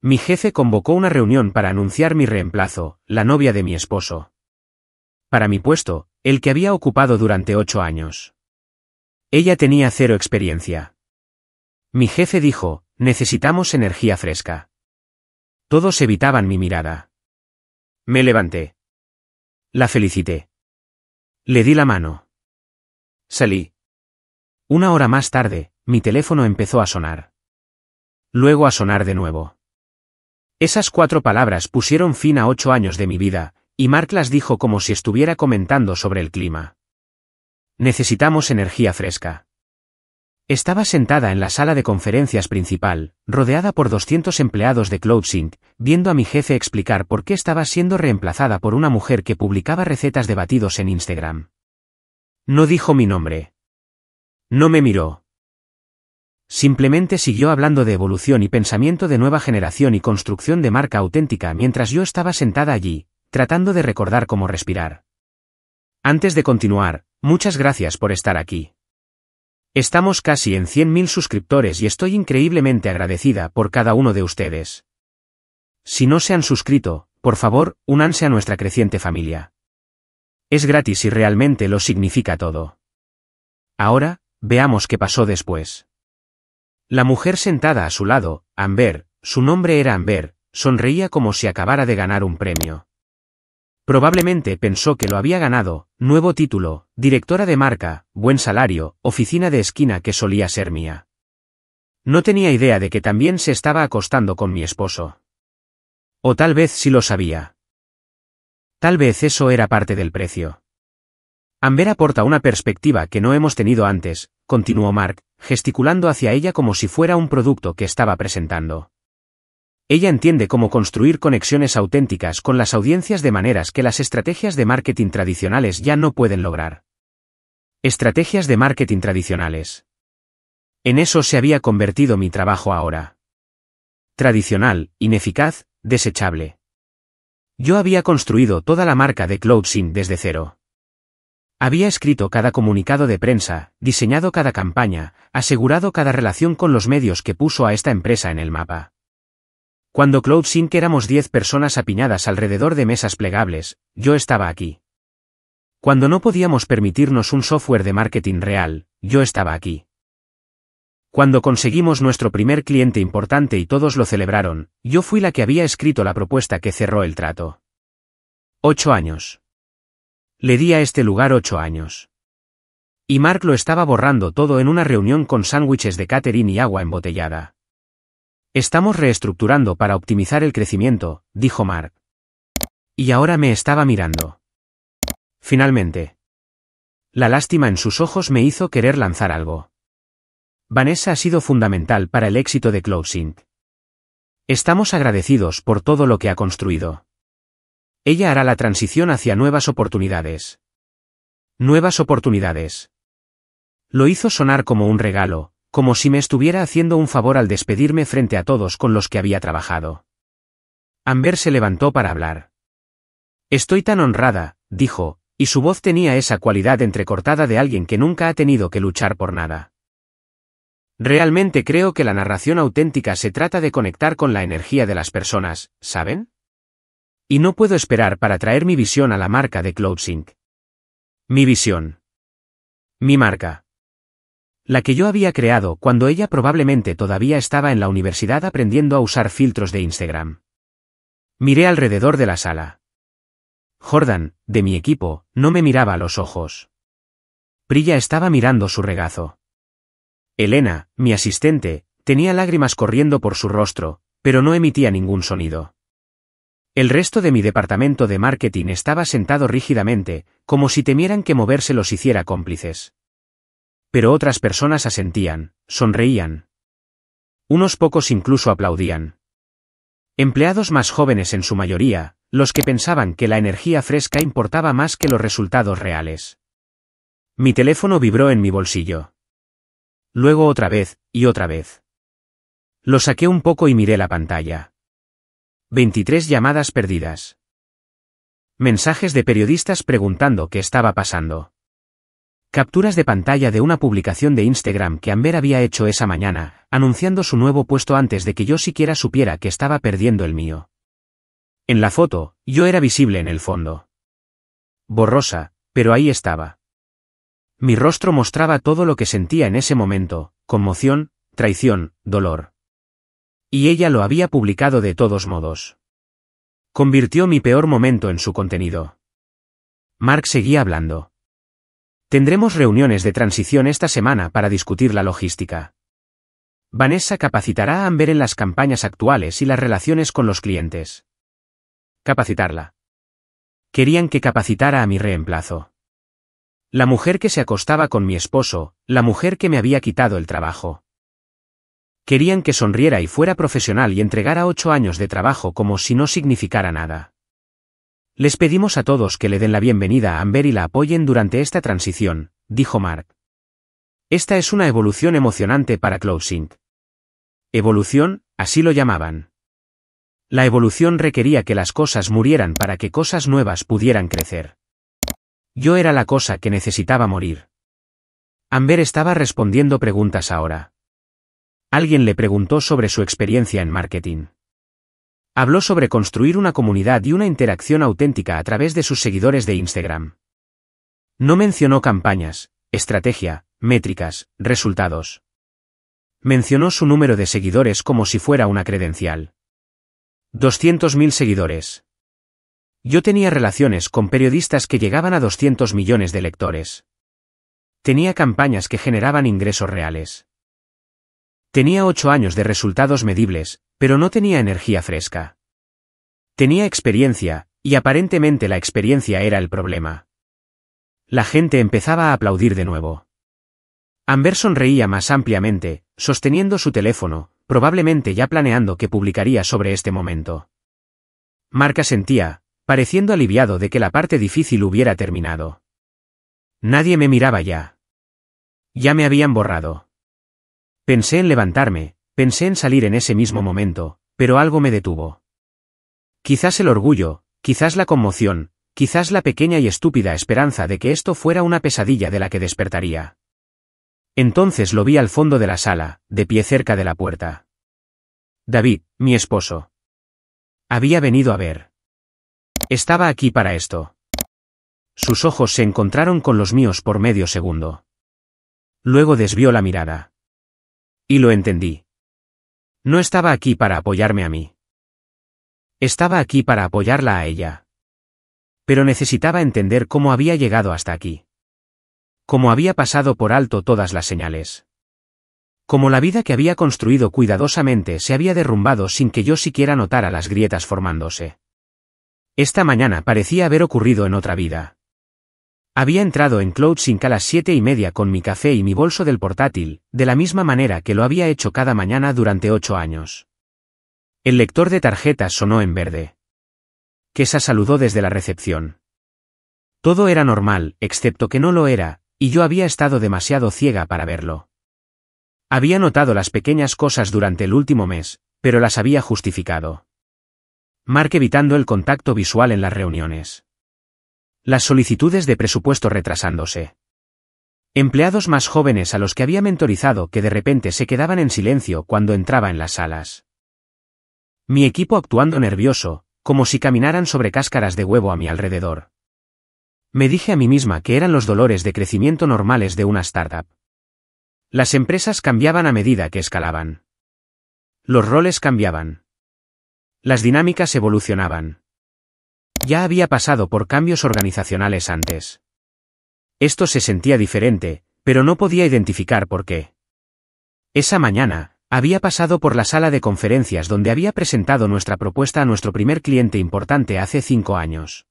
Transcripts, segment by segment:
Mi jefe convocó una reunión para anunciar mi reemplazo, la novia de mi esposo. Para mi puesto, el que había ocupado durante 8 años. Ella tenía 0 experiencia. Mi jefe dijo, necesitamos energía fresca. Todos evitaban mi mirada. Me levanté. La felicité. Le di la mano. Salí. 1 hora más tarde, mi teléfono empezó a sonar. Luego a sonar de nuevo. Esas 4 palabras pusieron fin a 8 años de mi vida, y Mark las dijo como si estuviera comentando sobre el clima. Necesitamos energía fresca. Estaba sentada en la sala de conferencias principal, rodeada por 200 empleados de CloudSync, viendo a mi jefe explicar por qué estaba siendo reemplazada por una mujer que publicaba recetas de batidos en Instagram. No dijo mi nombre. No me miró. Simplemente siguió hablando de evolución y pensamiento de nueva generación y construcción de marca auténtica mientras yo estaba sentada allí, tratando de recordar cómo respirar. Antes de continuar, muchas gracias por estar aquí. Estamos casi en 100.000 suscriptores y estoy increíblemente agradecida por cada uno de ustedes. Si no se han suscrito, por favor, únanse a nuestra creciente familia. Es gratis y realmente lo significa todo. Ahora, veamos qué pasó después. La mujer sentada a su lado, Amber, su nombre era Amber, sonreía como si acabara de ganar un premio. Probablemente pensó que lo había ganado, nuevo título, directora de marca, buen salario, oficina de esquina que solía ser mía. No tenía idea de que también se estaba acostando con mi esposo. O tal vez sí lo sabía. Tal vez eso era parte del precio. Amber aporta una perspectiva que no hemos tenido antes, continuó Mark, gesticulando hacia ella como si fuera un producto que estaba presentando. Ella entiende cómo construir conexiones auténticas con las audiencias de maneras que las estrategias de marketing tradicionales ya no pueden lograr. Estrategias de marketing tradicionales. En eso se había convertido mi trabajo ahora. Tradicional, ineficaz, desechable. Yo había construido toda la marca de CloudSync desde cero. Había escrito cada comunicado de prensa, diseñado cada campaña, asegurado cada relación con los medios que puso a esta empresa en el mapa. Cuando CloudSync éramos 10 personas apiñadas alrededor de mesas plegables, yo estaba aquí. Cuando no podíamos permitirnos un software de marketing real, yo estaba aquí. Cuando conseguimos nuestro primer cliente importante y todos lo celebraron, yo fui la que había escrito la propuesta que cerró el trato. 8 años. Le di a este lugar 8 años. Y Mark lo estaba borrando todo en una reunión con sándwiches de catering y agua embotellada. Estamos reestructurando para optimizar el crecimiento, dijo Mark. Y ahora me estaba mirando. Finalmente. La lástima en sus ojos me hizo querer lanzar algo. Vanessa ha sido fundamental para el éxito de CloudSync. Estamos agradecidos por todo lo que ha construido. Ella hará la transición hacia nuevas oportunidades. Nuevas oportunidades. Lo hizo sonar como un regalo, como si me estuviera haciendo un favor al despedirme frente a todos con los que había trabajado. Amber se levantó para hablar. Estoy tan honrada, dijo, y su voz tenía esa cualidad entrecortada de alguien que nunca ha tenido que luchar por nada. Realmente creo que la narración auténtica se trata de conectar con la energía de las personas, ¿saben? Y no puedo esperar para traer mi visión a la marca de CloudSync. Mi visión. Mi marca. La que yo había creado cuando ella probablemente todavía estaba en la universidad aprendiendo a usar filtros de Instagram. Miré alrededor de la sala. Jordan, de mi equipo, no me miraba a los ojos. Priya estaba mirando su regazo. Elena, mi asistente, tenía lágrimas corriendo por su rostro, pero no emitía ningún sonido. El resto de mi departamento de marketing estaba sentado rígidamente, como si temieran que moverse los hiciera cómplices. Pero otras personas asentían, sonreían. Unos pocos incluso aplaudían. Empleados más jóvenes en su mayoría, los que pensaban que la energía fresca importaba más que los resultados reales. Mi teléfono vibró en mi bolsillo. Luego otra vez, y otra vez. Lo saqué un poco y miré la pantalla. 23 llamadas perdidas. Mensajes de periodistas preguntando qué estaba pasando. Capturas de pantalla de una publicación de Instagram que Amber había hecho esa mañana, anunciando su nuevo puesto antes de que yo siquiera supiera que estaba perdiendo el mío. En la foto, yo era visible en el fondo. Borrosa, pero ahí estaba. Mi rostro mostraba todo lo que sentía en ese momento: conmoción, traición, dolor. Y ella lo había publicado de todos modos. Convirtió mi peor momento en su contenido. Mark seguía hablando. Tendremos reuniones de transición esta semana para discutir la logística. Vanessa capacitará a Amber en las campañas actuales y las relaciones con los clientes. Capacitarla. Querían que capacitara a mi reemplazo. La mujer que se acostaba con mi esposo, la mujer que me había quitado el trabajo. Querían que sonriera y fuera profesional y entregara 8 años de trabajo como si no significara nada. Les pedimos a todos que le den la bienvenida a Amber y la apoyen durante esta transición, dijo Mark. Esta es una evolución emocionante para Cloud-Sync. Evolución, así lo llamaban. La evolución requería que las cosas murieran para que cosas nuevas pudieran crecer. Yo era la cosa que necesitaba morir. Amber estaba respondiendo preguntas ahora. Alguien le preguntó sobre su experiencia en marketing. Habló sobre construir una comunidad y una interacción auténtica a través de sus seguidores de Instagram. No mencionó campañas, estrategia, métricas, resultados. Mencionó su número de seguidores como si fuera una credencial. 200.000 seguidores. Yo tenía relaciones con periodistas que llegaban a 200 millones de lectores. Tenía campañas que generaban ingresos reales. Tenía 8 años de resultados medibles, pero no tenía energía fresca. Tenía experiencia, y aparentemente la experiencia era el problema. La gente empezaba a aplaudir de nuevo. Amber sonreía más ampliamente, sosteniendo su teléfono, probablemente ya planeando qué publicaría sobre este momento. Mark asentía, pareciendo aliviado de que la parte difícil hubiera terminado. Nadie me miraba ya. Ya me habían borrado. Pensé en levantarme, pensé en salir en ese mismo momento, pero algo me detuvo. Quizás el orgullo, quizás la conmoción, quizás la pequeña y estúpida esperanza de que esto fuera una pesadilla de la que despertaría. Entonces lo vi al fondo de la sala, de pie cerca de la puerta. David, mi esposo. Había venido a ver. Estaba aquí para esto. Sus ojos se encontraron con los míos por medio segundo. Luego desvió la mirada. Y lo entendí. No estaba aquí para apoyarme a mí. Estaba aquí para apoyarla a ella. Pero necesitaba entender cómo había llegado hasta aquí. Cómo había pasado por alto todas las señales. Cómo la vida que había construido cuidadosamente se había derrumbado sin que yo siquiera notara las grietas formándose. Esta mañana parecía haber ocurrido en otra vida. Había entrado en Cloud-Sync a las 7:30 con mi café y mi bolso del portátil, de la misma manera que lo había hecho cada mañana durante 8 años. El lector de tarjetas sonó en verde. Kesa saludó desde la recepción. Todo era normal, excepto que no lo era, y yo había estado demasiado ciega para verlo. Había notado las pequeñas cosas durante el último mes, pero las había justificado. Mark evitando el contacto visual en las reuniones. Las solicitudes de presupuesto retrasándose. Empleados más jóvenes a los que había mentorizado que de repente se quedaban en silencio cuando entraba en las salas. Mi equipo actuando nervioso, como si caminaran sobre cáscaras de huevo a mi alrededor. Me dije a mí misma que eran los dolores de crecimiento normales de una startup. Las empresas cambiaban a medida que escalaban. Los roles cambiaban. Las dinámicas evolucionaban. Ya había pasado por cambios organizacionales antes. Esto se sentía diferente, pero no podía identificar por qué. Esa mañana, había pasado por la sala de conferencias donde había presentado nuestra propuesta a nuestro primer cliente importante hace 5 años.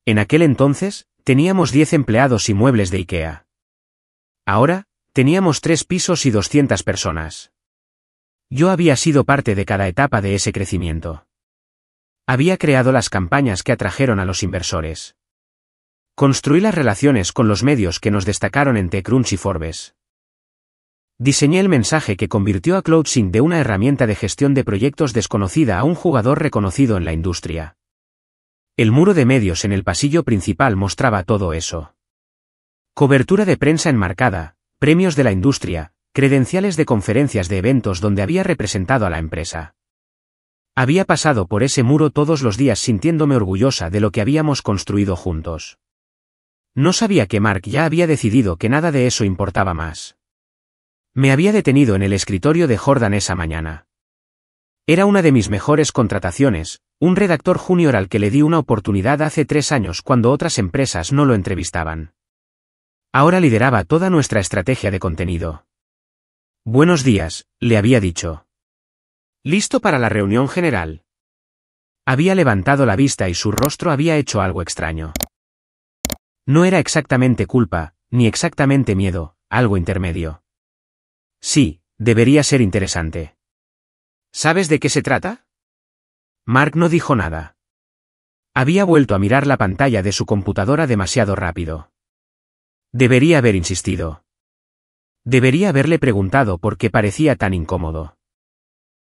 En aquel entonces, teníamos 10 empleados y muebles de IKEA. Ahora, teníamos 3 pisos y 200 personas. Yo había sido parte de cada etapa de ese crecimiento. Había creado las campañas que atrajeron a los inversores. Construí las relaciones con los medios que nos destacaron en TechCrunch y Forbes. Diseñé el mensaje que convirtió a Cloud-Sync de una herramienta de gestión de proyectos desconocida a un jugador reconocido en la industria. El muro de medios en el pasillo principal mostraba todo eso. Cobertura de prensa enmarcada, premios de la industria, credenciales de conferencias de eventos donde había representado a la empresa. Había pasado por ese muro todos los días sintiéndome orgullosa de lo que habíamos construido juntos. No sabía que Mark ya había decidido que nada de eso importaba más. Me había detenido en el escritorio de Jordan esa mañana. Era una de mis mejores contrataciones, un redactor junior al que le di una oportunidad hace 3 años cuando otras empresas no lo entrevistaban. Ahora lideraba toda nuestra estrategia de contenido. Buenos días, le había dicho. ¿Listo para la reunión general? Había levantado la vista y su rostro había hecho algo extraño. No era exactamente culpa, ni exactamente miedo, algo intermedio. Sí, debería ser interesante. ¿Sabes de qué se trata? Mark no dijo nada. Había vuelto a mirar la pantalla de su computadora demasiado rápido. Debería haber insistido. Debería haberle preguntado por qué parecía tan incómodo.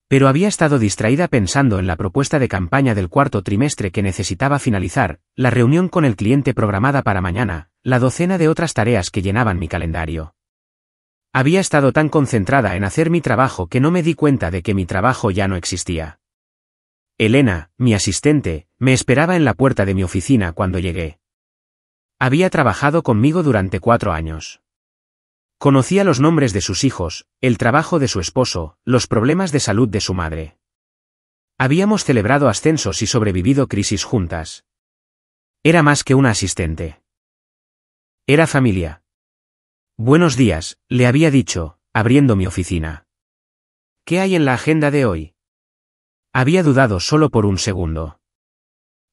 Pero había estado distraída pensando en la propuesta de campaña del 4º trimestre que necesitaba finalizar, la reunión con el cliente programada para mañana, la docena de otras tareas que llenaban mi calendario. Había estado tan concentrada en hacer mi trabajo que no me di cuenta de que mi trabajo ya no existía. Elena, mi asistente, me esperaba en la puerta de mi oficina cuando llegué. Había trabajado conmigo durante 4 años. Conocía los nombres de sus hijos, el trabajo de su esposo, los problemas de salud de su madre. Habíamos celebrado ascensos y sobrevivido crisis juntas. Era más que una asistente. Era familia. Buenos días, le había dicho, abriendo mi oficina. ¿Qué hay en la agenda de hoy? Había dudado solo por un segundo.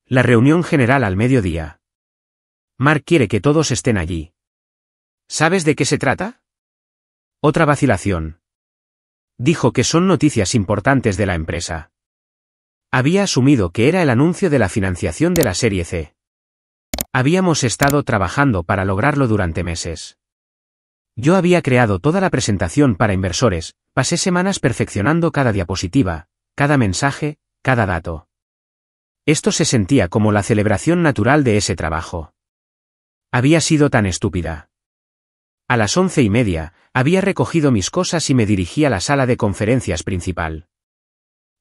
La reunión general al mediodía. Mark quiere que todos estén allí. ¿Sabes de qué se trata? Otra vacilación. Dijo que son noticias importantes de la empresa. Había asumido que era el anuncio de la financiación de la Serie C. Habíamos estado trabajando para lograrlo durante meses. Yo había creado toda la presentación para inversores, pasé semanas perfeccionando cada diapositiva, cada mensaje, cada dato. Esto se sentía como la celebración natural de ese trabajo. Había sido tan estúpida. A las 11:30, había recogido mis cosas y me dirigí a la sala de conferencias principal.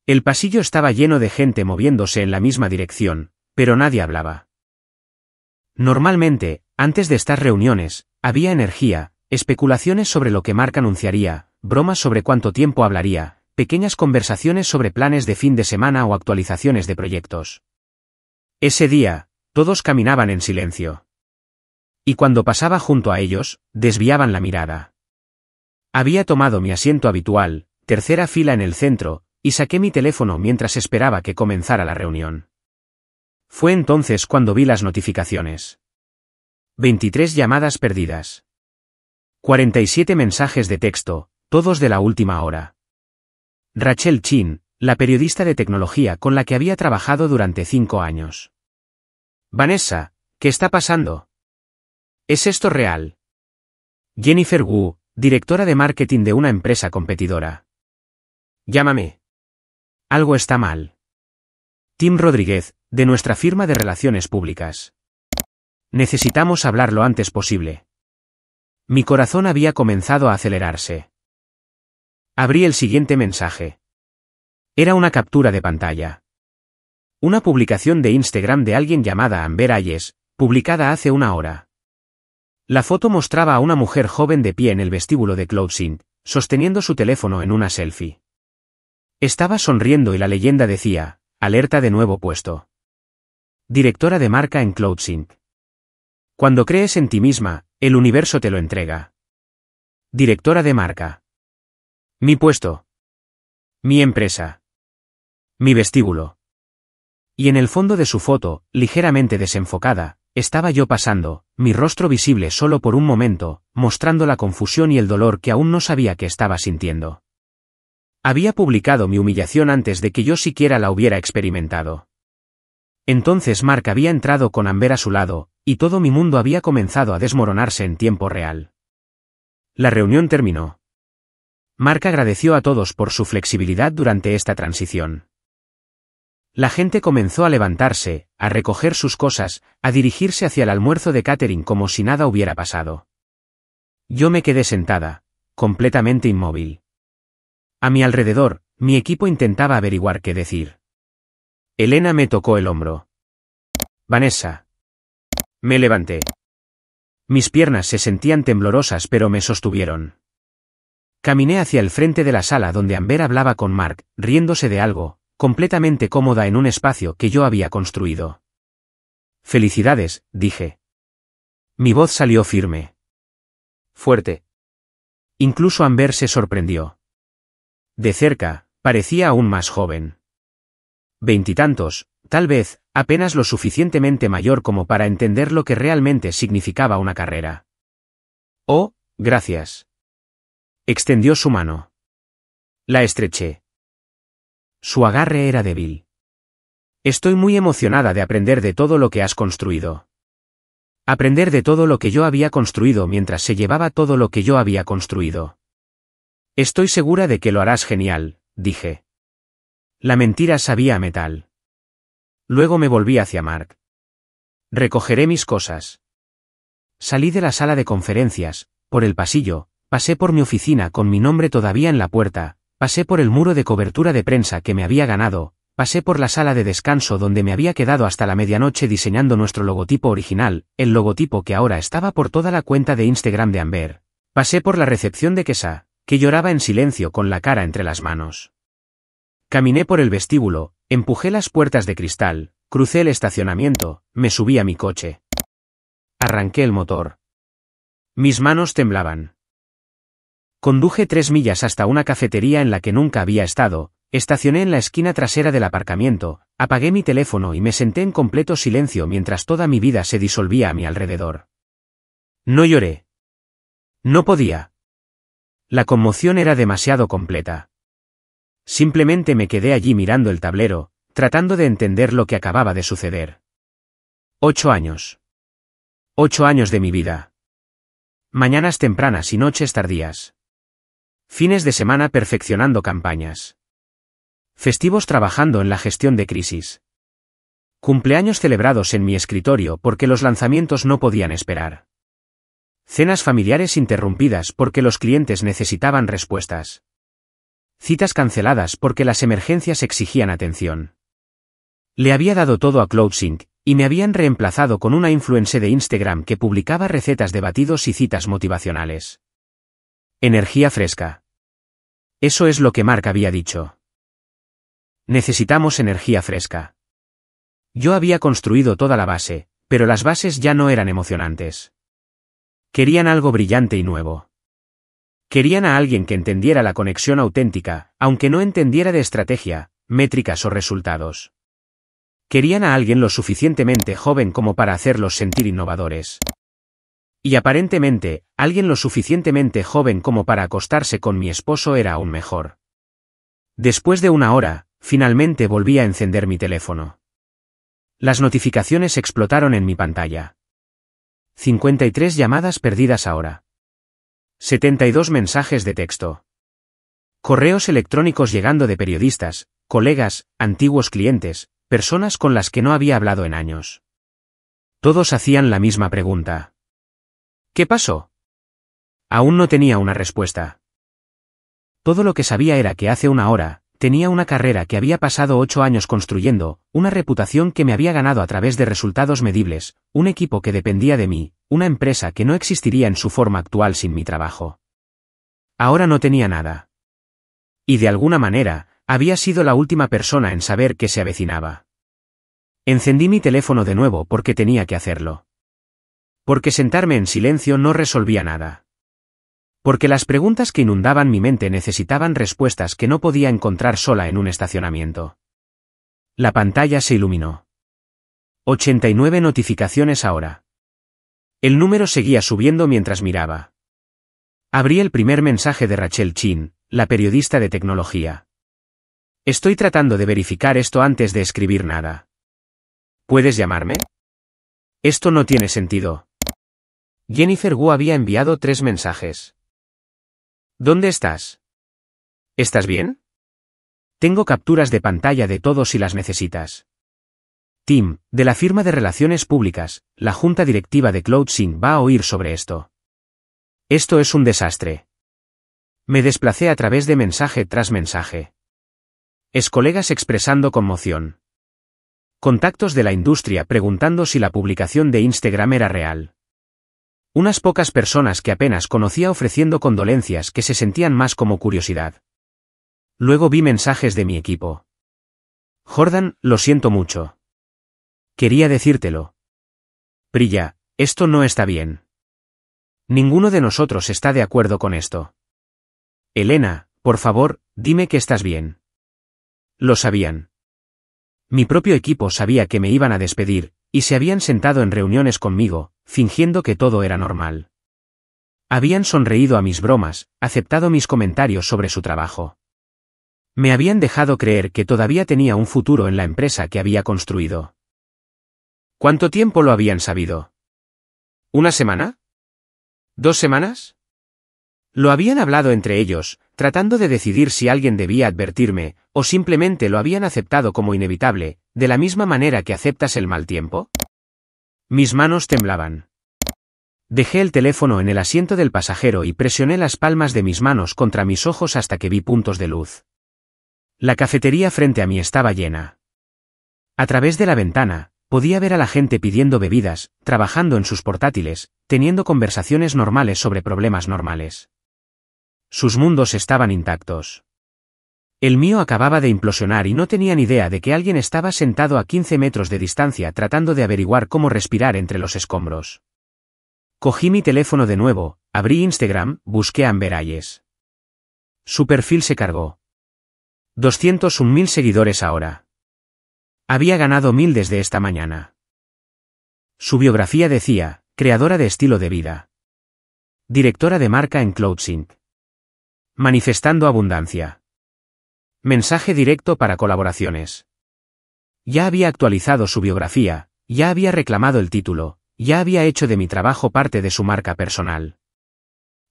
El pasillo estaba lleno de gente moviéndose en la misma dirección, pero nadie hablaba. Normalmente, antes de estas reuniones, había energía, especulaciones sobre lo que Mark anunciaría, bromas sobre cuánto tiempo hablaría, pequeñas conversaciones sobre planes de fin de semana o actualizaciones de proyectos. Ese día, todos caminaban en silencio. Y cuando pasaba junto a ellos, desviaban la mirada. Había tomado mi asiento habitual, tercera fila en el centro, y saqué mi teléfono mientras esperaba que comenzara la reunión. Fue entonces cuando vi las notificaciones. 23 llamadas perdidas. 47 mensajes de texto, todos de la última hora. Rachel Chin, la periodista de tecnología con la que había trabajado durante 5 años. Vanessa, ¿qué está pasando? ¿Es esto real? Jennifer Wu, directora de marketing de una empresa competidora. Llámame. Algo está mal. Tim Rodríguez, de nuestra firma de relaciones públicas. Necesitamos hablar lo antes posible. Mi corazón había comenzado a acelerarse. Abrí el siguiente mensaje. Era una captura de pantalla. Una publicación de Instagram de alguien llamada Amber Ayes, publicada hace 1 hora. La foto mostraba a una mujer joven de pie en el vestíbulo de CloudSync, sosteniendo su teléfono en una selfie. Estaba sonriendo y la leyenda decía, alerta de nuevo puesto. Directora de marca en CloudSync. Cuando crees en ti misma, el universo te lo entrega. Directora de marca. Mi puesto. Mi empresa. Mi vestíbulo. Y en el fondo de su foto, ligeramente desenfocada, estaba yo pasando, mi rostro visible solo por un momento, mostrando la confusión y el dolor que aún no sabía que estaba sintiendo. Había publicado mi humillación antes de que yo siquiera la hubiera experimentado. Entonces Mark había entrado con Amber a su lado, y todo mi mundo había comenzado a desmoronarse en tiempo real. La reunión terminó. Mark agradeció a todos por su flexibilidad durante esta transición. La gente comenzó a levantarse, a recoger sus cosas, a dirigirse hacia el almuerzo de catering como si nada hubiera pasado. Yo me quedé sentada, completamente inmóvil. A mi alrededor, mi equipo intentaba averiguar qué decir. Elena me tocó el hombro. Vanessa. Me levanté. Mis piernas se sentían temblorosas pero me sostuvieron. Caminé hacia el frente de la sala donde Amber hablaba con Mark, riéndose de algo, completamente cómoda en un espacio que yo había construido. Felicidades, dije. Mi voz salió firme. Fuerte. Incluso Amber se sorprendió. De cerca, parecía aún más joven. Veintitantos, tal vez, apenas lo suficientemente mayor como para entender lo que realmente significaba una carrera. Oh, gracias. Extendió su mano. La estreché. Su agarre era débil. Estoy muy emocionada de aprender de todo lo que has construido. Aprender de todo lo que yo había construido mientras se llevaba todo lo que yo había construido. Estoy segura de que lo harás genial, dije. La mentira sabía a metal. Luego me volví hacia Mark. Recogeré mis cosas. Salí de la sala de conferencias, por el pasillo, pasé por mi oficina con mi nombre todavía en la puerta, pasé por el muro de cobertura de prensa que me había ganado, pasé por la sala de descanso donde me había quedado hasta la medianoche diseñando nuestro logotipo original, el logotipo que ahora estaba por toda la cuenta de Instagram de Amber. Pasé por la recepción de Kesa, que lloraba en silencio con la cara entre las manos. Caminé por el vestíbulo, empujé las puertas de cristal, crucé el estacionamiento, me subí a mi coche. Arranqué el motor. Mis manos temblaban. Conduje 3 millas hasta una cafetería en la que nunca había estado, estacioné en la esquina trasera del aparcamiento, apagué mi teléfono y me senté en completo silencio mientras toda mi vida se disolvía a mi alrededor. No lloré. No podía. La conmoción era demasiado completa. Simplemente me quedé allí mirando el tablero, tratando de entender lo que acababa de suceder. 8 años. 8 años de mi vida. Mañanas tempranas y noches tardías. Fines de semana perfeccionando campañas. Festivos trabajando en la gestión de crisis. Cumpleaños celebrados en mi escritorio porque los lanzamientos no podían esperar. Cenas familiares interrumpidas porque los clientes necesitaban respuestas. Citas canceladas porque las emergencias exigían atención. Le había dado todo a CloudSync, y me habían reemplazado con una influencer de Instagram que publicaba recetas de batidos y citas motivacionales. Energía fresca. Eso es lo que Mark había dicho. Necesitamos energía fresca. Yo había construido toda la base, pero las bases ya no eran emocionantes. Querían algo brillante y nuevo. Querían a alguien que entendiera la conexión auténtica, aunque no entendiera de estrategia, métricas o resultados. Querían a alguien lo suficientemente joven como para hacerlos sentir innovadores. Y aparentemente, alguien lo suficientemente joven como para acostarse con mi esposo era aún mejor. Después de 1 hora, finalmente volví a encender mi teléfono. Las notificaciones explotaron en mi pantalla. 53 llamadas perdidas ahora. 72 mensajes de texto. Correos electrónicos llegando de periodistas, colegas, antiguos clientes, personas con las que no había hablado en años. Todos hacían la misma pregunta. ¿Qué pasó? Aún no tenía una respuesta. Todo lo que sabía era que hace 1 hora, tenía una carrera que había pasado 8 años construyendo, una reputación que me había ganado a través de resultados medibles, un equipo que dependía de mí, una empresa que no existiría en su forma actual sin mi trabajo. Ahora no tenía nada. Y de alguna manera, había sido la última persona en saber qué se avecinaba. Encendí mi teléfono de nuevo porque tenía que hacerlo. Porque sentarme en silencio no resolvía nada. Porque las preguntas que inundaban mi mente necesitaban respuestas que no podía encontrar sola en un estacionamiento. La pantalla se iluminó. 89 notificaciones ahora. El número seguía subiendo mientras miraba. Abrí el primer mensaje de Rachel Chin, la periodista de tecnología. Estoy tratando de verificar esto antes de escribir nada. ¿Puedes llamarme? Esto no tiene sentido. Jennifer Wu había enviado 3 mensajes. ¿Dónde estás? ¿Estás bien? Tengo capturas de pantalla de todo si las necesitas. Tim, de la firma de relaciones públicas, la junta directiva de CloudSync va a oír sobre esto. Esto es un desastre. Me desplacé a través de mensaje tras mensaje. Colegas expresando conmoción. Contactos de la industria preguntando si la publicación de Instagram era real. Unas pocas personas que apenas conocía ofreciendo condolencias que se sentían más como curiosidad. Luego vi mensajes de mi equipo. Jordan, lo siento mucho. Quería decírtelo. Priya, esto no está bien. Ninguno de nosotros está de acuerdo con esto. Elena, por favor, dime que estás bien. Lo sabían. Mi propio equipo sabía que me iban a despedir, y se habían sentado en reuniones conmigo, fingiendo que todo era normal. Habían sonreído a mis bromas, aceptado mis comentarios sobre su trabajo. Me habían dejado creer que todavía tenía un futuro en la empresa que había construido. ¿Cuánto tiempo lo habían sabido? ¿Una semana? ¿2 semanas? Lo habían hablado entre ellos, tratando de decidir si alguien debía advertirme, o simplemente lo habían aceptado como inevitable, de la misma manera que aceptas el mal tiempo. Mis manos temblaban. Dejé el teléfono en el asiento del pasajero y presioné las palmas de mis manos contra mis ojos hasta que vi puntos de luz. La cafetería frente a mí estaba llena. A través de la ventana, podía ver a la gente pidiendo bebidas, trabajando en sus portátiles, teniendo conversaciones normales sobre problemas normales. Sus mundos estaban intactos. El mío acababa de implosionar y no tenía ni idea de que alguien estaba sentado a 15 metros de distancia tratando de averiguar cómo respirar entre los escombros. Cogí mi teléfono de nuevo, abrí Instagram, busqué a Amber Ayes. Su perfil se cargó. 201.000 seguidores ahora. Había ganado 1.000 desde esta mañana. Su biografía decía, creadora de estilo de vida. Directora de marca en CloudSync. Manifestando abundancia. Mensaje directo para colaboraciones. Ya había actualizado su biografía, ya había reclamado el título, ya había hecho de mi trabajo parte de su marca personal.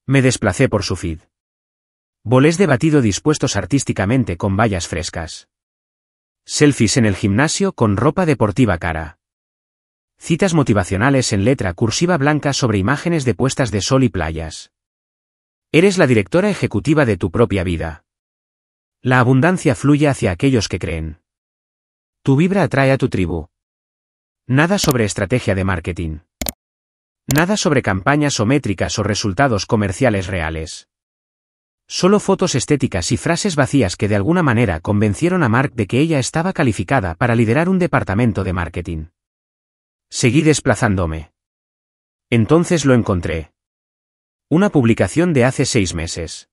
Me desplacé por su feed. Bolés de batido dispuestos artísticamente con bayas frescas. Selfies en el gimnasio con ropa deportiva cara. Citas motivacionales en letra cursiva blanca sobre imágenes de puestas de sol y playas. Eres la directora ejecutiva de tu propia vida. La abundancia fluye hacia aquellos que creen. Tu vibra atrae a tu tribu. Nada sobre estrategia de marketing. Nada sobre campañas o métricas o resultados comerciales reales. Solo fotos estéticas y frases vacías que de alguna manera convencieron a Mark de que ella estaba calificada para liderar un departamento de marketing. Seguí desplazándome. Entonces lo encontré. Una publicación de hace 6 meses.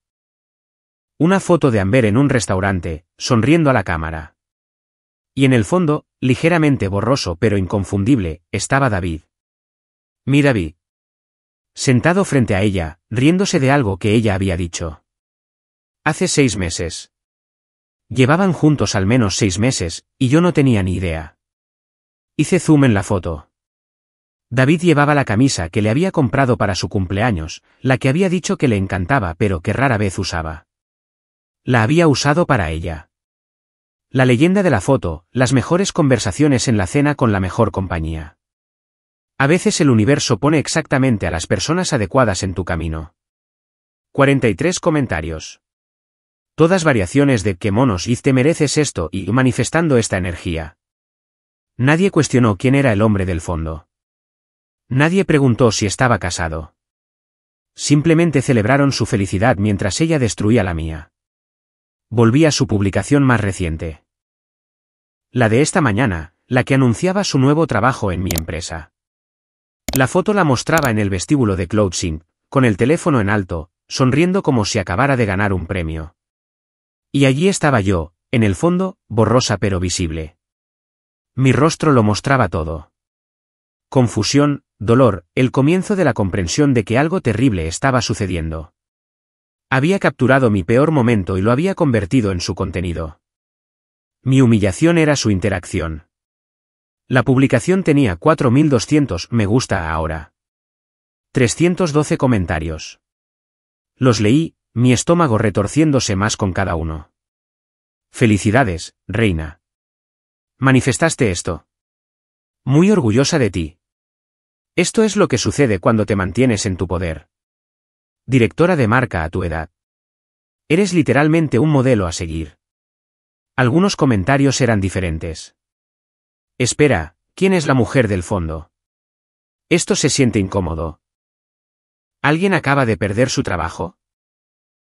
Una foto de Amber en un restaurante, sonriendo a la cámara. Y en el fondo, ligeramente borroso pero inconfundible, estaba David. Mi David. Sentado frente a ella, riéndose de algo que ella había dicho. Hace 6 meses. Llevaban juntos al menos 6 meses, y yo no tenía ni idea. Hice zoom en la foto. David llevaba la camisa que le había comprado para su cumpleaños, la que había dicho que le encantaba pero que rara vez usaba. La había usado para ella. La leyenda de la foto, las mejores conversaciones en la cena con la mejor compañía. A veces el universo pone exactamente a las personas adecuadas en tu camino. 43 comentarios. Todas variaciones de «qué monos y te mereces esto» y manifestando esta energía. Nadie cuestionó quién era el hombre del fondo. Nadie preguntó si estaba casado. Simplemente celebraron su felicidad mientras ella destruía la mía. Volví a su publicación más reciente. La de esta mañana, la que anunciaba su nuevo trabajo en mi empresa. La foto la mostraba en el vestíbulo de CloudSync, con el teléfono en alto, sonriendo como si acabara de ganar un premio. Y allí estaba yo, en el fondo, borrosa pero visible. Mi rostro lo mostraba todo. Confusión, dolor, el comienzo de la comprensión de que algo terrible estaba sucediendo. Había capturado mi peor momento y lo había convertido en su contenido. Mi humillación era su interacción. La publicación tenía 4.200 me gusta ahora. 312 comentarios. Los leí, mi estómago retorciéndose más con cada uno. Felicidades, reina. Manifestaste esto. Muy orgullosa de ti. Esto es lo que sucede cuando te mantienes en tu poder. Directora de marca a tu edad. Eres literalmente un modelo a seguir. Algunos comentarios eran diferentes. Espera, ¿quién es la mujer del fondo? Esto se siente incómodo. ¿Alguien acaba de perder su trabajo?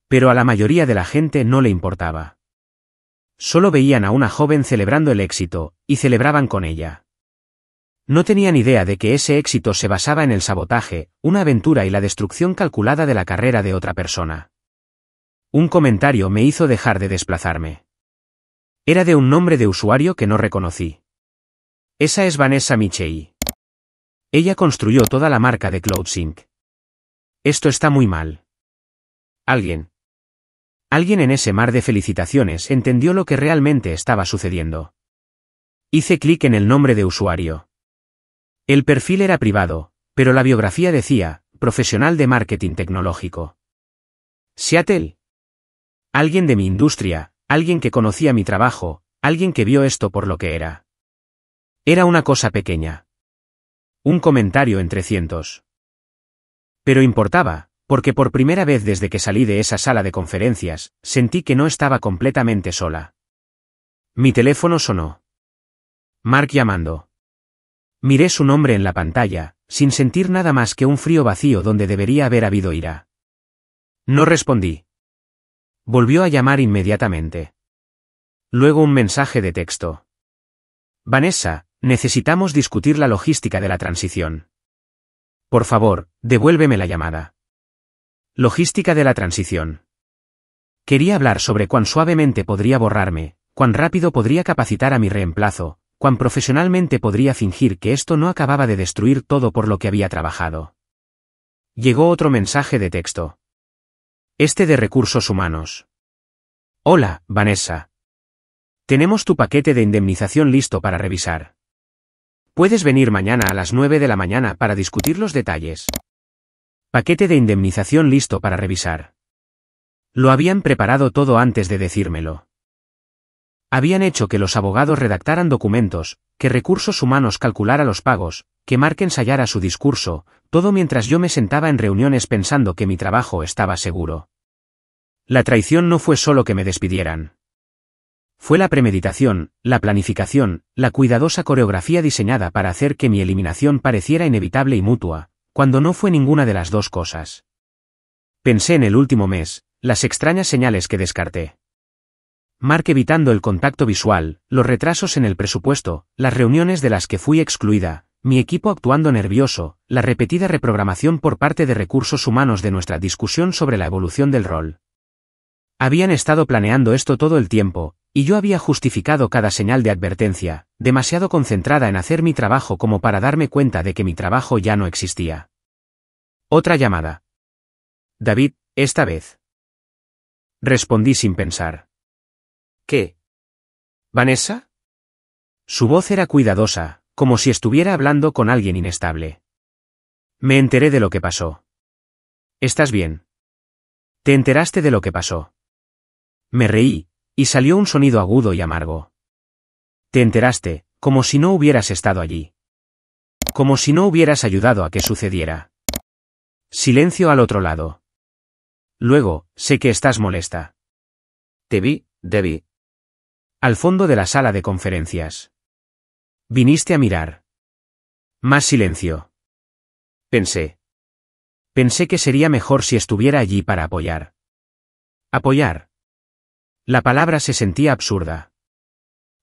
Pero a la mayoría de la gente no le importaba. Solo veían a una joven celebrando el éxito, y celebraban con ella. No tenían idea de que ese éxito se basaba en el sabotaje, una aventura y la destrucción calculada de la carrera de otra persona. Un comentario me hizo dejar de desplazarme. Era de un nombre de usuario que no reconocí. Esa es Vanessa Michei. Ella construyó toda la marca de CloudSync. Esto está muy mal. Alguien en ese mar de felicitaciones entendió lo que realmente estaba sucediendo. Hice clic en el nombre de usuario. El perfil era privado, pero la biografía decía, profesional de marketing tecnológico. Seattle. Alguien de mi industria, alguien que conocía mi trabajo, alguien que vio esto por lo que era. Era una cosa pequeña. Un comentario entre cientos. Pero importaba, porque por primera vez desde que salí de esa sala de conferencias, sentí que no estaba completamente sola. Mi teléfono sonó. Mark llamando. Miré su nombre en la pantalla, sin sentir nada más que un frío vacío donde debería haber habido ira. No respondí. Volvió a llamar inmediatamente. Luego un mensaje de texto. Vanessa, necesitamos discutir la logística de la transición. Por favor, devuélveme la llamada. Logística de la transición. Quería hablar sobre cuán suavemente podría borrarme, cuán rápido podría capacitar a mi reemplazo, cuán profesionalmente podría fingir que esto no acababa de destruir todo por lo que había trabajado. Llegó otro mensaje de texto. Este de recursos humanos. Hola, Vanessa. Tenemos tu paquete de indemnización listo para revisar. ¿Puedes venir mañana a las 9 de la mañana para discutir los detalles? Paquete de indemnización listo para revisar. Lo habían preparado todo antes de decírmelo. Habían hecho que los abogados redactaran documentos, que recursos humanos calculara los pagos, que Mark ensayara su discurso, todo mientras yo me sentaba en reuniones pensando que mi trabajo estaba seguro. La traición no fue solo que me despidieran. Fue la premeditación, la planificación, la cuidadosa coreografía diseñada para hacer que mi eliminación pareciera inevitable y mutua, cuando no fue ninguna de las dos cosas. Pensé en el último mes, las extrañas señales que descarté. Mark evitando el contacto visual, los retrasos en el presupuesto, las reuniones de las que fui excluida, mi equipo actuando nervioso, la repetida reprogramación por parte de recursos humanos de nuestra discusión sobre la evolución del rol. Habían estado planeando esto todo el tiempo, y yo había justificado cada señal de advertencia, demasiado concentrada en hacer mi trabajo como para darme cuenta de que mi trabajo ya no existía. Otra llamada. David, esta vez. Respondí sin pensar. ¿Qué? ¿Vanessa? Su voz era cuidadosa, como si estuviera hablando con alguien inestable. Me enteré de lo que pasó. ¿Estás bien? ¿Te enteraste de lo que pasó? Me reí, y salió un sonido agudo y amargo. Te enteraste, como si no hubieras estado allí. Como si no hubieras ayudado a que sucediera. Silencio al otro lado. Luego, sé que estás molesta. Te vi, Debbie. Al fondo de la sala de conferencias. Viniste a mirar. Más silencio. Pensé. Pensé que sería mejor si estuviera allí para apoyar. ¿Apoyar? La palabra se sentía absurda.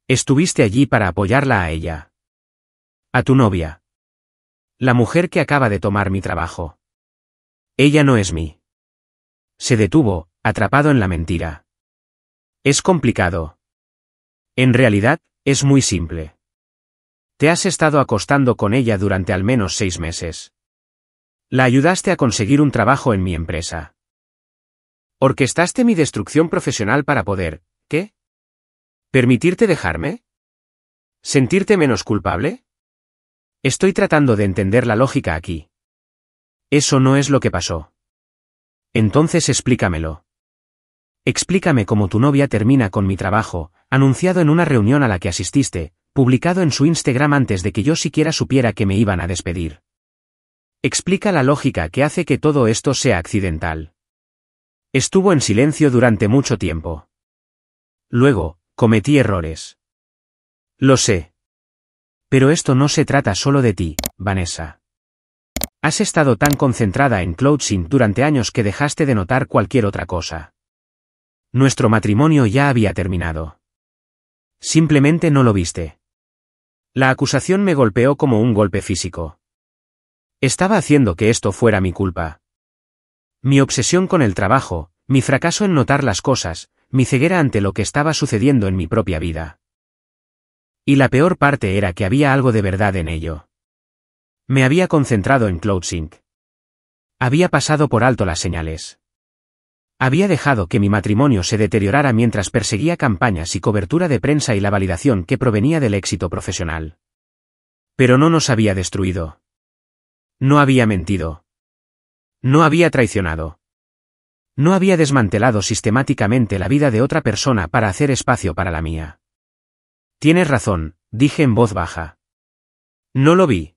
Estuviste allí para apoyarla a ella. A tu novia. La mujer que acaba de tomar mi trabajo. Ella no es mí. Se detuvo, atrapado en la mentira. Es complicado. En realidad, es muy simple. Te has estado acostando con ella durante al menos 6 meses. La ayudaste a conseguir un trabajo en mi empresa. ¿Orquestaste mi destrucción profesional para poder, qué? ¿Permitirte dejarme? ¿Sentirte menos culpable? Estoy tratando de entender la lógica aquí. Eso no es lo que pasó. Entonces explícamelo. Explícame cómo tu novia termina con mi trabajo, anunciado en una reunión a la que asististe, publicado en su Instagram antes de que yo siquiera supiera que me iban a despedir. Explica la lógica que hace que todo esto sea accidental. Estuvo en silencio durante mucho tiempo. Luego, cometí errores. Lo sé. Pero esto no se trata solo de ti, Vanessa. Has estado tan concentrada en Clothing durante años que dejaste de notar cualquier otra cosa. Nuestro matrimonio ya había terminado. Simplemente no lo viste. La acusación me golpeó como un golpe físico. Estaba haciendo que esto fuera mi culpa. Mi obsesión con el trabajo, mi fracaso en notar las cosas, mi ceguera ante lo que estaba sucediendo en mi propia vida. Y la peor parte era que había algo de verdad en ello. Me había concentrado en Clothing. Había pasado por alto las señales. Había dejado que mi matrimonio se deteriorara mientras perseguía campañas y cobertura de prensa y la validación que provenía del éxito profesional. Pero no nos había destruido. No había mentido. No había traicionado. No había desmantelado sistemáticamente la vida de otra persona para hacer espacio para la mía. Tienes razón, dije en voz baja. No lo vi.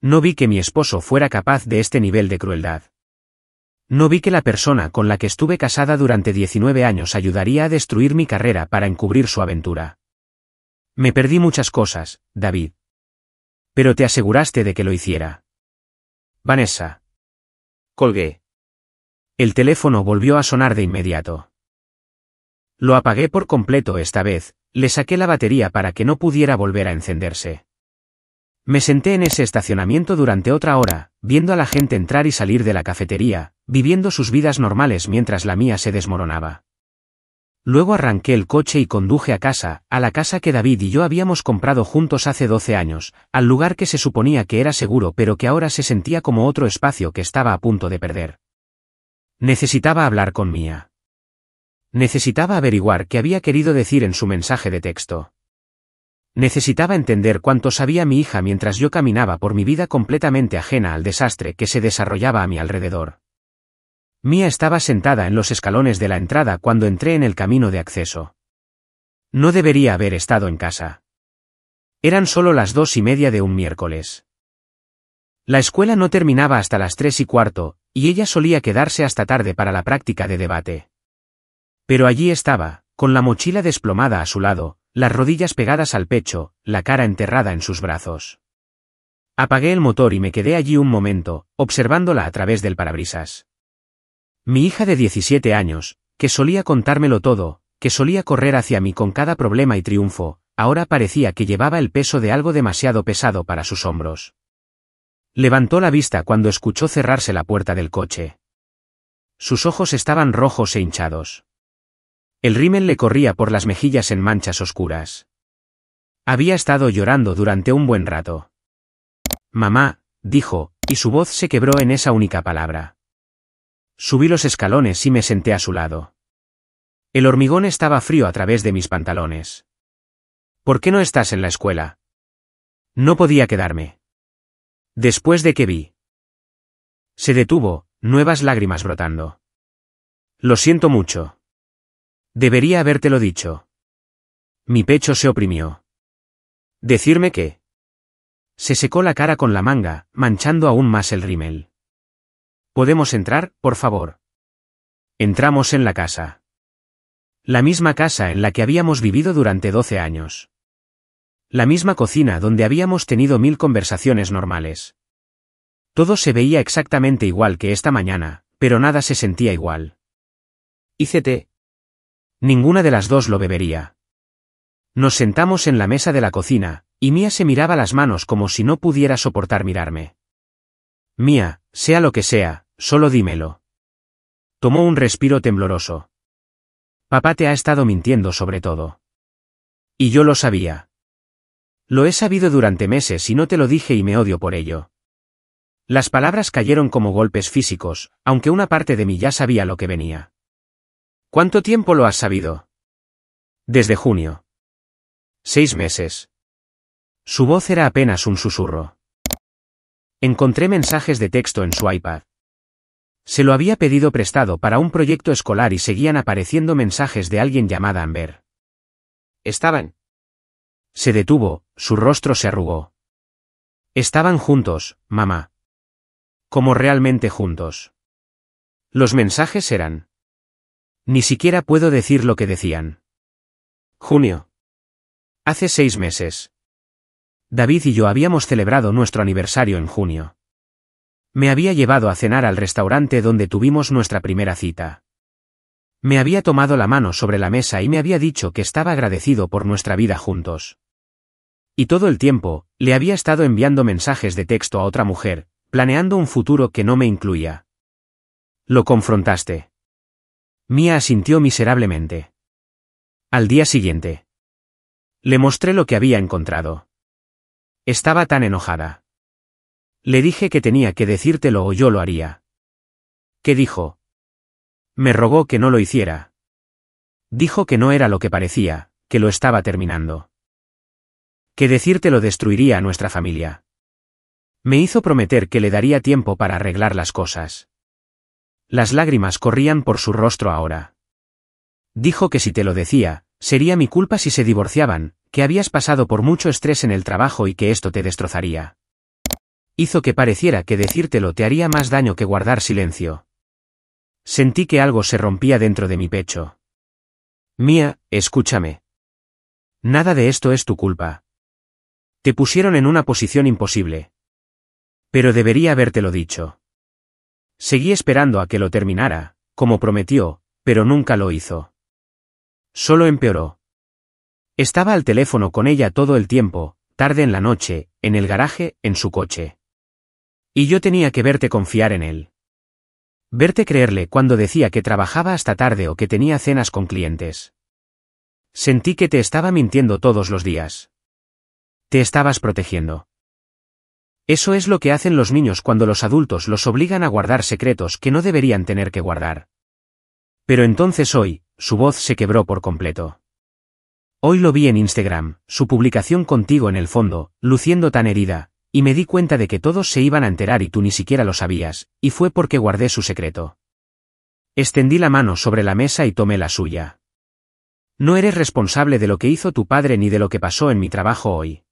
No vi que mi esposo fuera capaz de este nivel de crueldad. No vi que la persona con la que estuve casada durante 19 años ayudaría a destruir mi carrera para encubrir su aventura. Me perdí muchas cosas, David. Pero te aseguraste de que lo hiciera. Vanessa. Colgué. El teléfono volvió a sonar de inmediato. Lo apagué por completo esta vez, le saqué la batería para que no pudiera volver a encenderse. Me senté en ese estacionamiento durante otra hora, viendo a la gente entrar y salir de la cafetería, viviendo sus vidas normales mientras la mía se desmoronaba. Luego arranqué el coche y conduje a casa, a la casa que David y yo habíamos comprado juntos hace 12 años, al lugar que se suponía que era seguro pero que ahora se sentía como otro espacio que estaba a punto de perder. Necesitaba hablar con Mia. Necesitaba averiguar qué había querido decir en su mensaje de texto. Necesitaba entender cuánto sabía mi hija mientras yo caminaba por mi vida completamente ajena al desastre que se desarrollaba a mi alrededor. Mia estaba sentada en los escalones de la entrada cuando entré en el camino de acceso. No debería haber estado en casa. Eran solo las 2:30 de un miércoles. La escuela no terminaba hasta las 3:15, y ella solía quedarse hasta tarde para la práctica de debate. Pero allí estaba, con la mochila desplomada a su lado, las rodillas pegadas al pecho, la cara enterrada en sus brazos. Apagué el motor y me quedé allí un momento, observándola a través del parabrisas. Mi hija de 17 años, que solía contármelo todo, que solía correr hacia mí con cada problema y triunfo, ahora parecía que llevaba el peso de algo demasiado pesado para sus hombros. Levantó la vista cuando escuchó cerrarse la puerta del coche. Sus ojos estaban rojos e hinchados. El rímel le corría por las mejillas en manchas oscuras. Había estado llorando durante un buen rato. Mamá, dijo, y su voz se quebró en esa única palabra. Subí los escalones y me senté a su lado. El hormigón estaba frío a través de mis pantalones. ¿Por qué no estás en la escuela? No podía quedarme. Después de que vi. Se detuvo, nuevas lágrimas brotando. Lo siento mucho. Debería habértelo dicho. Mi pecho se oprimió. ¿Decirme qué? Se secó la cara con la manga, manchando aún más el rímel. ¿Podemos entrar, por favor? Entramos en la casa. La misma casa en la que habíamos vivido durante 12 años. La misma cocina donde habíamos tenido 1000 conversaciones normales. Todo se veía exactamente igual que esta mañana, pero nada se sentía igual. Hice té. Ninguna de las dos lo bebería. Nos sentamos en la mesa de la cocina, y Mia se miraba las manos como si no pudiera soportar mirarme. Mia, sea lo que sea, solo dímelo. Tomó un respiro tembloroso. Papá te ha estado mintiendo sobre todo. Y yo lo sabía. Lo he sabido durante meses y no te lo dije y me odio por ello. Las palabras cayeron como golpes físicos, aunque una parte de mí ya sabía lo que venía. ¿Cuánto tiempo lo has sabido? Desde junio. 6 meses. Su voz era apenas un susurro. Encontré mensajes de texto en su iPad. Se lo había pedido prestado para un proyecto escolar y seguían apareciendo mensajes de alguien llamada Amber. Estaban. Se detuvo, su rostro se arrugó. Estaban juntos, mamá. Como realmente juntos. Los mensajes eran. Ni siquiera puedo decir lo que decían. Junio. Hace 6 meses. David y yo habíamos celebrado nuestro aniversario en junio. Me había llevado a cenar al restaurante donde tuvimos nuestra primera cita. Me había tomado la mano sobre la mesa y me había dicho que estaba agradecido por nuestra vida juntos. Y todo el tiempo, le había estado enviando mensajes de texto a otra mujer, planeando un futuro que no me incluía. Lo confrontaste. Mia asintió miserablemente. Al día siguiente. Le mostré lo que había encontrado. Estaba tan enojada. Le dije que tenía que decírtelo o yo lo haría. ¿Qué dijo? Me rogó que no lo hiciera. Dijo que no era lo que parecía, que lo estaba terminando. Que decírtelo destruiría a nuestra familia. Me hizo prometer que le daría tiempo para arreglar las cosas. Las lágrimas corrían por su rostro ahora. Dijo que si te lo decía, sería mi culpa si se divorciaban, que habías pasado por mucho estrés en el trabajo y que esto te destrozaría. Hizo que pareciera que decírtelo te haría más daño que guardar silencio. Sentí que algo se rompía dentro de mi pecho. Mia, escúchame. Nada de esto es tu culpa. Te pusieron en una posición imposible. Pero debería habértelo dicho. Seguí esperando a que lo terminara, como prometió, pero nunca lo hizo. Solo empeoró. Estaba al teléfono con ella todo el tiempo, tarde en la noche, en el garaje, en su coche. Y yo tenía que verte confiar en él. Verte creerle cuando decía que trabajaba hasta tarde o que tenía cenas con clientes. Sentí que te estaba mintiendo todos los días. Te estabas protegiendo. Eso es lo que hacen los niños cuando los adultos los obligan a guardar secretos que no deberían tener que guardar. Pero entonces hoy, su voz se quebró por completo. Hoy lo vi en Instagram, su publicación contigo en el fondo, luciendo tan herida, y me di cuenta de que todos se iban a enterar y tú ni siquiera lo sabías, y fue porque guardé su secreto. Extendí la mano sobre la mesa y tomé la suya. No eres responsable de lo que hizo tu padre ni de lo que pasó en mi trabajo hoy.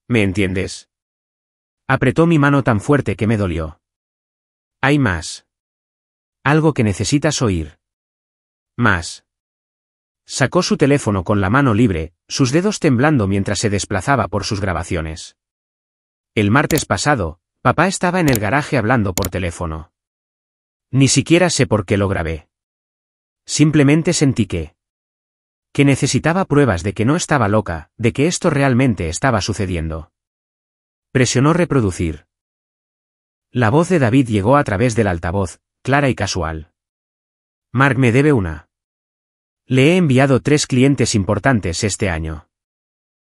¿Me entiendes? Apretó mi mano tan fuerte que me dolió. Hay más. Algo que necesitas oír. Más. Sacó su teléfono con la mano libre, sus dedos temblando mientras se desplazaba por sus grabaciones. El martes pasado, papá estaba en el garaje hablando por teléfono. Ni siquiera sé por qué lo grabé. Simplemente sentí que necesitaba pruebas de que no estaba loca, de que esto realmente estaba sucediendo. Presionó reproducir. La voz de David llegó a través del altavoz, clara y casual. Mark me debe una. Le he enviado 3 clientes importantes este año.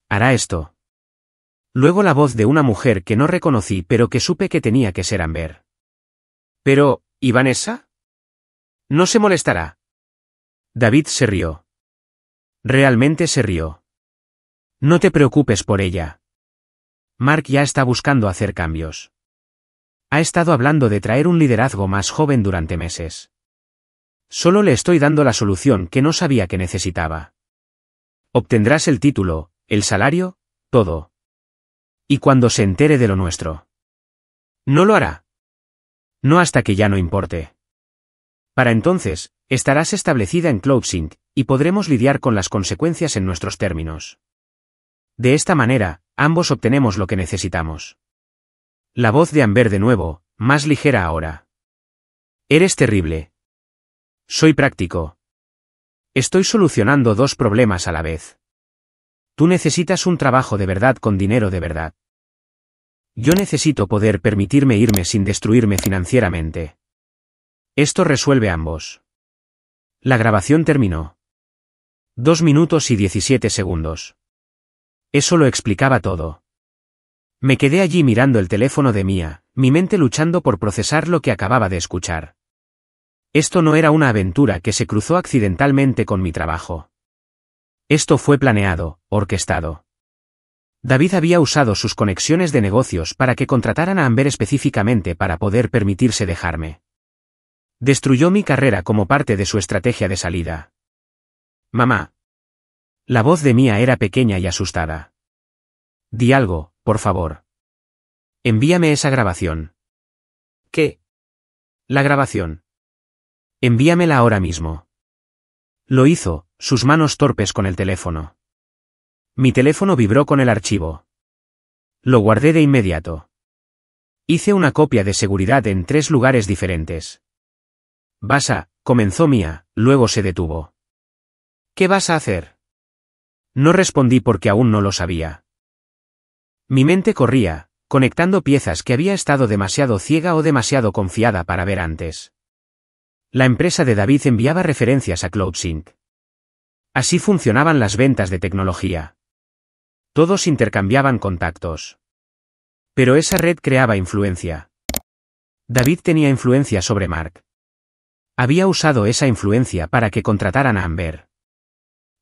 ¿Hará esto? Luego la voz de una mujer que no reconocí pero que supe que tenía que ser Amber. Pero, ¿y Vanessa? ¿No se molestará? David se rió. Realmente se rió. No te preocupes por ella. Mark ya está buscando hacer cambios. Ha estado hablando de traer un liderazgo más joven durante meses. Solo le estoy dando la solución que no sabía que necesitaba. Obtendrás el título, el salario, todo. Y cuando se entere de lo nuestro. No lo hará. No hasta que ya no importe. Para entonces, estarás establecida en CloudSync, y podremos lidiar con las consecuencias en nuestros términos. De esta manera, ambos obtenemos lo que necesitamos. La voz de Amber de nuevo, más ligera ahora. Eres terrible. Soy práctico. Estoy solucionando 2 problemas a la vez. Tú necesitas un trabajo de verdad con dinero de verdad. Yo necesito poder permitirme irme sin destruirme financieramente. Esto resuelve ambos. La grabación terminó. 2 minutos y 17 segundos. Eso lo explicaba todo. Me quedé allí mirando el teléfono de Mia, mi mente luchando por procesar lo que acababa de escuchar. Esto no era una aventura que se cruzó accidentalmente con mi trabajo. Esto fue planeado, orquestado. David había usado sus conexiones de negocios para que contrataran a Amber específicamente para poder permitirse dejarme. Destruyó mi carrera como parte de su estrategia de salida. Mamá. La voz de Mia era pequeña y asustada. Di algo, por favor. Envíame esa grabación. ¿Qué? La grabación. Envíamela ahora mismo. Lo hizo, sus manos torpes con el teléfono. Mi teléfono vibró con el archivo. Lo guardé de inmediato. Hice una copia de seguridad en 3 lugares diferentes. Comenzó Mia, luego se detuvo. ¿Qué vas a hacer? No respondí porque aún no lo sabía. Mi mente corría, conectando piezas que había estado demasiado ciega o demasiado confiada para ver antes. La empresa de David enviaba referencias a CloudSync. Así funcionaban las ventas de tecnología. Todos intercambiaban contactos. Pero esa red creaba influencia. David tenía influencia sobre Mark. Había usado esa influencia para que contrataran a Amber.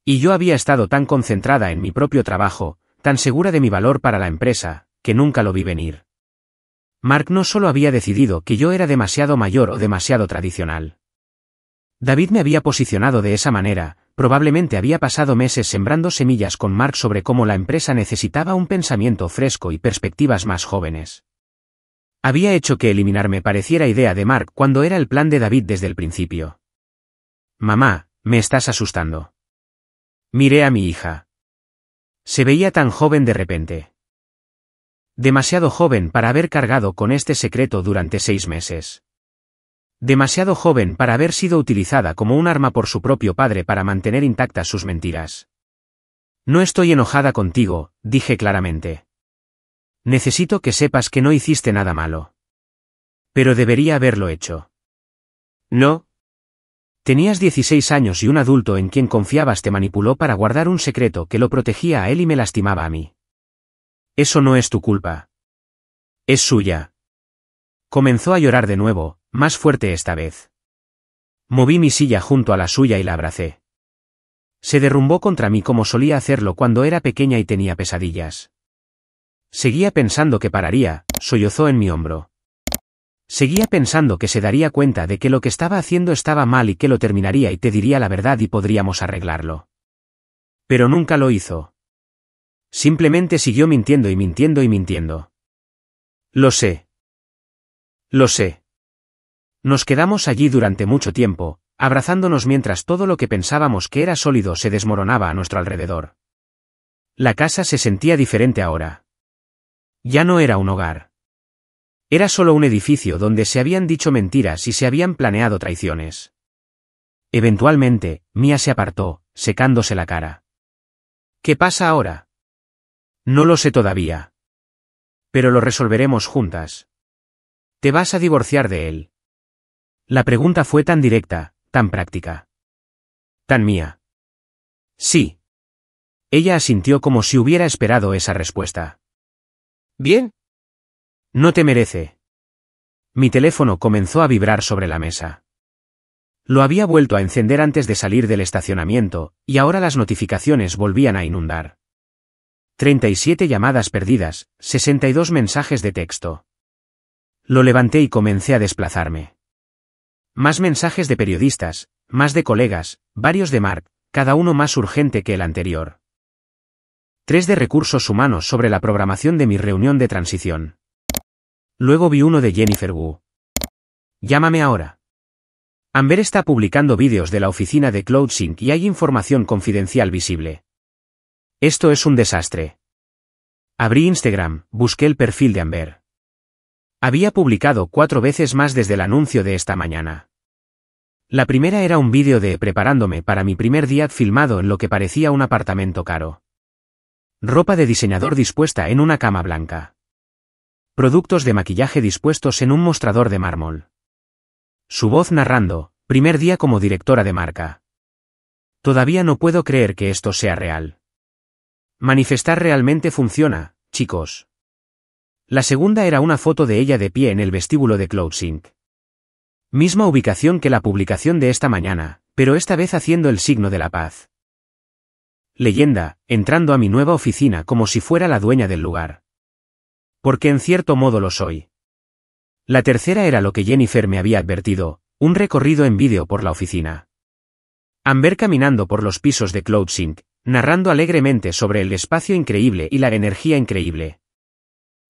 Y yo había estado tan concentrada en mi propio trabajo, tan segura de mi valor para la empresa, que nunca lo vi venir. Mark no solo había decidido que yo era demasiado mayor o demasiado tradicional. David me había posicionado de esa manera, probablemente había pasado meses sembrando semillas con Mark sobre cómo la empresa necesitaba un pensamiento fresco y perspectivas más jóvenes. Había hecho que eliminarme pareciera idea de Mark cuando era el plan de David desde el principio. Mamá, me estás asustando. Miré a mi hija. Se veía tan joven de repente. Demasiado joven para haber cargado con este secreto durante 6 meses. Demasiado joven para haber sido utilizada como un arma por su propio padre para mantener intactas sus mentiras. No estoy enojada contigo, dije claramente. Necesito que sepas que no hiciste nada malo. Pero debería haberlo hecho. No. Tenías 16 años y un adulto en quien confiabas te manipuló para guardar un secreto que lo protegía a él y me lastimaba a mí. Eso no es tu culpa. Es suya. Comenzó a llorar de nuevo, más fuerte esta vez. Moví mi silla junto a la suya y la abracé. Se derrumbó contra mí como solía hacerlo cuando era pequeña y tenía pesadillas. Seguía pensando que pararía, sollozó en mi hombro. Seguía pensando que se daría cuenta de que lo que estaba haciendo estaba mal y que lo terminaría y te diría la verdad y podríamos arreglarlo. Pero nunca lo hizo. Simplemente siguió mintiendo y mintiendo y mintiendo. Lo sé. Lo sé. Nos quedamos allí durante mucho tiempo, abrazándonos mientras todo lo que pensábamos que era sólido se desmoronaba a nuestro alrededor. La casa se sentía diferente ahora. Ya no era un hogar. Era solo un edificio donde se habían dicho mentiras y se habían planeado traiciones. Eventualmente, Mia se apartó, secándose la cara. ¿Qué pasa ahora? No lo sé todavía. Pero lo resolveremos juntas. ¿Te vas a divorciar de él? La pregunta fue tan directa, tan práctica. Tan mía. Sí. Ella asintió como si hubiera esperado esa respuesta. Bien. No te merece. Mi teléfono comenzó a vibrar sobre la mesa. Lo había vuelto a encender antes de salir del estacionamiento, y ahora las notificaciones volvían a inundar. 37 llamadas perdidas, 62 mensajes de texto. Lo levanté y comencé a desplazarme. Más mensajes de periodistas, más de colegas, varios de Mark, cada uno más urgente que el anterior. 3 de recursos humanos sobre la programación de mi reunión de transición. Luego vi uno de Jennifer Wu. Llámame ahora. Amber está publicando vídeos de la oficina de CloudSync y hay información confidencial visible. Esto es un desastre. Abrí Instagram, busqué el perfil de Amber. Había publicado 4 veces más desde el anuncio de esta mañana. La primera era un vídeo de preparándome para mi primer día filmado en lo que parecía un apartamento caro. Ropa de diseñador dispuesta en una cama blanca. Productos de maquillaje dispuestos en un mostrador de mármol. Su voz narrando, primer día como directora de marca. Todavía no puedo creer que esto sea real. Manifestar realmente funciona, chicos. La segunda era una foto de ella de pie en el vestíbulo de CloudSync. Misma ubicación que la publicación de esta mañana, pero esta vez haciendo el signo de la paz. Leyenda, entrando a mi nueva oficina como si fuera la dueña del lugar. Porque en cierto modo lo soy. La tercera era lo que Jennifer me había advertido, Un recorrido en vídeo por la oficina. Amber caminando por los pisos de CloudSync, narrando alegremente sobre el espacio increíble y la energía increíble.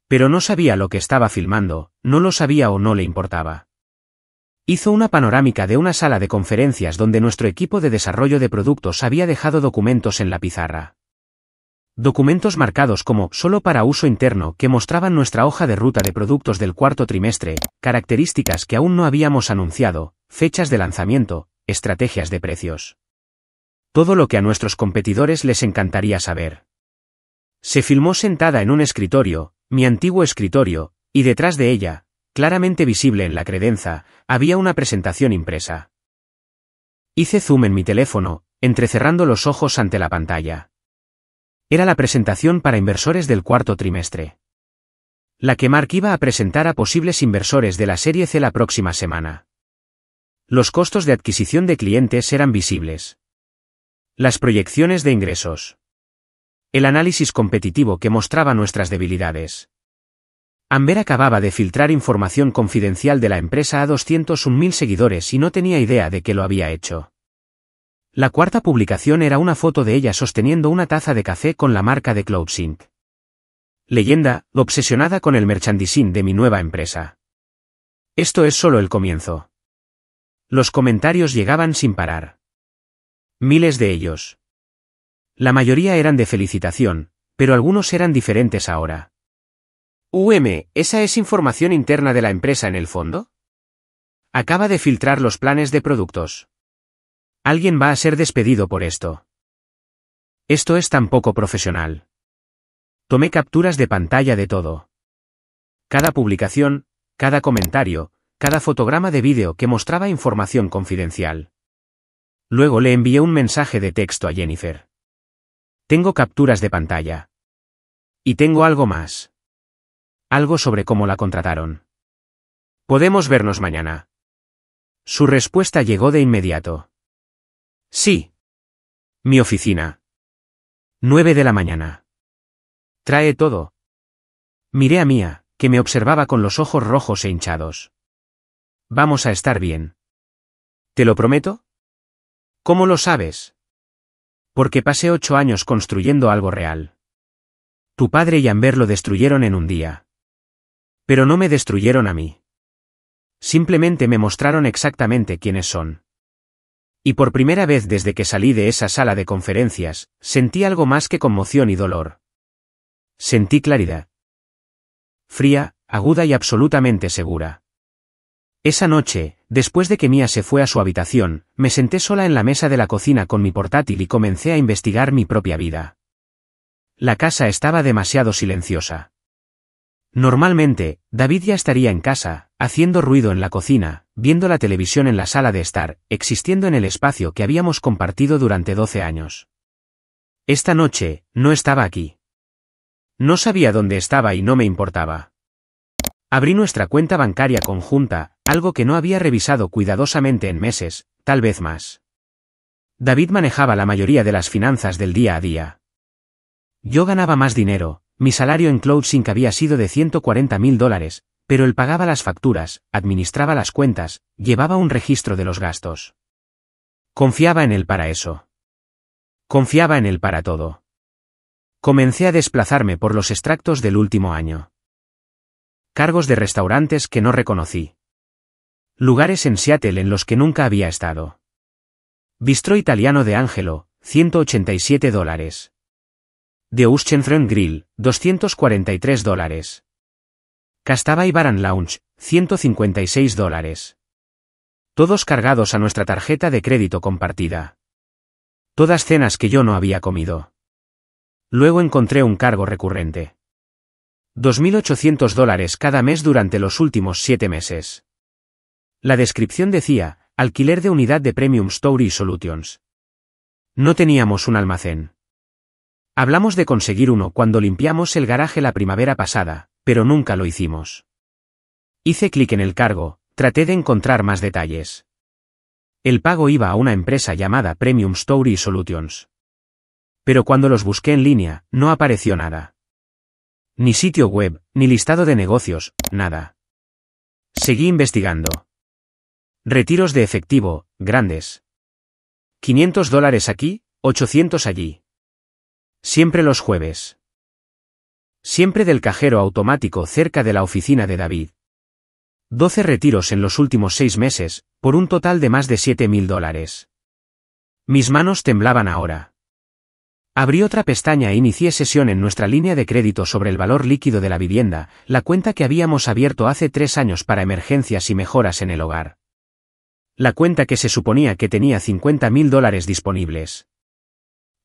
Pero no sabía lo que estaba filmando, no lo sabía o no le importaba. Hizo una panorámica de una sala de conferencias donde nuestro equipo de desarrollo de productos había dejado documentos en la pizarra. Documentos marcados como solo para uso interno que mostraban nuestra hoja de ruta de productos del cuarto trimestre, características que aún no habíamos anunciado, fechas de lanzamiento, estrategias de precios. Todo lo que a nuestros competidores les encantaría saber. Se filmó sentada en un escritorio, mi antiguo escritorio, y detrás de ella, claramente visible en la credenza, había una presentación impresa. Hice zoom en mi teléfono, entrecerrando los ojos ante la pantalla. Era la presentación para inversores del cuarto trimestre. La que Mark iba a presentar a posibles inversores de la serie C la próxima semana. Los costos de adquisición de clientes eran visibles. Las proyecciones de ingresos. El análisis competitivo que mostraba nuestras debilidades. Amber acababa de filtrar información confidencial de la empresa a 201.000 seguidores y no tenía idea de que lo había hecho. La cuarta publicación era una foto de ella sosteniendo una taza de café con la marca de CloudSync. Leyenda, obsesionada con el merchandising de mi nueva empresa. Esto es solo el comienzo. Los comentarios llegaban sin parar. Miles de ellos. La mayoría eran de felicitación, pero algunos eran diferentes ahora. ¿Esa es información interna de la empresa en el fondo? Acaba de filtrar los planes de productos. Alguien va a ser despedido por esto. Esto es tan poco profesional. Tomé capturas de pantalla de todo. Cada publicación, cada comentario, cada fotograma de vídeo que mostraba información confidencial. Luego le envié un mensaje de texto a Jennifer. Tengo capturas de pantalla. Y tengo algo más. Algo sobre cómo la contrataron. ¿Podemos vernos mañana? Su respuesta llegó de inmediato. Sí. Mi oficina. 9 de la mañana. Trae todo. Miré a Mia, que me observaba con los ojos rojos e hinchados. Vamos a estar bien. ¿Te lo prometo? ¿Cómo lo sabes? Porque pasé 8 años construyendo algo real. Tu padre y Amber lo destruyeron en un día. Pero no me destruyeron a mí. Simplemente me mostraron exactamente quiénes son. Y por primera vez desde que salí de esa sala de conferencias, sentí algo más que conmoción y dolor. Sentí claridad. Fría, aguda y absolutamente segura. Esa noche, después de que Mia se fue a su habitación, me senté sola en la mesa de la cocina con mi portátil y comencé a investigar mi propia vida. La casa estaba demasiado silenciosa. Normalmente, David ya estaría en casa, haciendo ruido en la cocina, viendo la televisión en la sala de estar, existiendo en el espacio que habíamos compartido durante 12 años. Esta noche, no estaba aquí. No sabía dónde estaba y no me importaba. Abrí nuestra cuenta bancaria conjunta, algo que no había revisado cuidadosamente en meses, tal vez más. David manejaba la mayoría de las finanzas del día a día. Yo ganaba más dinero. Mi salario en CloudSync había sido de $140.000, pero él pagaba las facturas, administraba las cuentas, llevaba un registro de los gastos. Confiaba en él para eso. Confiaba en él para todo. Comencé a desplazarme por los extractos del último año. Cargos de restaurantes que no reconocí. Lugares en Seattle en los que nunca había estado. Bistró italiano de Angelo, $187. The Oceanfront Grill, $243. Castaway Bar and Lounge, $156. Todos cargados a nuestra tarjeta de crédito compartida. Todas cenas que yo no había comido. Luego encontré un cargo recurrente. $2.800 cada mes durante los últimos 7 meses. La descripción decía, alquiler de unidad de Premium Storage Solutions. No teníamos un almacén. Hablamos de conseguir uno cuando limpiamos el garaje la primavera pasada, pero nunca lo hicimos. Hice clic en el cargo, traté de encontrar más detalles. El pago iba a una empresa llamada Premium Storage Solutions. Pero cuando los busqué en línea, no apareció nada. Ni sitio web, ni listado de negocios, nada. Seguí investigando. Retiros de efectivo, grandes. $500 aquí, 800 allí. Siempre los jueves. Siempre del cajero automático cerca de la oficina de David. 12 retiros en los últimos 6 meses, por un total de más de $7.000. Mis manos temblaban ahora. Abrí otra pestaña e inicié sesión en nuestra línea de crédito sobre el valor líquido de la vivienda, la cuenta que habíamos abierto hace 3 años para emergencias y mejoras en el hogar. La cuenta que se suponía que tenía $50.000 disponibles.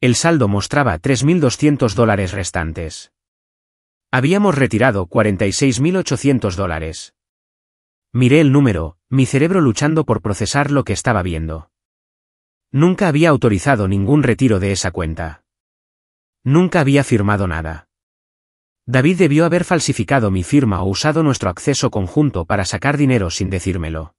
El saldo mostraba $3.200 restantes. Habíamos retirado $46.800. Miré el número, mi cerebro luchando por procesar lo que estaba viendo. Nunca había autorizado ningún retiro de esa cuenta. Nunca había firmado nada. David debió haber falsificado mi firma o usado nuestro acceso conjunto para sacar dinero sin decírmelo.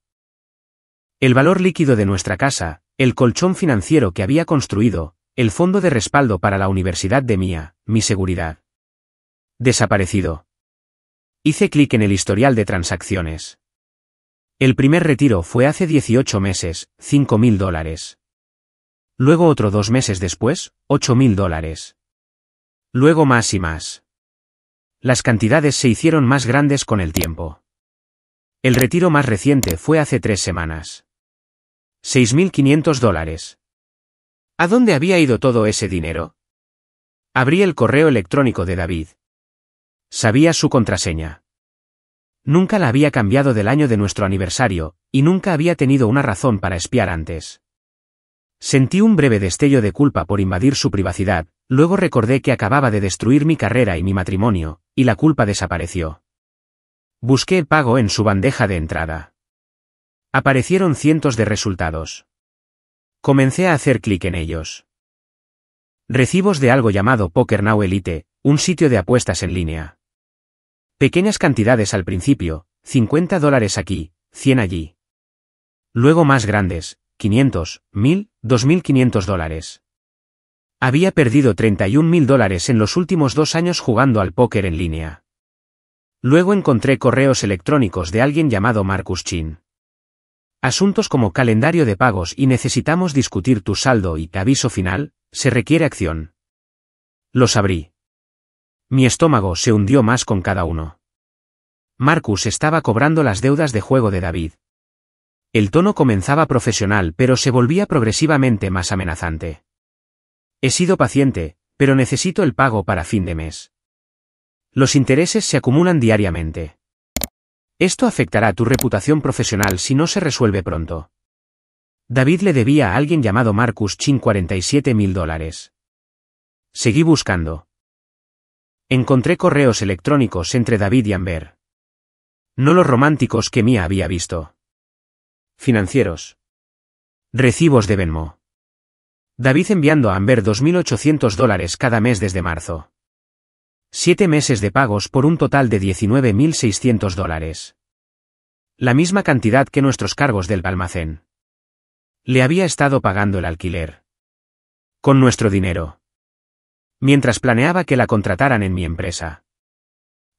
El valor líquido de nuestra casa, el colchón financiero que había construido, el fondo de respaldo para la universidad de Mia, mi seguridad. Desaparecido. Hice clic en el historial de transacciones. El primer retiro fue hace 18 meses, $5.000. Luego otro 2 meses después, $8.000. Luego más y más. Las cantidades se hicieron más grandes con el tiempo. El retiro más reciente fue hace 3 semanas. $6.500. ¿A dónde había ido todo ese dinero? Abrí el correo electrónico de David. Sabía su contraseña. Nunca la había cambiado del año de nuestro aniversario, y nunca había tenido una razón para espiar antes. Sentí un breve destello de culpa por invadir su privacidad, luego recordé que acababa de destruir mi carrera y mi matrimonio, y la culpa desapareció. Busqué el pago en su bandeja de entrada. Aparecieron cientos de resultados. Comencé a hacer clic en ellos. Recibos de algo llamado Poker Now Elite, un sitio de apuestas en línea. Pequeñas cantidades al principio, $50 aquí, 100 allí. Luego más grandes, 500, 1000, $2.500. Había perdido $31.000 en los últimos 2 años jugando al póker en línea. Luego encontré correos electrónicos de alguien llamado Marcus Chin. Asuntos como calendario de pagos y necesitamos discutir tu saldo y aviso final, se requiere acción. Los abrí. Mi estómago se hundió más con cada uno. Marcus estaba cobrando las deudas de juego de David. El tono comenzaba profesional pero se volvía progresivamente más amenazante. He sido paciente, pero necesito el pago para fin de mes. Los intereses se acumulan diariamente. Esto afectará tu reputación profesional si no se resuelve pronto. David le debía a alguien llamado Marcus Chin $47.000. Seguí buscando. Encontré correos electrónicos entre David y Amber. No los románticos que Mia había visto. Financieros. Recibos de Venmo. David enviando a Amber $2.800 cada mes desde marzo. 7 meses de pagos por un total de $19.600. La misma cantidad que nuestros cargos del almacén. Le había estado pagando el alquiler. Con nuestro dinero. Mientras planeaba que la contrataran en mi empresa.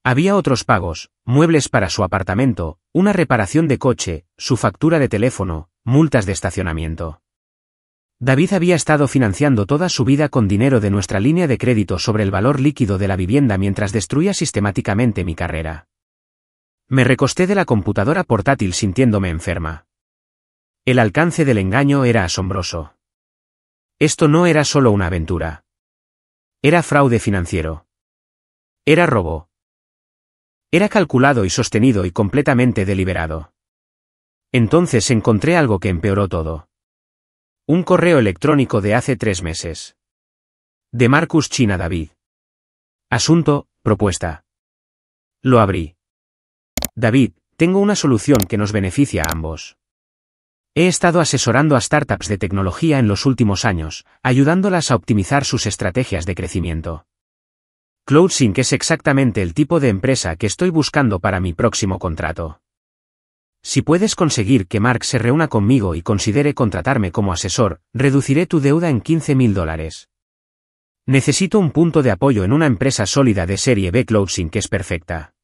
Había otros pagos, muebles para su apartamento, una reparación de coche, su factura de teléfono, multas de estacionamiento. David había estado financiando toda su vida con dinero de nuestra línea de crédito sobre el valor líquido de la vivienda mientras destruía sistemáticamente mi carrera. Me recosté de la computadora portátil sintiéndome enferma. El alcance del engaño era asombroso. Esto no era solo una aventura. Era fraude financiero. Era robo. Era calculado y sostenido y completamente deliberado. Entonces encontré algo que empeoró todo. Un correo electrónico de hace 3 meses. De Marcus Chin a David. Asunto, propuesta. Lo abrí. David, tengo una solución que nos beneficia a ambos. He estado asesorando a startups de tecnología en los últimos años, ayudándolas a optimizar sus estrategias de crecimiento. CloudSync es exactamente el tipo de empresa que estoy buscando para mi próximo contrato. Si puedes conseguir que Mark se reúna conmigo y considere contratarme como asesor, reduciré tu deuda en $15.000. Necesito un punto de apoyo en una empresa sólida de serie B. CloudSync es perfecta.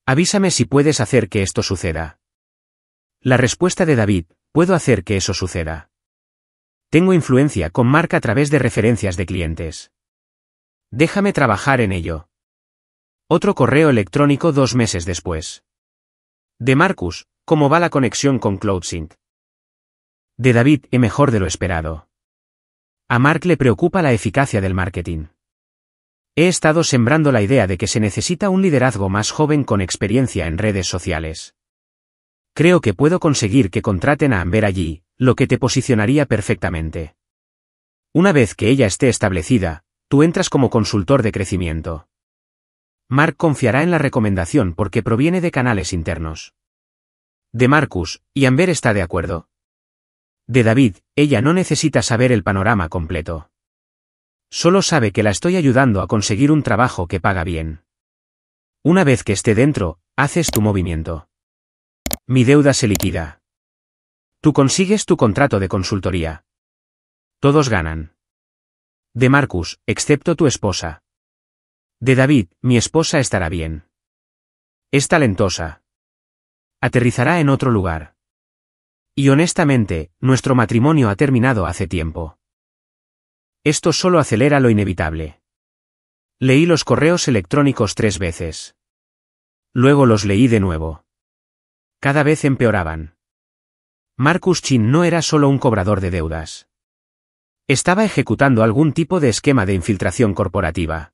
Avísame si puedes hacer que esto suceda. La respuesta de David: puedo hacer que eso suceda. Tengo influencia con Mark a través de referencias de clientes. Déjame trabajar en ello. Otro correo electrónico 2 meses después. De Marcus: ¿cómo va la conexión con CloudSync? De David: mejor de lo esperado. A Mark le preocupa la eficacia del marketing. He estado sembrando la idea de que se necesita un liderazgo más joven con experiencia en redes sociales. Creo que puedo conseguir que contraten a Amber allí, lo que te posicionaría perfectamente. Una vez que ella esté establecida, tú entras como consultor de crecimiento. Mark confiará en la recomendación porque proviene de canales internos. De Marcus: ¿y Amber está de acuerdo? De David: ella no necesita saber el panorama completo. Solo sabe que la estoy ayudando a conseguir un trabajo que paga bien. Una vez que esté dentro, haces tu movimiento. Mi deuda se liquida. Tú consigues tu contrato de consultoría. Todos ganan. De Marcus: excepto tu esposa. De David: mi esposa estará bien. Es talentosa. Aterrizará en otro lugar. Y honestamente, nuestro matrimonio ha terminado hace tiempo. Esto solo acelera lo inevitable. Leí los correos electrónicos 3 veces. Luego los leí de nuevo. Cada vez empeoraban. Marcus Chin no era solo un cobrador de deudas. Estaba ejecutando algún tipo de esquema de infiltración corporativa.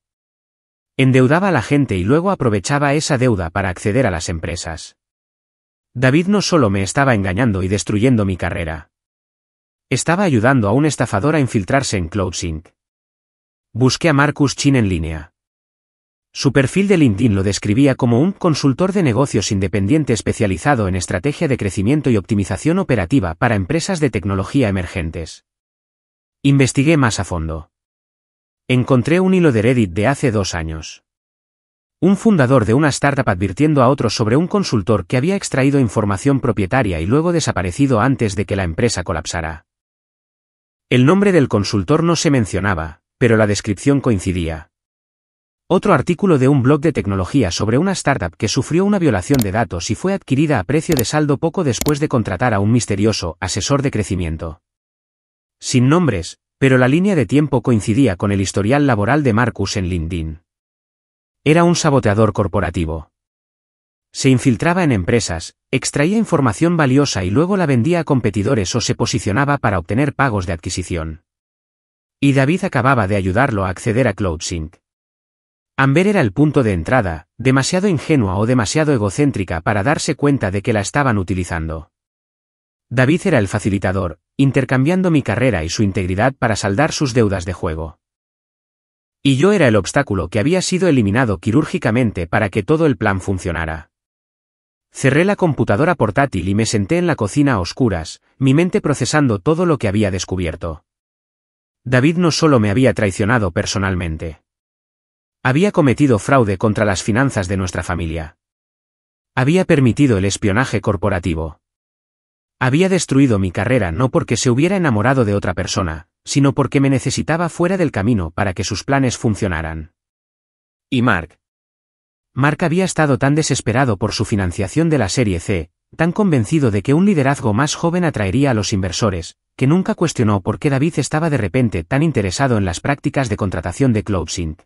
Endeudaba a la gente y luego aprovechaba esa deuda para acceder a las empresas. David no solo me estaba engañando y destruyendo mi carrera. Estaba ayudando a un estafador a infiltrarse en CloudSync. Busqué a Marcus Chin en línea. Su perfil de LinkedIn lo describía como un consultor de negocios independiente especializado en estrategia de crecimiento y optimización operativa para empresas de tecnología emergentes. Investigué más a fondo. Encontré un hilo de Reddit de hace 2 años. Un fundador de una startup advirtiendo a otros sobre un consultor que había extraído información propietaria y luego desaparecido antes de que la empresa colapsara. El nombre del consultor no se mencionaba, pero la descripción coincidía. Otro artículo de un blog de tecnología sobre una startup que sufrió una violación de datos y fue adquirida a precio de saldo poco después de contratar a un misterioso asesor de crecimiento. Sin nombres, pero la línea de tiempo coincidía con el historial laboral de Marcus en LinkedIn. Era un saboteador corporativo. Se infiltraba en empresas, extraía información valiosa y luego la vendía a competidores o se posicionaba para obtener pagos de adquisición. Y David acababa de ayudarlo a acceder a CloudSync. Amber era el punto de entrada, demasiado ingenua o demasiado egocéntrica para darse cuenta de que la estaban utilizando. David era el facilitador, intercambiando mi carrera y su integridad para saldar sus deudas de juego. Y yo era el obstáculo que había sido eliminado quirúrgicamente para que todo el plan funcionara. Cerré la computadora portátil y me senté en la cocina a oscuras, mi mente procesando todo lo que había descubierto. David no solo me había traicionado personalmente. Había cometido fraude contra las finanzas de nuestra familia. Había permitido el espionaje corporativo. Había destruido mi carrera no porque se hubiera enamorado de otra persona, sino porque me necesitaba fuera del camino para que sus planes funcionaran. ¿Y Mark? Mark había estado tan desesperado por su financiación de la Serie C, tan convencido de que un liderazgo más joven atraería a los inversores, que nunca cuestionó por qué David estaba de repente tan interesado en las prácticas de contratación de CloudSync.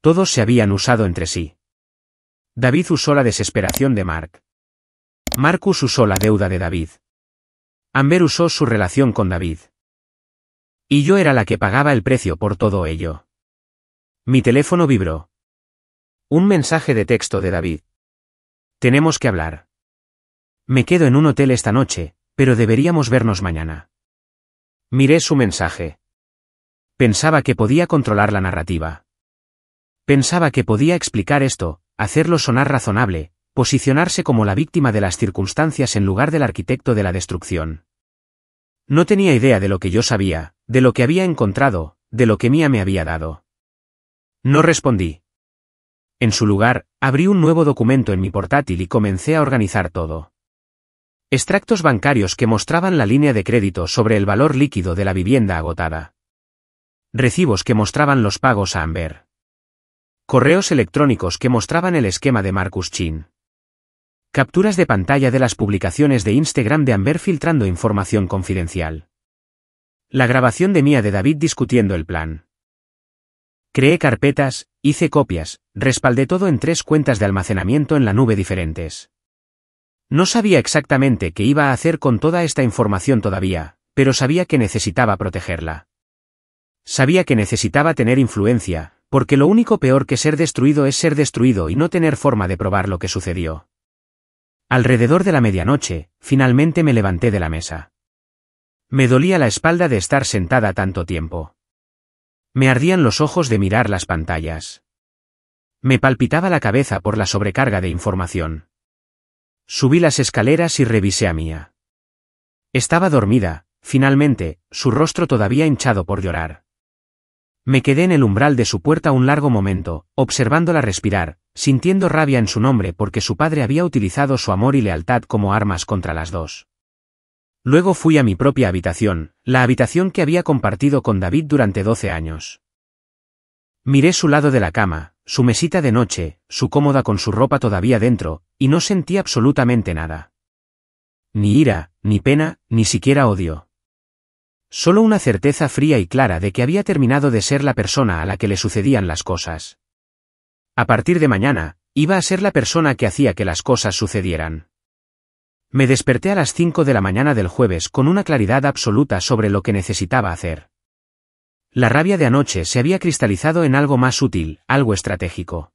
Todos se habían usado entre sí. David usó la desesperación de Mark. Marcus usó la deuda de David. Amber usó su relación con David. Y yo era la que pagaba el precio por todo ello. Mi teléfono vibró. Un mensaje de texto de David. Tenemos que hablar. Me quedo en un hotel esta noche, pero deberíamos vernos mañana. Miré su mensaje. Pensaba que podía controlar la narrativa. Pensaba que podía explicar esto, hacerlo sonar razonable, posicionarse como la víctima de las circunstancias en lugar del arquitecto de la destrucción. No tenía idea de lo que yo sabía, de lo que había encontrado, de lo que Mia me había dado. No respondí. En su lugar, abrí un nuevo documento en mi portátil y comencé a organizar todo. Extractos bancarios que mostraban la línea de crédito sobre el valor líquido de la vivienda agotada. Recibos que mostraban los pagos a Amber. Correos electrónicos que mostraban el esquema de Marcus Chin. Capturas de pantalla de las publicaciones de Instagram de Amber filtrando información confidencial. La grabación de Mia de David discutiendo el plan. Creé carpetas, hice copias, respaldé todo en 3 cuentas de almacenamiento en la nube diferentes. No sabía exactamente qué iba a hacer con toda esta información todavía, pero sabía que necesitaba protegerla. Sabía que necesitaba tener influencia, porque lo único peor que ser destruido es ser destruido y no tener forma de probar lo que sucedió. Alrededor de la medianoche, finalmente me levanté de la mesa. Me dolía la espalda de estar sentada tanto tiempo. Me ardían los ojos de mirar las pantallas. Me palpitaba la cabeza por la sobrecarga de información. Subí las escaleras y revisé a Mia. Estaba dormida, finalmente, su rostro todavía hinchado por llorar. Me quedé en el umbral de su puerta un largo momento, observándola respirar, sintiendo rabia en su nombre porque su padre había utilizado su amor y lealtad como armas contra las dos. Luego fui a mi propia habitación, la habitación que había compartido con David durante 12 años. Miré su lado de la cama, su mesita de noche, su cómoda con su ropa todavía dentro, y no sentí absolutamente nada. Ni ira, ni pena, ni siquiera odio. Solo una certeza fría y clara de que había terminado de ser la persona a la que le sucedían las cosas. A partir de mañana, iba a ser la persona que hacía que las cosas sucedieran. Me desperté a las 5 de la mañana del jueves con una claridad absoluta sobre lo que necesitaba hacer. La rabia de anoche se había cristalizado en algo más útil, algo estratégico.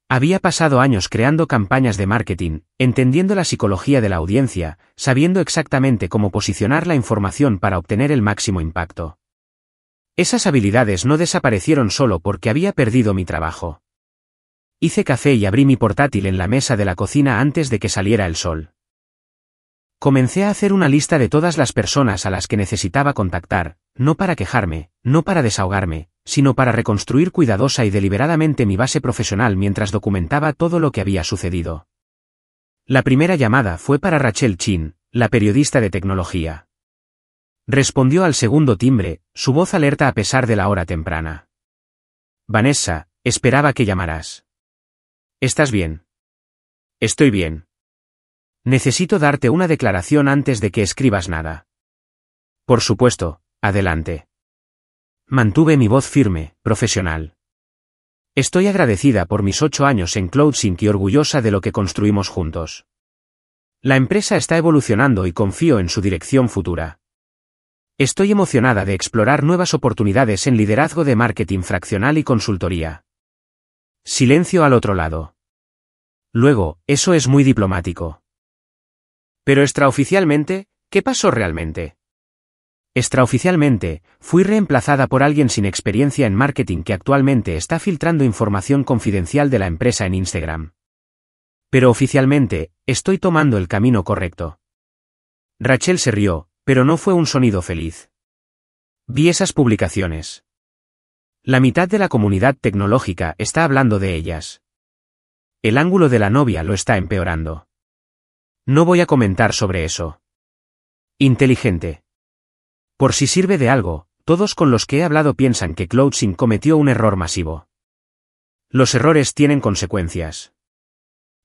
Había pasado años creando campañas de marketing, entendiendo la psicología de la audiencia, sabiendo exactamente cómo posicionar la información para obtener el máximo impacto. Esas habilidades no desaparecieron solo porque había perdido mi trabajo. Hice café y abrí mi portátil en la mesa de la cocina antes de que saliera el sol. Comencé a hacer una lista de todas las personas a las que necesitaba contactar, no para quejarme, no para desahogarme, sino para reconstruir cuidadosa y deliberadamente mi base profesional mientras documentaba todo lo que había sucedido. La primera llamada fue para Rachel Chin, la periodista de tecnología. Respondió al segundo timbre, su voz alerta a pesar de la hora temprana. Vanessa, esperaba que llamaras. ¿Estás bien? Estoy bien. Necesito darte una declaración antes de que escribas nada. Por supuesto, adelante. Mantuve mi voz firme, profesional. Estoy agradecida por mis 8 años en CloudSync y orgullosa de lo que construimos juntos. La empresa está evolucionando y confío en su dirección futura. Estoy emocionada de explorar nuevas oportunidades en liderazgo de marketing fraccional y consultoría. Silencio al otro lado. Luego, eso es muy diplomático. Pero extraoficialmente, ¿qué pasó realmente? Extraoficialmente, fui reemplazada por alguien sin experiencia en marketing que actualmente está filtrando información confidencial de la empresa en Instagram. Pero oficialmente, estoy tomando el camino correcto. Rachel se rió, pero no fue un sonido feliz. Vi esas publicaciones. La mitad de la comunidad tecnológica está hablando de ellas. El ángulo de la novia lo está empeorando. No voy a comentar sobre eso. Inteligente. Por si sirve de algo, todos con los que he hablado piensan que CloudSync cometió un error masivo. Los errores tienen consecuencias.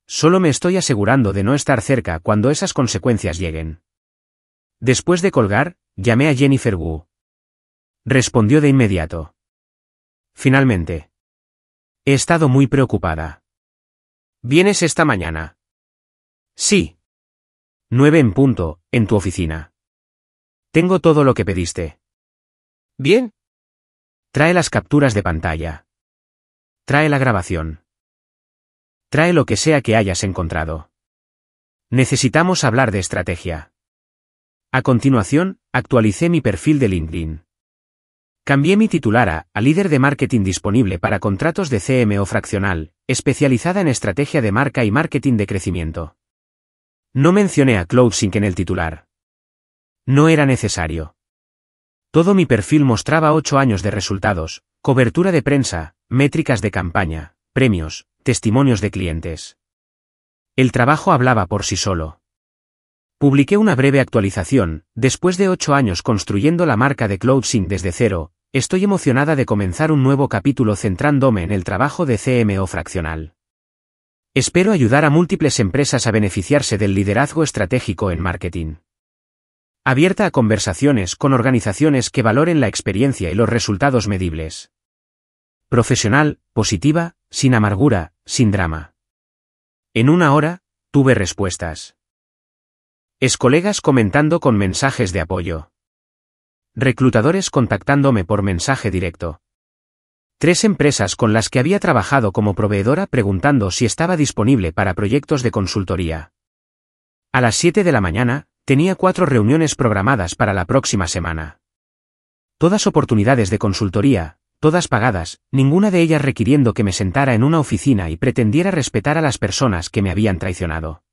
Solo me estoy asegurando de no estar cerca cuando esas consecuencias lleguen. Después de colgar, llamé a Jennifer Wu. Respondió de inmediato. Finalmente. He estado muy preocupada. ¿Vienes esta mañana? Sí. 9 en punto, en tu oficina. Tengo todo lo que pediste. Bien. Trae las capturas de pantalla. Trae la grabación. Trae lo que sea que hayas encontrado. Necesitamos hablar de estrategia. A continuación, actualicé mi perfil de LinkedIn. Cambié mi titular a líder de marketing disponible para contratos de CMO fraccional, especializada en estrategia de marca y marketing de crecimiento. No mencioné a CloudSync en el titular. No era necesario. Todo mi perfil mostraba 8 años de resultados, cobertura de prensa, métricas de campaña, premios, testimonios de clientes. El trabajo hablaba por sí solo. Publiqué una breve actualización, después de 8 años construyendo la marca de CloudSync desde cero, estoy emocionada de comenzar un nuevo capítulo centrándome en el trabajo de CMO fraccional. Espero ayudar a múltiples empresas a beneficiarse del liderazgo estratégico en marketing. Abierta a conversaciones con organizaciones que valoren la experiencia y los resultados medibles. Profesional, positiva, sin amargura, sin drama. En una hora, tuve respuestas. Excolegas comentando con mensajes de apoyo. Reclutadores contactándome por mensaje directo. 3 empresas con las que había trabajado como proveedora preguntando si estaba disponible para proyectos de consultoría. A las 7 de la mañana, tenía 4 reuniones programadas para la próxima semana. Todas oportunidades de consultoría, todas pagadas, ninguna de ellas requiriendo que me sentara en una oficina y pretendiera respetar a las personas que me habían traicionado.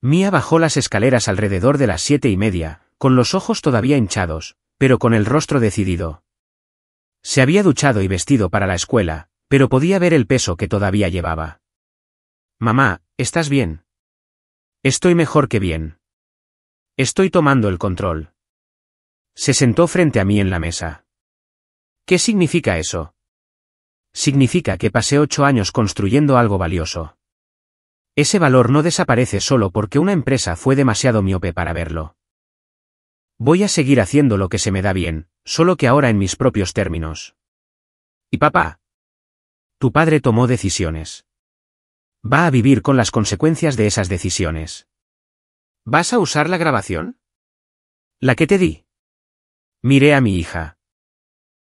Mia bajó las escaleras alrededor de las 7:30, con los ojos todavía hinchados, pero con el rostro decidido. Se había duchado y vestido para la escuela, pero podía ver el peso que todavía llevaba. Mamá, ¿estás bien? Estoy mejor que bien. Estoy tomando el control. Se sentó frente a mí en la mesa. ¿Qué significa eso? Significa que pasé 8 años construyendo algo valioso. Ese valor no desaparece solo porque una empresa fue demasiado miope para verlo. Voy a seguir haciendo lo que se me da bien, solo que ahora en mis propios términos. ¿Y papá? Tu padre tomó decisiones. Va a vivir con las consecuencias de esas decisiones. ¿Vas a usar la grabación? ¿La que te di? Miré a mi hija.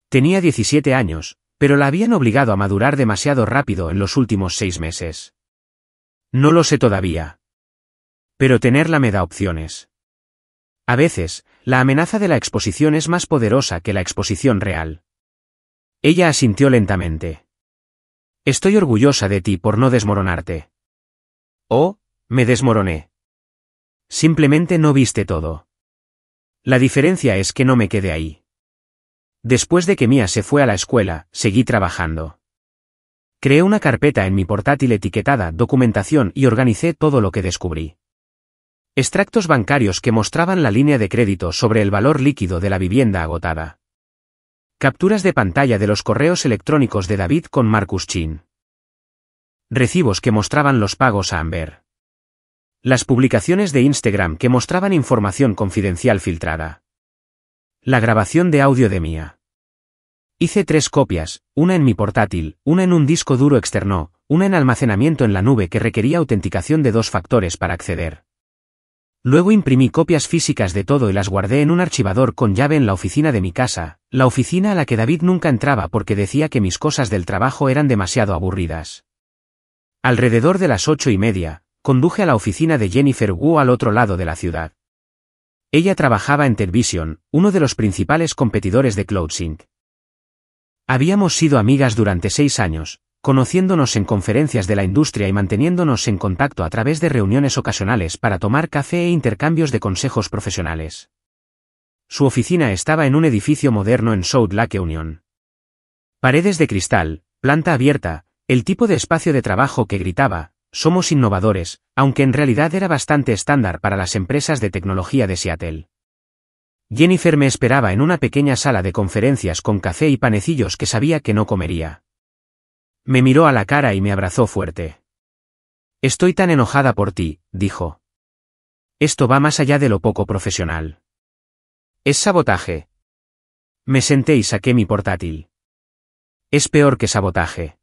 Tenía 17 años, pero la habían obligado a madurar demasiado rápido en los últimos 6 meses. No lo sé todavía. Pero tenerla me da opciones. A veces, la amenaza de la exposición es más poderosa que la exposición real. Ella asintió lentamente. Estoy orgullosa de ti por no desmoronarte. Oh, me desmoroné. Simplemente no viste todo. La diferencia es que no me quedé ahí. Después de que Mia se fue a la escuela, seguí trabajando. Creé una carpeta en mi portátil etiquetada Documentación y organicé todo lo que descubrí. Extractos bancarios que mostraban la línea de crédito sobre el valor líquido de la vivienda agotada. Capturas de pantalla de los correos electrónicos de David con Marcus Chin. Recibos que mostraban los pagos a Amber. Las publicaciones de Instagram que mostraban información confidencial filtrada. La grabación de audio de Mia. Hice 3 copias, una en mi portátil, una en un disco duro externo, una en almacenamiento en la nube que requería autenticación de 2 factores para acceder. Luego imprimí copias físicas de todo y las guardé en un archivador con llave en la oficina de mi casa, la oficina a la que David nunca entraba porque decía que mis cosas del trabajo eran demasiado aburridas. Alrededor de las 8:30, conduje a la oficina de Jennifer Wu al otro lado de la ciudad. Ella trabajaba en TechVision, uno de los principales competidores de CloudSync. Habíamos sido amigas durante 6 años, conociéndonos en conferencias de la industria y manteniéndonos en contacto a través de reuniones ocasionales para tomar café e intercambios de consejos profesionales. Su oficina estaba en un edificio moderno en South Lake Union. Paredes de cristal, planta abierta, el tipo de espacio de trabajo que gritaba, somos innovadores, aunque en realidad era bastante estándar para las empresas de tecnología de Seattle. Jennifer me esperaba en una pequeña sala de conferencias con café y panecillos que sabía que no comería. Me miró a la cara y me abrazó fuerte. Estoy tan enojada por ti, dijo. Esto va más allá de lo poco profesional. Es sabotaje. Me senté y saqué mi portátil. Es peor que sabotaje.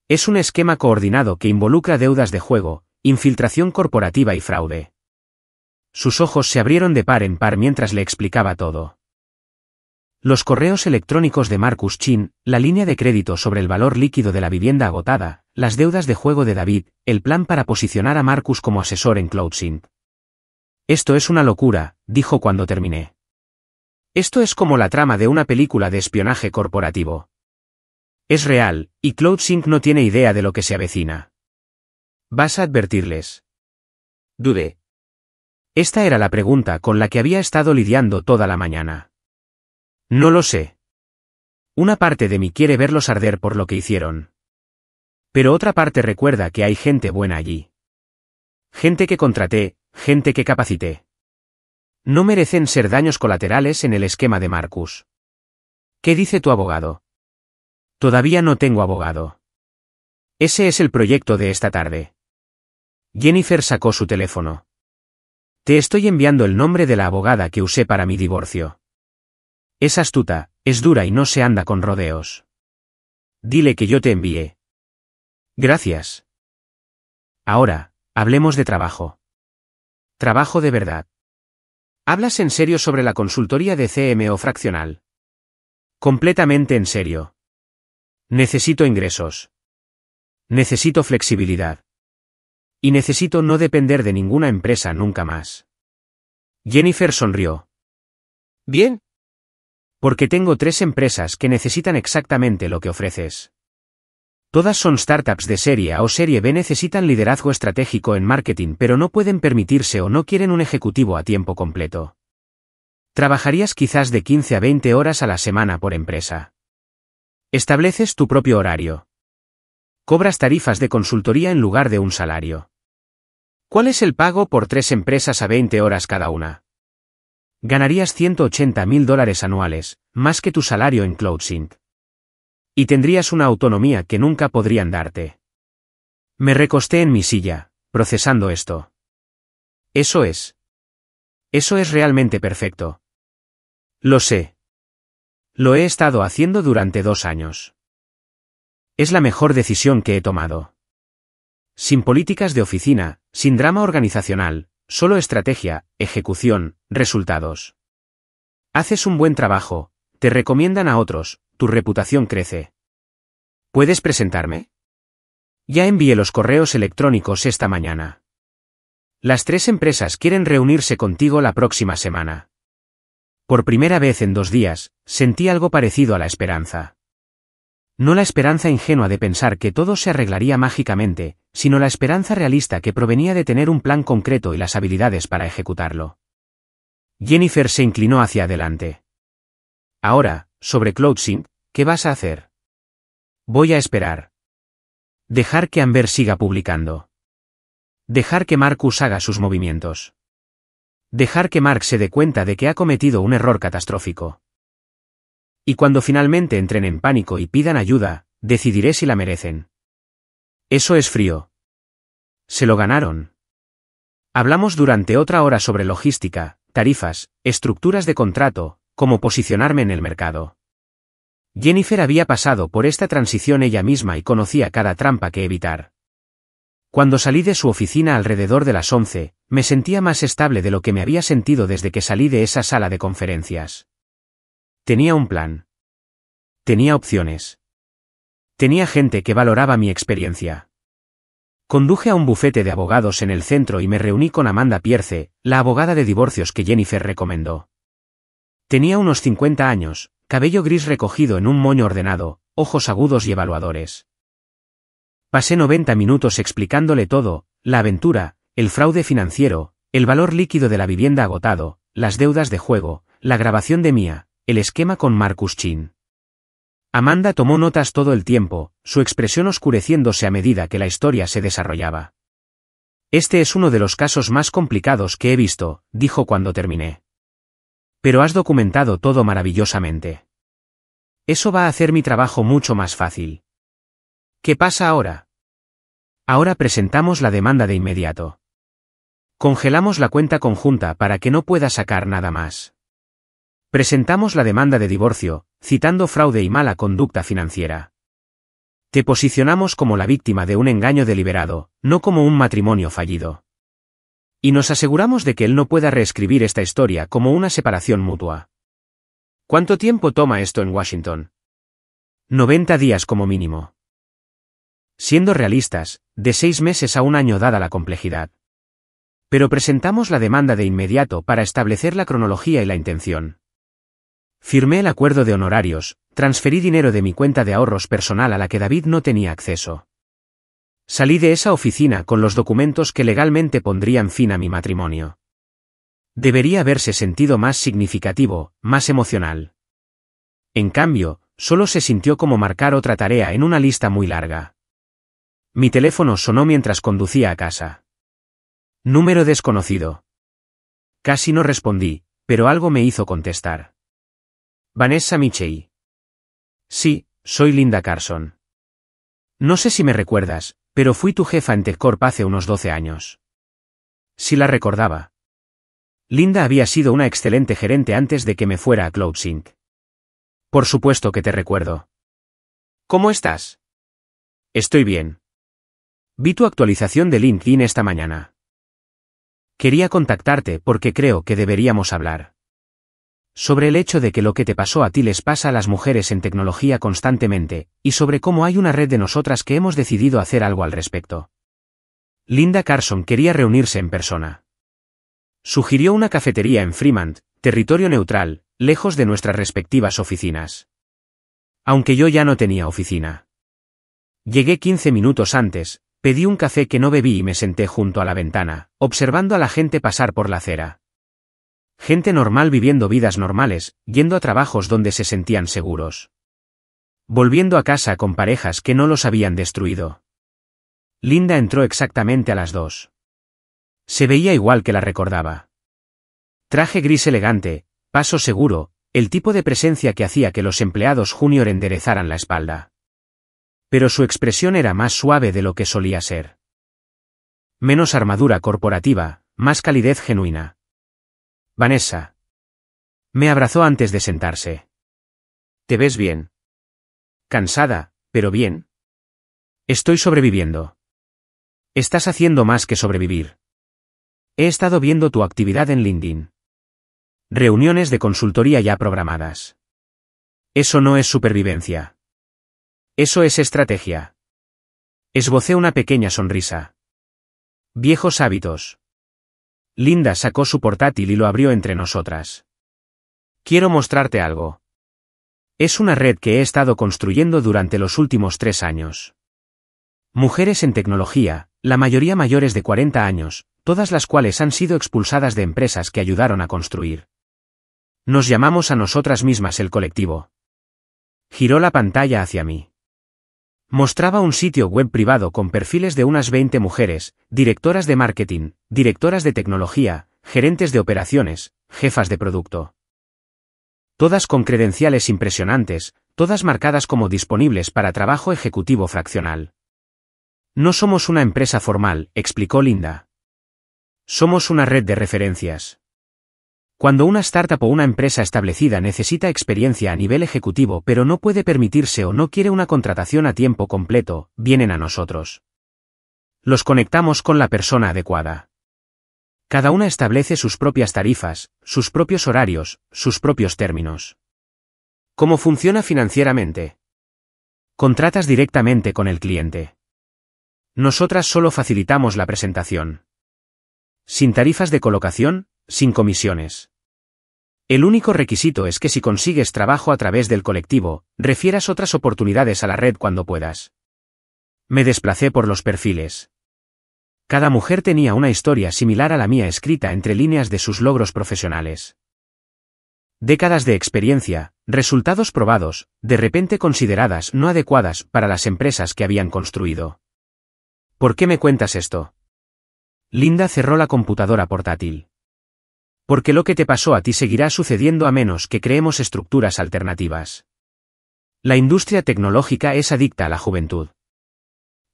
Es un esquema coordinado que involucra deudas de juego, infiltración corporativa y fraude. Sus ojos se abrieron de par en par mientras le explicaba todo. Los correos electrónicos de Marcus Chin, la línea de crédito sobre el valor líquido de la vivienda agotada, las deudas de juego de David, el plan para posicionar a Marcus como asesor en CloudSync. Esto es una locura, dijo cuando terminé. Esto es como la trama de una película de espionaje corporativo. Es real, y CloudSync no tiene idea de lo que se avecina. ¿Vas a advertirles? Dudé. Esta era la pregunta con la que había estado lidiando toda la mañana. No lo sé. Una parte de mí quiere verlos arder por lo que hicieron. Pero otra parte recuerda que hay gente buena allí. Gente que contraté, gente que capacité. No merecen ser daños colaterales en el esquema de Marcus. ¿Qué dice tu abogado? Todavía no tengo abogado. Ese es el proyecto de esta tarde. Jennifer sacó su teléfono. Te estoy enviando el nombre de la abogada que usé para mi divorcio. Es astuta, es dura y no se anda con rodeos. Dile que yo te envié. Gracias. Ahora, hablemos de trabajo. Trabajo de verdad. ¿Hablas en serio sobre la consultoría de CMO fraccional? Completamente en serio. Necesito ingresos. Necesito flexibilidad. Y necesito no depender de ninguna empresa nunca más. Jennifer sonrió. Bien. Porque tengo 3 empresas que necesitan exactamente lo que ofreces. Todas son startups de serie A o serie B, necesitan liderazgo estratégico en marketing, pero no pueden permitirse o no quieren un ejecutivo a tiempo completo. Trabajarías quizás de 15 a 20 horas a la semana por empresa. Estableces tu propio horario. Cobras tarifas de consultoría en lugar de un salario. ¿Cuál es el pago por 3 empresas a 20 horas cada una? Ganarías $180,000 anuales, más que tu salario en CloudSync. Y tendrías una autonomía que nunca podrían darte. Me recosté en mi silla, procesando esto. Eso es realmente perfecto. Lo sé. Lo he estado haciendo durante 2 años. Es la mejor decisión que he tomado. Sin políticas de oficina, sin drama organizacional, solo estrategia, ejecución, resultados. Haces un buen trabajo, te recomiendan a otros, tu reputación crece. ¿Puedes presentarme? Ya envié los correos electrónicos esta mañana. Las 3 empresas quieren reunirse contigo la próxima semana. Por primera vez en 2 días, sentí algo parecido a la esperanza. No la esperanza ingenua de pensar que todo se arreglaría mágicamente, sino la esperanza realista que provenía de tener un plan concreto y las habilidades para ejecutarlo. Jennifer se inclinó hacia adelante. Ahora, sobre CloudSync, ¿qué vas a hacer? Voy a esperar. Dejar que Amber siga publicando. Dejar que Marcus haga sus movimientos. Dejar que Mark se dé cuenta de que ha cometido un error catastrófico. Y cuando finalmente entren en pánico y pidan ayuda, decidiré si la merecen. Eso es frío. Se lo ganaron. Hablamos durante otra hora sobre logística, tarifas, estructuras de contrato, cómo posicionarme en el mercado. Jennifer había pasado por esta transición ella misma y conocía cada trampa que evitar. Cuando salí de su oficina alrededor de las 11, me sentía más estable de lo que me había sentido desde que salí de esa sala de conferencias. Tenía un plan. Tenía opciones. Tenía gente que valoraba mi experiencia. Conduje a un bufete de abogados en el centro y me reuní con Amanda Pierce, la abogada de divorcios que Jennifer recomendó. Tenía unos 50 años, cabello gris recogido en un moño ordenado, ojos agudos y evaluadores. Pasé 90 minutos explicándole todo, la aventura, el fraude financiero, el valor líquido de la vivienda agotado, las deudas de juego, la grabación de Mia, el esquema con Marcus Chin. Amanda tomó notas todo el tiempo, su expresión oscureciéndose a medida que la historia se desarrollaba. Este es uno de los casos más complicados que he visto, dijo cuando terminé. Pero has documentado todo maravillosamente. Eso va a hacer mi trabajo mucho más fácil. ¿Qué pasa ahora? Ahora presentamos la demanda de inmediato. Congelamos la cuenta conjunta para que no pueda sacar nada más. Presentamos la demanda de divorcio, citando fraude y mala conducta financiera. Te posicionamos como la víctima de un engaño deliberado, no como un matrimonio fallido. Y nos aseguramos de que él no pueda reescribir esta historia como una separación mutua. ¿Cuánto tiempo toma esto en Washington? 90 días como mínimo. Siendo realistas, de 6 meses a 1 año dada la complejidad. Pero presentamos la demanda de inmediato para establecer la cronología y la intención. Firmé el acuerdo de honorarios, transferí dinero de mi cuenta de ahorros personal a la que David no tenía acceso. Salí de esa oficina con los documentos que legalmente pondrían fin a mi matrimonio. Debería haberse sentido más significativo, más emocional. En cambio, solo se sintió como marcar otra tarea en una lista muy larga. Mi teléfono sonó mientras conducía a casa. Número desconocido. Casi no respondí, pero algo me hizo contestar. Vanessa Michei. Sí, soy Linda Carson. No sé si me recuerdas, pero fui tu jefa en TechCorp hace unos 12 años. Sí la recordaba. Linda había sido una excelente gerente antes de que me fuera a CloudSync. Por supuesto que te recuerdo. ¿Cómo estás? Estoy bien. Vi tu actualización de LinkedIn esta mañana. Quería contactarte porque creo que deberíamos hablar. Sobre el hecho de que lo que te pasó a ti les pasa a las mujeres en tecnología constantemente, y sobre cómo hay una red de nosotras que hemos decidido hacer algo al respecto. Linda Carson quería reunirse en persona. Sugirió una cafetería en Fremont, territorio neutral, lejos de nuestras respectivas oficinas. Aunque yo ya no tenía oficina. Llegué 15 minutos antes, pedí un café que no bebí y me senté junto a la ventana, observando a la gente pasar por la acera. Gente normal viviendo vidas normales, yendo a trabajos donde se sentían seguros. Volviendo a casa con parejas que no los habían destruido. Linda entró exactamente a las 2. Se veía igual que la recordaba. Traje gris elegante, paso seguro, el tipo de presencia que hacía que los empleados junior enderezaran la espalda. Pero su expresión era más suave de lo que solía ser. Menos armadura corporativa, más calidez genuina. Vanessa. Me abrazó antes de sentarse. ¿Te ves bien? Cansada, pero bien. Estoy sobreviviendo. Estás haciendo más que sobrevivir. He estado viendo tu actividad en LinkedIn. Reuniones de consultoría ya programadas. Eso no es supervivencia. Eso es estrategia. Esbocé una pequeña sonrisa. Viejos hábitos. Linda sacó su portátil y lo abrió entre nosotras. Quiero mostrarte algo. Es una red que he estado construyendo durante los últimos 3 años. Mujeres en tecnología, la mayoría mayores de 40 años, todas las cuales han sido expulsadas de empresas que ayudaron a construir. Nos llamamos a nosotras mismas el colectivo. Giró la pantalla hacia mí. Mostraba un sitio web privado con perfiles de unas 20 mujeres, directoras de marketing, directoras de tecnología, gerentes de operaciones, jefas de producto. Todas con credenciales impresionantes, todas marcadas como disponibles para trabajo ejecutivo fraccional. No somos una empresa formal, explicó Linda. Somos una red de referencias. Cuando una startup o una empresa establecida necesita experiencia a nivel ejecutivo pero no puede permitirse o no quiere una contratación a tiempo completo, vienen a nosotros. Los conectamos con la persona adecuada. Cada una establece sus propias tarifas, sus propios horarios, sus propios términos. ¿Cómo funciona financieramente? Contratas directamente con el cliente. Nosotras solo facilitamos la presentación. Sin tarifas de colocación, sin comisiones. El único requisito es que si consigues trabajo a través del colectivo, refieras otras oportunidades a la red cuando puedas. Me desplacé por los perfiles. Cada mujer tenía una historia similar a la mía escrita entre líneas de sus logros profesionales. Décadas de experiencia, resultados probados, de repente consideradas no adecuadas para las empresas que habían construido. ¿Por qué me cuentas esto? Linda cerró la computadora portátil. Porque lo que te pasó a ti seguirá sucediendo a menos que creemos estructuras alternativas. La industria tecnológica es adicta a la juventud.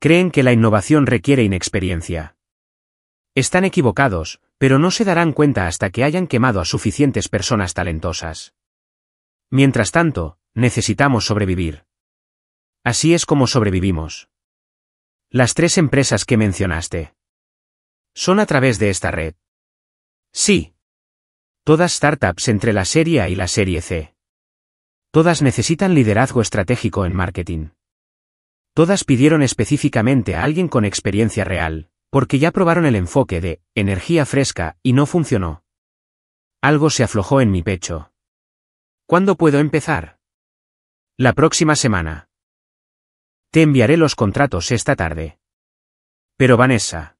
Creen que la innovación requiere inexperiencia. Están equivocados, pero no se darán cuenta hasta que hayan quemado a suficientes personas talentosas. Mientras tanto, necesitamos sobrevivir. Así es como sobrevivimos. Las 3 empresas que mencionaste. ¿Son a través de esta red? Sí. Todas startups entre la serie A y la serie C. Todas necesitan liderazgo estratégico en marketing. Todas pidieron específicamente a alguien con experiencia real, porque ya probaron el enfoque de energía fresca y no funcionó. Algo se aflojó en mi pecho. ¿Cuándo puedo empezar? La próxima semana. Te enviaré los contratos esta tarde. Pero Vanessa.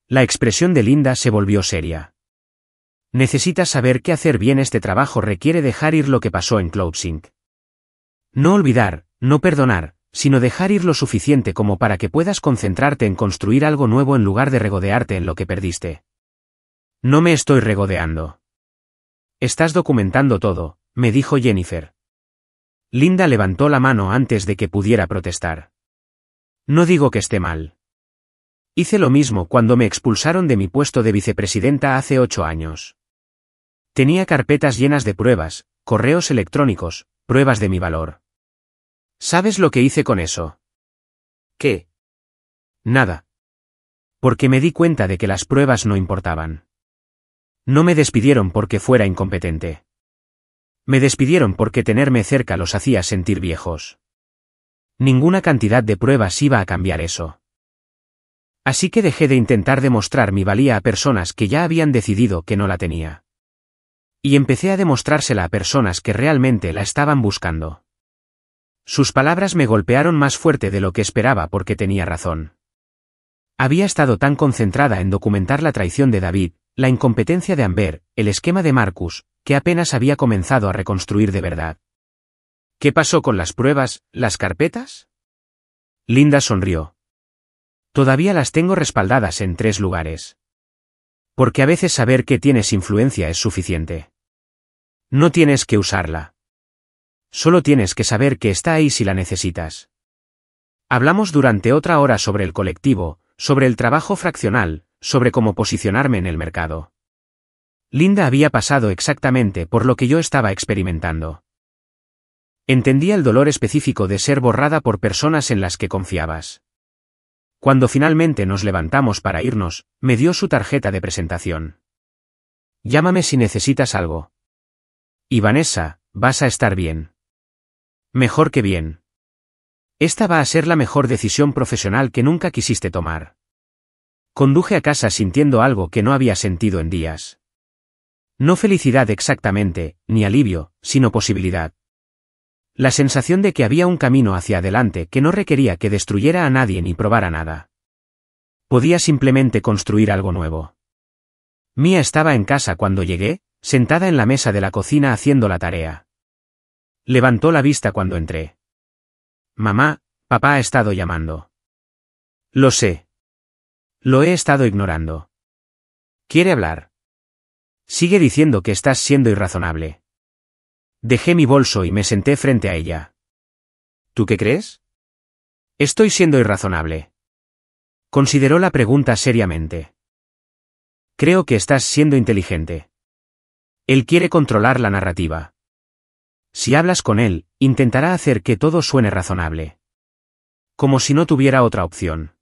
La expresión de Linda se volvió seria. Necesitas saber que hacer bien este trabajo requiere dejar ir lo que pasó en CloudSync. No olvidar, no perdonar, sino dejar ir lo suficiente como para que puedas concentrarte en construir algo nuevo en lugar de regodearte en lo que perdiste. No me estoy regodeando. Estás documentando todo, me dijo Jennifer. Linda levantó la mano antes de que pudiera protestar. No digo que esté mal. Hice lo mismo cuando me expulsaron de mi puesto de vicepresidenta hace 8 años. Tenía carpetas llenas de pruebas, correos electrónicos, pruebas de mi valor. ¿Sabes lo que hice con eso? ¿Qué? Nada. Porque me di cuenta de que las pruebas no importaban. No me despidieron porque fuera incompetente. Me despidieron porque tenerme cerca los hacía sentir viejos. Ninguna cantidad de pruebas iba a cambiar eso. Así que dejé de intentar demostrar mi valía a personas que ya habían decidido que no la tenía. Y empecé a demostrársela a personas que realmente la estaban buscando. Sus palabras me golpearon más fuerte de lo que esperaba porque tenía razón. Había estado tan concentrada en documentar la traición de David, la incompetencia de Amber, el esquema de Marcus, que apenas había comenzado a reconstruir de verdad. ¿Qué pasó con las pruebas, las carpetas? Linda sonrió. Todavía las tengo respaldadas en 3 lugares. Porque a veces saber que tienes influencia es suficiente. No tienes que usarla. Solo tienes que saber que está ahí si la necesitas. Hablamos durante otra hora sobre el colectivo, sobre el trabajo fraccional, sobre cómo posicionarme en el mercado. Linda había pasado exactamente por lo que yo estaba experimentando. Entendía el dolor específico de ser borrada por personas en las que confiabas. Cuando finalmente nos levantamos para irnos, me dio su tarjeta de presentación. Llámame si necesitas algo. Y Vanessa, vas a estar bien. Mejor que bien. Esta va a ser la mejor decisión profesional que nunca quisiste tomar. Conduje a casa sintiendo algo que no había sentido en días. No felicidad exactamente, ni alivio, sino posibilidad. La sensación de que había un camino hacia adelante que no requería que destruyera a nadie ni probara nada. Podía simplemente construir algo nuevo. Mia estaba en casa cuando llegué, sentada en la mesa de la cocina haciendo la tarea. Levantó la vista cuando entré. Mamá, papá ha estado llamando. Lo sé. Lo he estado ignorando. ¿Quiere hablar? Sigue diciendo que estás siendo irrazonable. Dejé mi bolso y me senté frente a ella. ¿Tú qué crees? Estoy siendo irrazonable. Consideró la pregunta seriamente. Creo que estás siendo inteligente. Él quiere controlar la narrativa. Si hablas con él, intentará hacer que todo suene razonable. Como si no tuviera otra opción.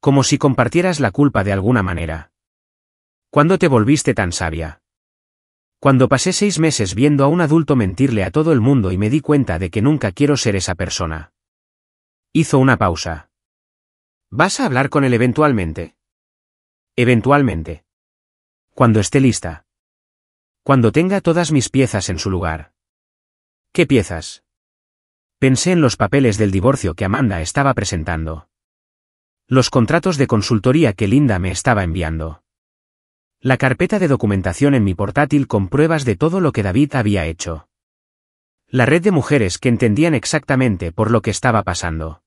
Como si compartieras la culpa de alguna manera. ¿Cuándo te volviste tan sabia? Cuando pasé 6 meses viendo a un adulto mentirle a todo el mundo y me di cuenta de que nunca quiero ser esa persona. Hizo una pausa. ¿Vas a hablar con él eventualmente? Eventualmente. Cuando esté lista. Cuando tenga todas mis piezas en su lugar. ¿Qué piezas? Pensé en los papeles del divorcio que Amanda estaba presentando. Los contratos de consultoría que Linda me estaba enviando. La carpeta de documentación en mi portátil con pruebas de todo lo que David había hecho. La red de mujeres que entendían exactamente por lo que estaba pasando.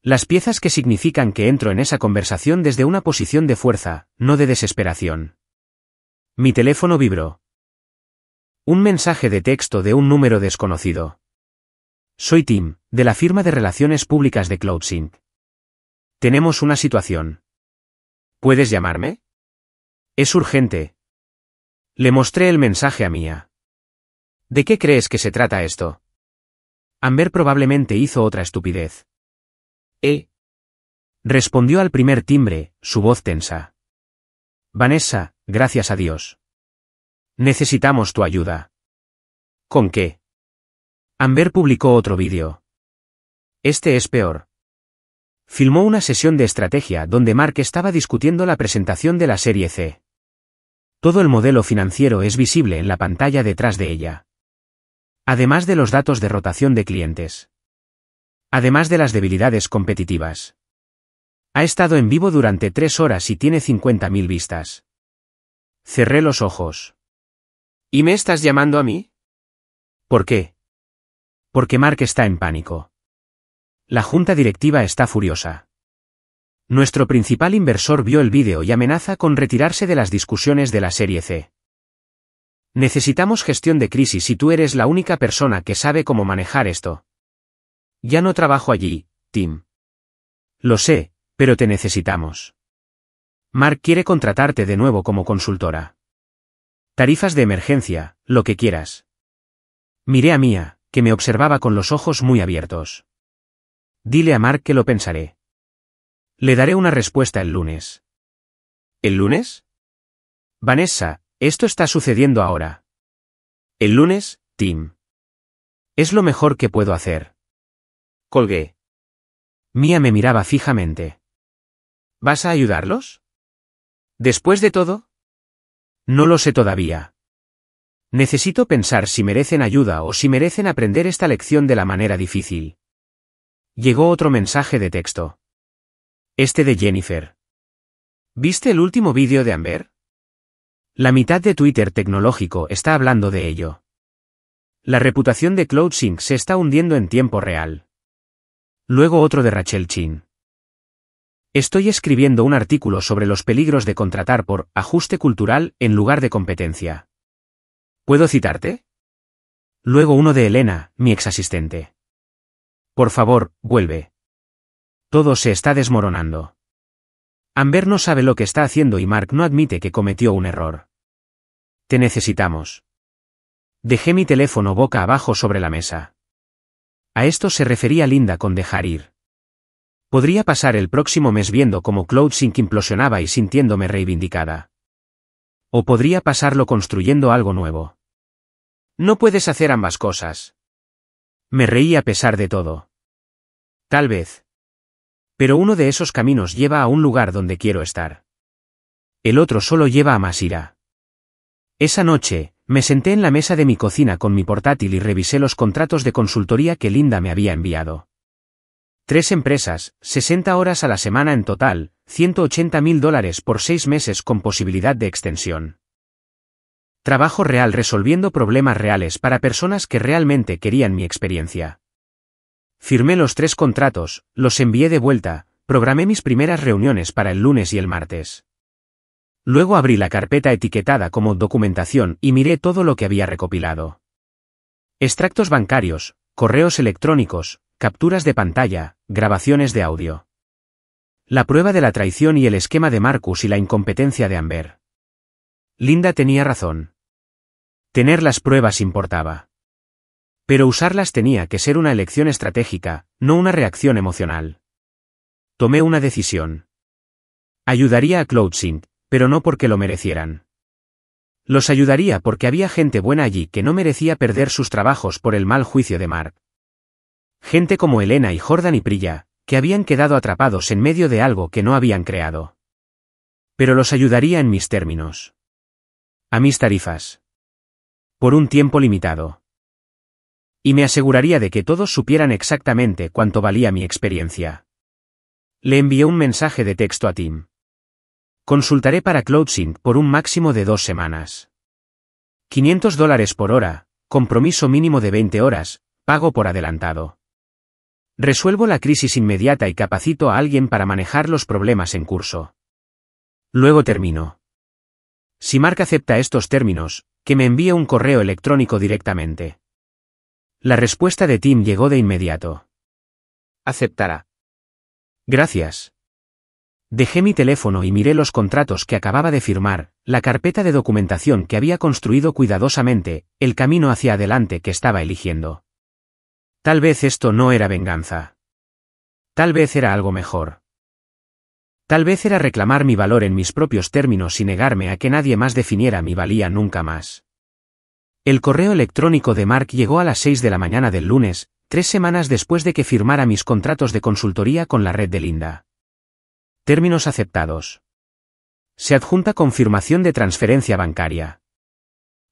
Las piezas que significan que entro en esa conversación desde una posición de fuerza, no de desesperación. Mi teléfono vibró. Un mensaje de texto de un número desconocido. Soy Tim, de la firma de relaciones públicas de CloudSync. Tenemos una situación. ¿Puedes llamarme? Es urgente. Le mostré el mensaje a Mia. ¿De qué crees que se trata esto? Amber probablemente hizo otra estupidez. Respondió al primer timbre, su voz tensa. Vanessa, gracias a Dios. Necesitamos tu ayuda. ¿Con qué? Amber publicó otro vídeo. Este es peor. Filmó una sesión de estrategia donde Mark estaba discutiendo la presentación de la serie C. Todo el modelo financiero es visible en la pantalla detrás de ella. Además de los datos de rotación de clientes. Además de las debilidades competitivas. Ha estado en vivo durante 3 horas y tiene 50.000 vistas. Cerré los ojos. ¿Y me estás llamando a mí? ¿Por qué? Porque Mark está en pánico. La junta directiva está furiosa. Nuestro principal inversor vio el vídeo y amenaza con retirarse de las discusiones de la serie C. Necesitamos gestión de crisis y tú eres la única persona que sabe cómo manejar esto. Ya no trabajo allí, Tim. Lo sé, pero te necesitamos. Mark quiere contratarte de nuevo como consultora. Tarifas de emergencia, lo que quieras. Miré a Mia, que me observaba con los ojos muy abiertos. Dile a Mark que lo pensaré. Le daré una respuesta el lunes. ¿El lunes? Vanessa, esto está sucediendo ahora. El lunes, Tim. Es lo mejor que puedo hacer. Colgué. Mia me miraba fijamente. ¿Vas a ayudarlos? ¿Después de todo? No lo sé todavía. Necesito pensar si merecen ayuda o si merecen aprender esta lección de la manera difícil. Llegó otro mensaje de texto. Este de Jennifer. ¿Viste el último vídeo de Amber? La mitad de Twitter tecnológico está hablando de ello. La reputación de CloudSync se está hundiendo en tiempo real. Luego otro de Rachel Chin. Estoy escribiendo un artículo sobre los peligros de contratar por ajuste cultural en lugar de competencia. ¿Puedo citarte? Luego uno de Elena, mi exasistente. Por favor, vuelve. Todo se está desmoronando. Amber no sabe lo que está haciendo y Mark no admite que cometió un error. Te necesitamos. Dejé mi teléfono boca abajo sobre la mesa. A esto se refería Linda con dejar ir. Podría pasar el próximo mes viendo cómo CloudSync implosionaba y sintiéndome reivindicada. O podría pasarlo construyendo algo nuevo. No puedes hacer ambas cosas. Me reí a pesar de todo. Tal vez. Pero uno de esos caminos lleva a un lugar donde quiero estar. El otro solo lleva a más ira. Esa noche, me senté en la mesa de mi cocina con mi portátil y revisé los contratos de consultoría que Linda me había enviado. 3 empresas, 60 horas a la semana en total, $180.000 por 6 meses con posibilidad de extensión. Trabajo real resolviendo problemas reales para personas que realmente querían mi experiencia. Firmé los 3 contratos, los envié de vuelta, programé mis primeras reuniones para el lunes y el martes. Luego abrí la carpeta etiquetada como documentación y miré todo lo que había recopilado. Extractos bancarios, correos electrónicos, capturas de pantalla, grabaciones de audio. La prueba de la traición y el esquema de Marcus y la incompetencia de Amber. Linda tenía razón. Tener las pruebas importaba. Pero usarlas tenía que ser una elección estratégica, no una reacción emocional. Tomé una decisión. Ayudaría a CloudSync, pero no porque lo merecieran. Los ayudaría porque había gente buena allí que no merecía perder sus trabajos por el mal juicio de Mark. Gente como Elena y Jordan y Priya, que habían quedado atrapados en medio de algo que no habían creado. Pero los ayudaría en mis términos. A mis tarifas. Por un tiempo limitado. Y me aseguraría de que todos supieran exactamente cuánto valía mi experiencia. Le envié un mensaje de texto a Tim. Consultaré para CloudSync por un máximo de 2 semanas. $500 por hora, compromiso mínimo de 20 horas, pago por adelantado. Resuelvo la crisis inmediata y capacito a alguien para manejar los problemas en curso. Luego termino. Si Mark acepta estos términos, que me envíe un correo electrónico directamente. La respuesta de Tim llegó de inmediato. Aceptará. Gracias. Dejé mi teléfono y miré los contratos que acababa de firmar, la carpeta de documentación que había construido cuidadosamente, el camino hacia adelante que estaba eligiendo. Tal vez esto no era venganza. Tal vez era algo mejor. Tal vez era reclamar mi valor en mis propios términos y negarme a que nadie más definiera mi valía nunca más. El correo electrónico de Mark llegó a las 6 de la mañana del lunes, 3 semanas después de que firmara mis contratos de consultoría con la red de Linda. Términos aceptados. Se adjunta confirmación de transferencia bancaria.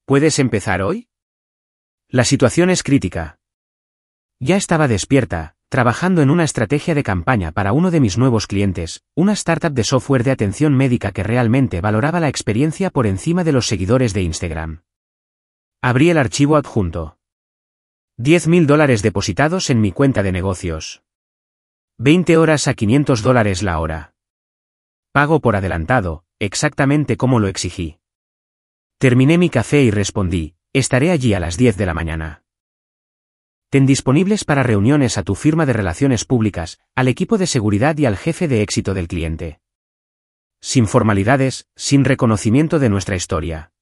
¿Puedes empezar hoy? La situación es crítica. Ya estaba despierta, trabajando en una estrategia de campaña para uno de mis nuevos clientes, una startup de software de atención médica que realmente valoraba la experiencia por encima de los seguidores de Instagram. Abrí el archivo adjunto. $10.000 depositados en mi cuenta de negocios. 20 horas a $500 la hora. Pago por adelantado, exactamente como lo exigí. Terminé mi café y respondí, estaré allí a las 10 de la mañana. Ten disponibles para reuniones a tu firma de relaciones públicas, al equipo de seguridad y al jefe de éxito del cliente. Sin formalidades, sin reconocimiento de nuestra historia.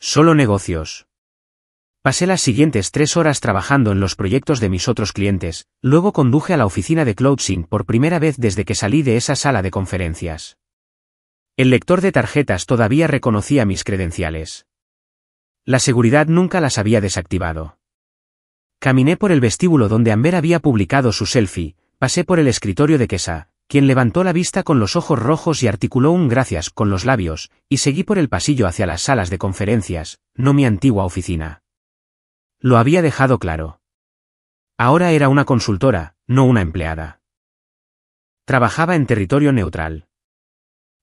Solo negocios. Pasé las siguientes 3 horas trabajando en los proyectos de mis otros clientes, luego conduje a la oficina de closing por primera vez desde que salí de esa sala de conferencias. El lector de tarjetas todavía reconocía mis credenciales. La seguridad nunca las había desactivado. Caminé por el vestíbulo donde Amber había publicado su selfie, pasé por el escritorio de Kesa, quien levantó la vista con los ojos rojos y articuló un gracias con los labios, y seguí por el pasillo hacia las salas de conferencias, no mi antigua oficina. Lo había dejado claro. Ahora era una consultora, no una empleada. Trabajaba en territorio neutral.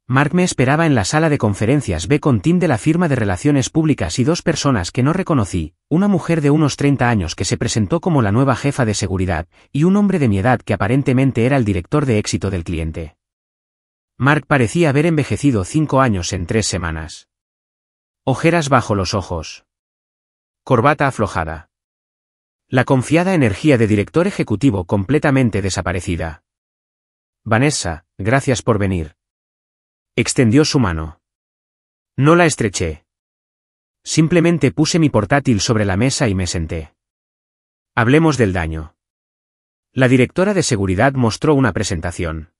Mark me esperaba en la sala de conferencias B con Tim de la firma de relaciones públicas y 2 personas que no reconocí, una mujer de unos 30 años que se presentó como la nueva jefa de seguridad, y un hombre de mi edad que aparentemente era el director de éxito del cliente. Mark parecía haber envejecido 5 años en 3 semanas. Ojeras bajo los ojos. Corbata aflojada. La confiada energía de director ejecutivo completamente desaparecida. Vanessa, gracias por venir. Extendió su mano. No la estreché. Simplemente puse mi portátil sobre la mesa y me senté. Hablemos del daño. La directora de seguridad mostró una presentación.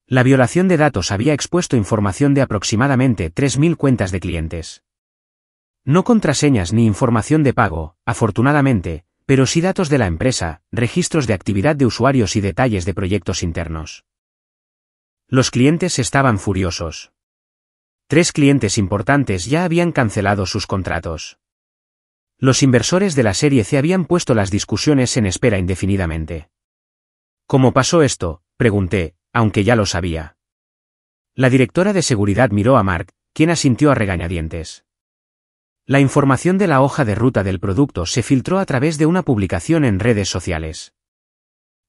La violación de datos había expuesto información de aproximadamente 3.000 cuentas de clientes. No contraseñas ni información de pago, afortunadamente, pero sí datos de la empresa, registros de actividad de usuarios y detalles de proyectos internos. Los clientes estaban furiosos. 3 clientes importantes ya habían cancelado sus contratos. Los inversores de la serie C habían puesto las discusiones en espera indefinidamente. ¿Cómo pasó esto?, pregunté, aunque ya lo sabía. La directora de seguridad miró a Mark, quien asintió a regañadientes. La información de la hoja de ruta del producto se filtró a través de una publicación en redes sociales.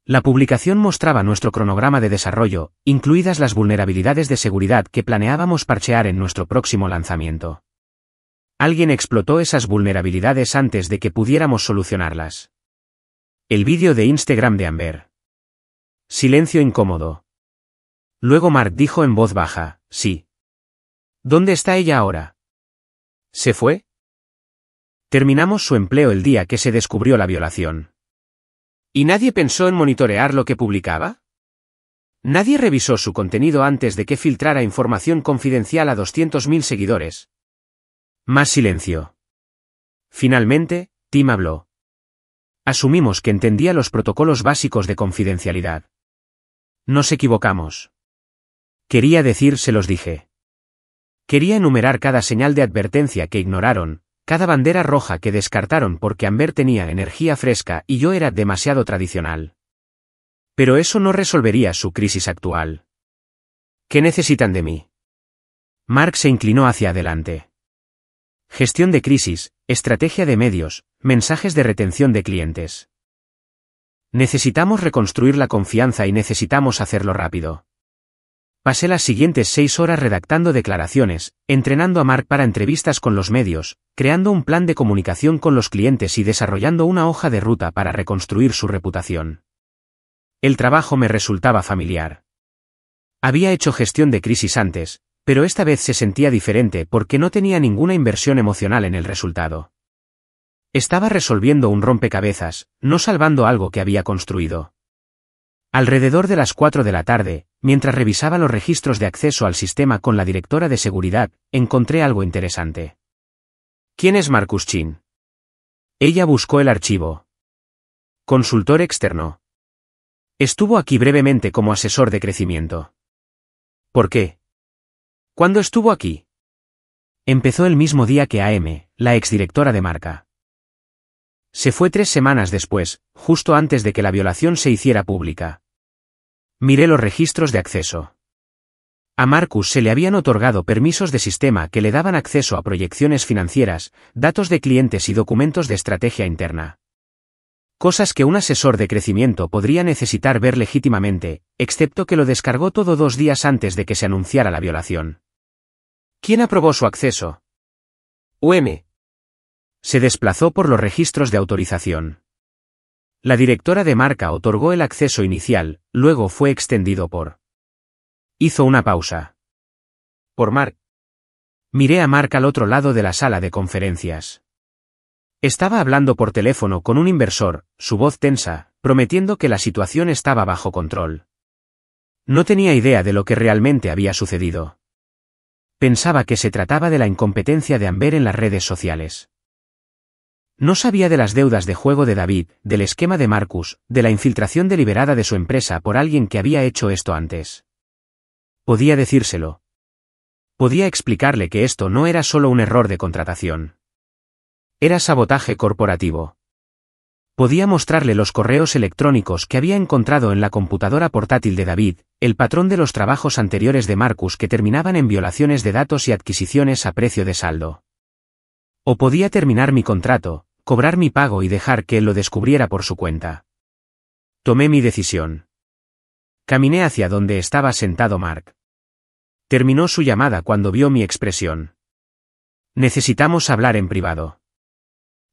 La publicación mostraba nuestro cronograma de desarrollo, incluidas las vulnerabilidades de seguridad que planeábamos parchear en nuestro próximo lanzamiento. Alguien explotó esas vulnerabilidades antes de que pudiéramos solucionarlas. El vídeo de Instagram de Amber. Silencio incómodo. Luego Mark dijo en voz baja, sí. ¿Dónde está ella ahora? ¿Se fue? Terminamos su empleo el día que se descubrió la violación. ¿Y nadie pensó en monitorear lo que publicaba? ¿Nadie revisó su contenido antes de que filtrara información confidencial a 200.000 seguidores? Más silencio. Finalmente, Tim habló. Asumimos que entendía los protocolos básicos de confidencialidad. Nos equivocamos. Quería decir, se los dije. Quería enumerar cada señal de advertencia que ignoraron, cada bandera roja que descartaron porque Amber tenía energía fresca y yo era demasiado tradicional. Pero eso no resolvería su crisis actual. ¿Qué necesitan de mí? Mark se inclinó hacia adelante. Gestión de crisis, estrategia de medios, mensajes de retención de clientes. Necesitamos reconstruir la confianza y necesitamos hacerlo rápido. Pasé las siguientes 6 horas redactando declaraciones, entrenando a Mark para entrevistas con los medios, creando un plan de comunicación con los clientes y desarrollando una hoja de ruta para reconstruir su reputación. El trabajo me resultaba familiar. Había hecho gestión de crisis antes, pero esta vez se sentía diferente porque no tenía ninguna inversión emocional en el resultado. Estaba resolviendo un rompecabezas, no salvando algo que había construido. Alrededor de las 4 de la tarde, mientras revisaba los registros de acceso al sistema con la directora de seguridad, encontré algo interesante. ¿Quién es Marcus Chin? Ella buscó el archivo. Consultor externo. Estuvo aquí brevemente como asesor de crecimiento. ¿Por qué? ¿Cuándo estuvo aquí? Empezó el mismo día que AM, la exdirectora de marca. Se fue 3 semanas después, justo antes de que la violación se hiciera pública. Miré los registros de acceso. A Marcus se le habían otorgado permisos de sistema que le daban acceso a proyecciones financieras, datos de clientes y documentos de estrategia interna. Cosas que un asesor de crecimiento podría necesitar ver legítimamente, excepto que lo descargó todo 2 días antes de que se anunciara la violación. ¿Quién aprobó su acceso? UM. Se desplazó por los registros de autorización. La directora de marca otorgó el acceso inicial, luego fue extendido por... Hizo una pausa. Por Mark. Miré a Mark al otro lado de la sala de conferencias. Estaba hablando por teléfono con un inversor, su voz tensa, prometiendo que la situación estaba bajo control. No tenía idea de lo que realmente había sucedido. Pensaba que se trataba de la incompetencia de Amber en las redes sociales. No sabía de las deudas de juego de David, del esquema de Marcus, de la infiltración deliberada de su empresa por alguien que había hecho esto antes. Podía decírselo. Podía explicarle que esto no era solo un error de contratación. Era sabotaje corporativo. Podía mostrarle los correos electrónicos que había encontrado en la computadora portátil de David, el patrón de los trabajos anteriores de Marcus que terminaban en violaciones de datos y adquisiciones a precio de saldo. O podía terminar mi contrato, cobrar mi pago y dejar que él lo descubriera por su cuenta. Tomé mi decisión. Caminé hacia donde estaba sentado Mark. Terminó su llamada cuando vio mi expresión. Necesitamos hablar en privado.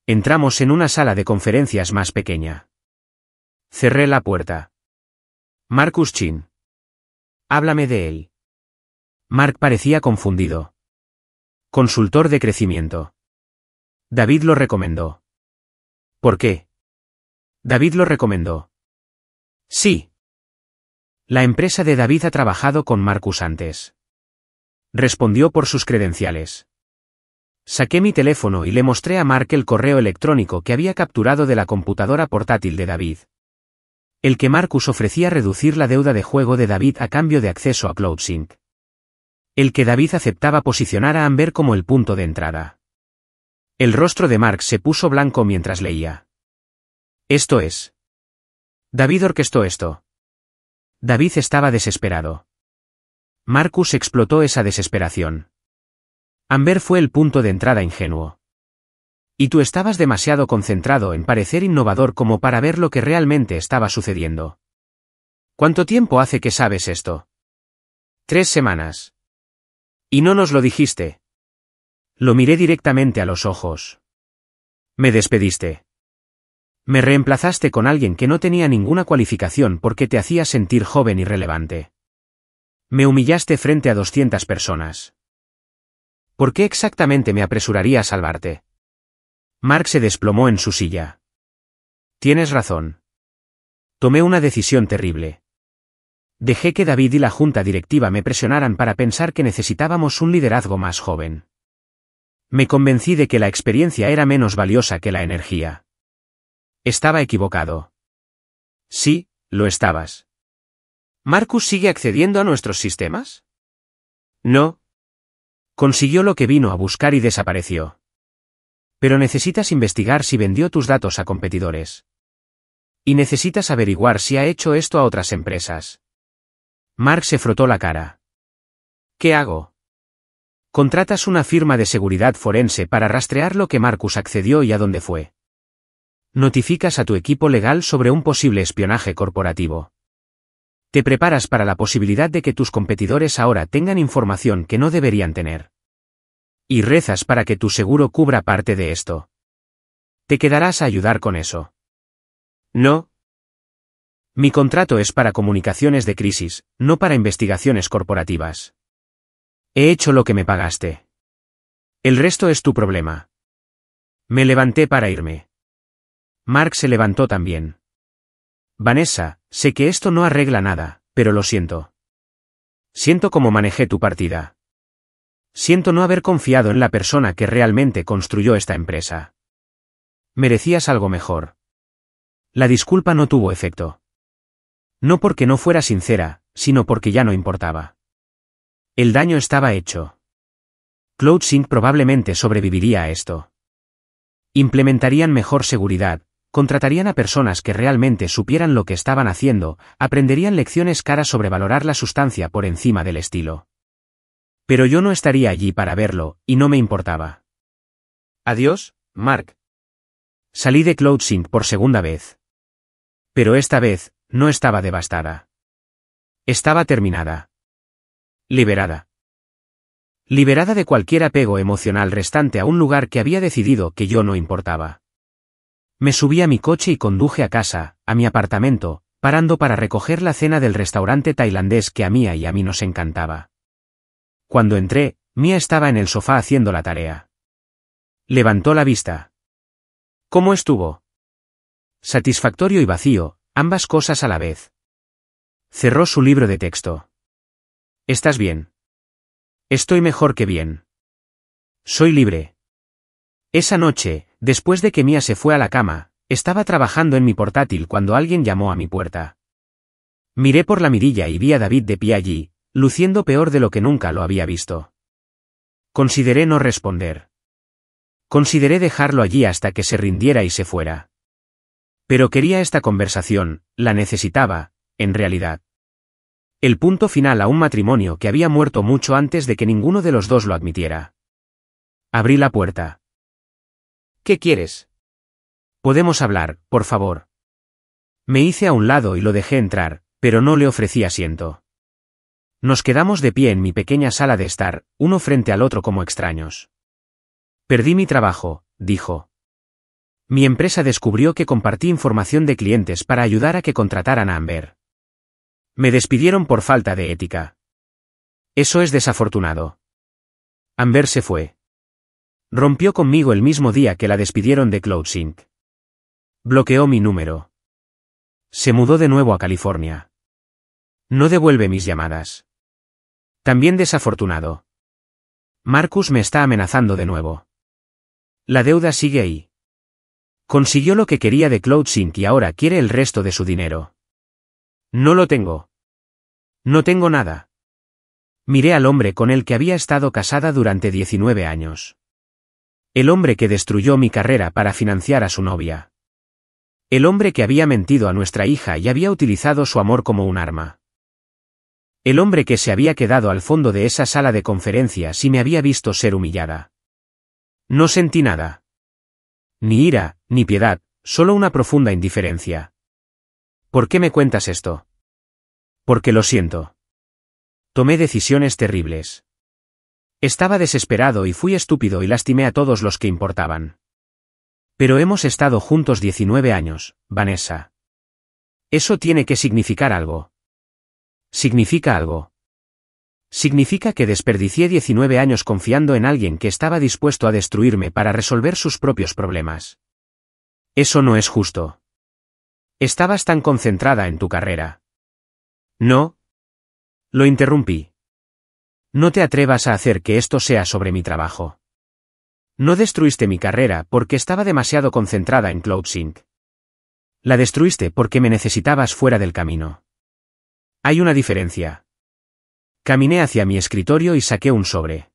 Entramos en una sala de conferencias más pequeña. Cerré la puerta. Marcus Chin. Háblame de él. Mark parecía confundido. Consultor de crecimiento. David lo recomendó. ¿Por qué? David lo recomendó. Sí. La empresa de David ha trabajado con Marcus antes. Respondió por sus credenciales. Saqué mi teléfono y le mostré a Mark el correo electrónico que había capturado de la computadora portátil de David. El que Marcus ofrecía reducir la deuda de juego de David a cambio de acceso a CloudSync. El que David aceptaba posicionar a Amber como el punto de entrada. El rostro de Mark se puso blanco mientras leía. Esto es. David orquestó esto. David estaba desesperado. Marcus explotó esa desesperación. Amber fue el punto de entrada ingenuo. Y tú estabas demasiado concentrado en parecer innovador como para ver lo que realmente estaba sucediendo. ¿Cuánto tiempo hace que sabes esto? 3 semanas. ¿Y no nos lo dijiste? Lo miré directamente a los ojos. Me despediste. Me reemplazaste con alguien que no tenía ninguna cualificación porque te hacía sentir joven y relevante. Me humillaste frente a 200 personas. ¿Por qué exactamente me apresuraría a salvarte? Mark se desplomó en su silla. Tienes razón. Tomé una decisión terrible. Dejé que David y la junta directiva me presionaran para pensar que necesitábamos un liderazgo más joven. Me convencí de que la experiencia era menos valiosa que la energía. Estaba equivocado. Sí, lo estabas. ¿Marcus sigue accediendo a nuestros sistemas? No. Consiguió lo que vino a buscar y desapareció. Pero necesitas investigar si vendió tus datos a competidores. Y necesitas averiguar si ha hecho esto a otras empresas. Mark se frotó la cara. ¿Qué hago? Contratas una firma de seguridad forense para rastrear lo que Marcus accedió y a dónde fue. Notificas a tu equipo legal sobre un posible espionaje corporativo. Te preparas para la posibilidad de que tus competidores ahora tengan información que no deberían tener. Y rezas para que tu seguro cubra parte de esto. ¿Te quedarás a ayudar con eso? No. Mi contrato es para comunicaciones de crisis, no para investigaciones corporativas. He hecho lo que me pagaste. El resto es tu problema. Me levanté para irme. Mark se levantó también. Vanessa, sé que esto no arregla nada, pero lo siento. Siento cómo manejé tu partida. Siento no haber confiado en la persona que realmente construyó esta empresa. Merecías algo mejor. La disculpa no tuvo efecto. No porque no fuera sincera, sino porque ya no importaba. El daño estaba hecho. CloudSync probablemente sobreviviría a esto. Implementarían mejor seguridad, contratarían a personas que realmente supieran lo que estaban haciendo, aprenderían lecciones caras sobre valorar la sustancia por encima del estilo. Pero yo no estaría allí para verlo, y no me importaba. Adiós, Mark. Salí de CloudSync por segunda vez. Pero esta vez, no estaba devastada. Estaba terminada. Liberada. Liberada de cualquier apego emocional restante a un lugar que había decidido que yo no importaba. Me subí a mi coche y conduje a casa, a mi apartamento, parando para recoger la cena del restaurante tailandés que a Mia y a mí nos encantaba. Cuando entré, Mia estaba en el sofá haciendo la tarea. Levantó la vista. ¿Cómo estuvo? Satisfactorio y vacío, ambas cosas a la vez. Cerró su libro de texto. ¿Estás bien? Estoy mejor que bien. Soy libre. Esa noche, después de que Mia se fue a la cama, estaba trabajando en mi portátil cuando alguien llamó a mi puerta. Miré por la mirilla y vi a David de pie allí, luciendo peor de lo que nunca lo había visto. Consideré no responder. Consideré dejarlo allí hasta que se rindiera y se fuera. Pero quería esta conversación, la necesitaba, en realidad. El punto final a un matrimonio que había muerto mucho antes de que ninguno de los dos lo admitiera. Abrí la puerta. ¿Qué quieres? Podemos hablar, por favor. Me hice a un lado y lo dejé entrar, pero no le ofrecí asiento. Nos quedamos de pie en mi pequeña sala de estar, uno frente al otro como extraños. Perdí mi trabajo, dijo. Mi empresa descubrió que compartí información de clientes para ayudar a que contrataran a Amber. Me despidieron por falta de ética. Eso es desafortunado. Amber se fue. Rompió conmigo el mismo día que la despidieron de CloudSync. Bloqueó mi número. Se mudó de nuevo a California. No devuelve mis llamadas. También desafortunado. Marcus me está amenazando de nuevo. La deuda sigue ahí. Consiguió lo que quería de CloudSync y ahora quiere el resto de su dinero. No lo tengo. No tengo nada. Miré al hombre con el que había estado casada durante 19 años. El hombre que destruyó mi carrera para financiar a su novia. El hombre que había mentido a nuestra hija y había utilizado su amor como un arma. El hombre que se había quedado al fondo de esa sala de conferencias y me había visto ser humillada. No sentí nada. Ni ira, ni piedad, solo una profunda indiferencia. ¿Por qué me cuentas esto? Porque lo siento. Tomé decisiones terribles. Estaba desesperado y fui estúpido y lastimé a todos los que importaban. Pero hemos estado juntos 19 años, Vanessa. Eso tiene que significar algo. Significa algo. Significa que desperdicié 19 años confiando en alguien que estaba dispuesto a destruirme para resolver sus propios problemas. Eso no es justo. Estabas tan concentrada en tu carrera. No. Lo interrumpí. No te atrevas a hacer que esto sea sobre mi trabajo. No destruiste mi carrera porque estaba demasiado concentrada en CloudSync. La destruiste porque me necesitabas fuera del camino. Hay una diferencia. Caminé hacia mi escritorio y saqué un sobre.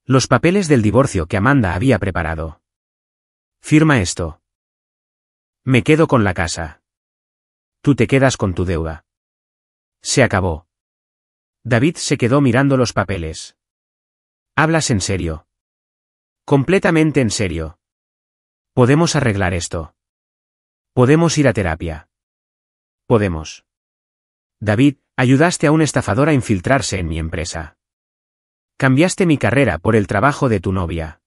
Los papeles del divorcio que Amanda había preparado. Firma esto. Me quedo con la casa. Tú te quedas con tu deuda. Se acabó. David se quedó mirando los papeles. ¿Hablas en serio? Completamente en serio. Podemos arreglar esto. Podemos ir a terapia. Podemos. David, ayudaste a un estafador a infiltrarse en mi empresa. Cambiaste mi carrera por el trabajo de tu novia.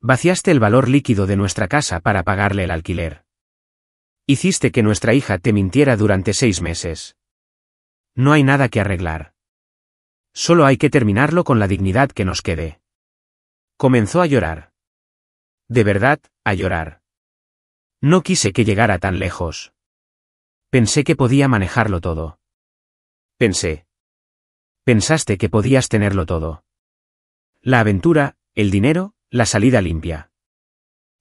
Vaciaste el valor líquido de nuestra casa para pagarle el alquiler. Hiciste que nuestra hija te mintiera durante 6 meses. No hay nada que arreglar. Solo hay que terminarlo con la dignidad que nos quede. Comenzó a llorar. De verdad, a llorar. No quise que llegara tan lejos. Pensé que podía manejarlo todo. Pensé. Pensaste que podías tenerlo todo. La aventura, el dinero, la salida limpia.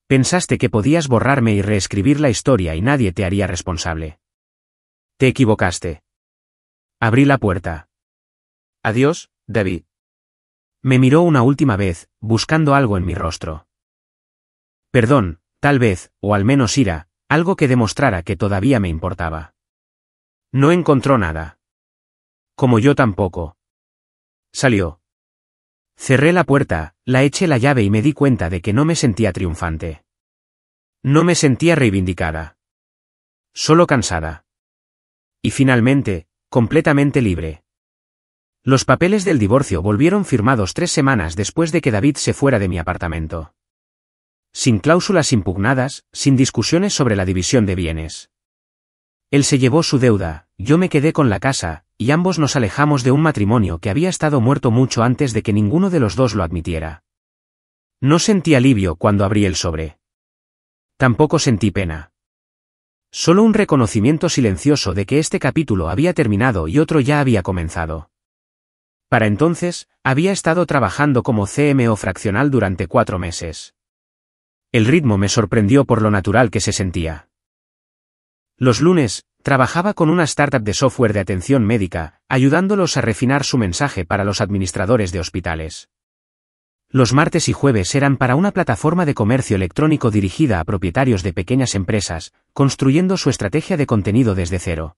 Pensaste que podías borrarme y reescribir la historia y nadie te haría responsable. Te equivocaste. Abrí la puerta. Adiós, David. Me miró una última vez, buscando algo en mi rostro. Perdón, tal vez, o al menos ira, algo que demostrara que todavía me importaba. No encontró nada. Como yo tampoco. Salió. Cerré la puerta, la eché la llave y me di cuenta de que no me sentía triunfante. No me sentía reivindicada. Solo cansada. Y finalmente, completamente libre. Los papeles del divorcio volvieron firmados 3 semanas después de que David se fuera de mi apartamento. Sin cláusulas impugnadas, sin discusiones sobre la división de bienes. Él se llevó su deuda, yo me quedé con la casa, y ambos nos alejamos de un matrimonio que había estado muerto mucho antes de que ninguno de los dos lo admitiera. No sentí alivio cuando abrí el sobre. Tampoco sentí pena. Solo un reconocimiento silencioso de que este capítulo había terminado y otro ya había comenzado. Para entonces, había estado trabajando como CMO fraccional durante 4 meses. El ritmo me sorprendió por lo natural que se sentía. Los lunes, trabajaba con una startup de software de atención médica, ayudándolos a refinar su mensaje para los administradores de hospitales. Los martes y jueves eran para una plataforma de comercio electrónico dirigida a propietarios de pequeñas empresas, construyendo su estrategia de contenido desde cero.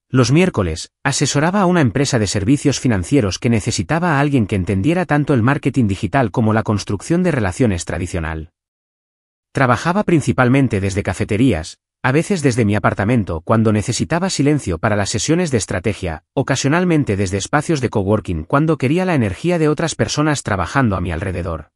Los miércoles, asesoraba a una empresa de servicios financieros que necesitaba a alguien que entendiera tanto el marketing digital como la construcción de relaciones tradicional. Trabajaba principalmente desde cafeterías, a veces desde mi apartamento cuando necesitaba silencio para las sesiones de estrategia, ocasionalmente desde espacios de coworking cuando quería la energía de otras personas trabajando a mi alrededor.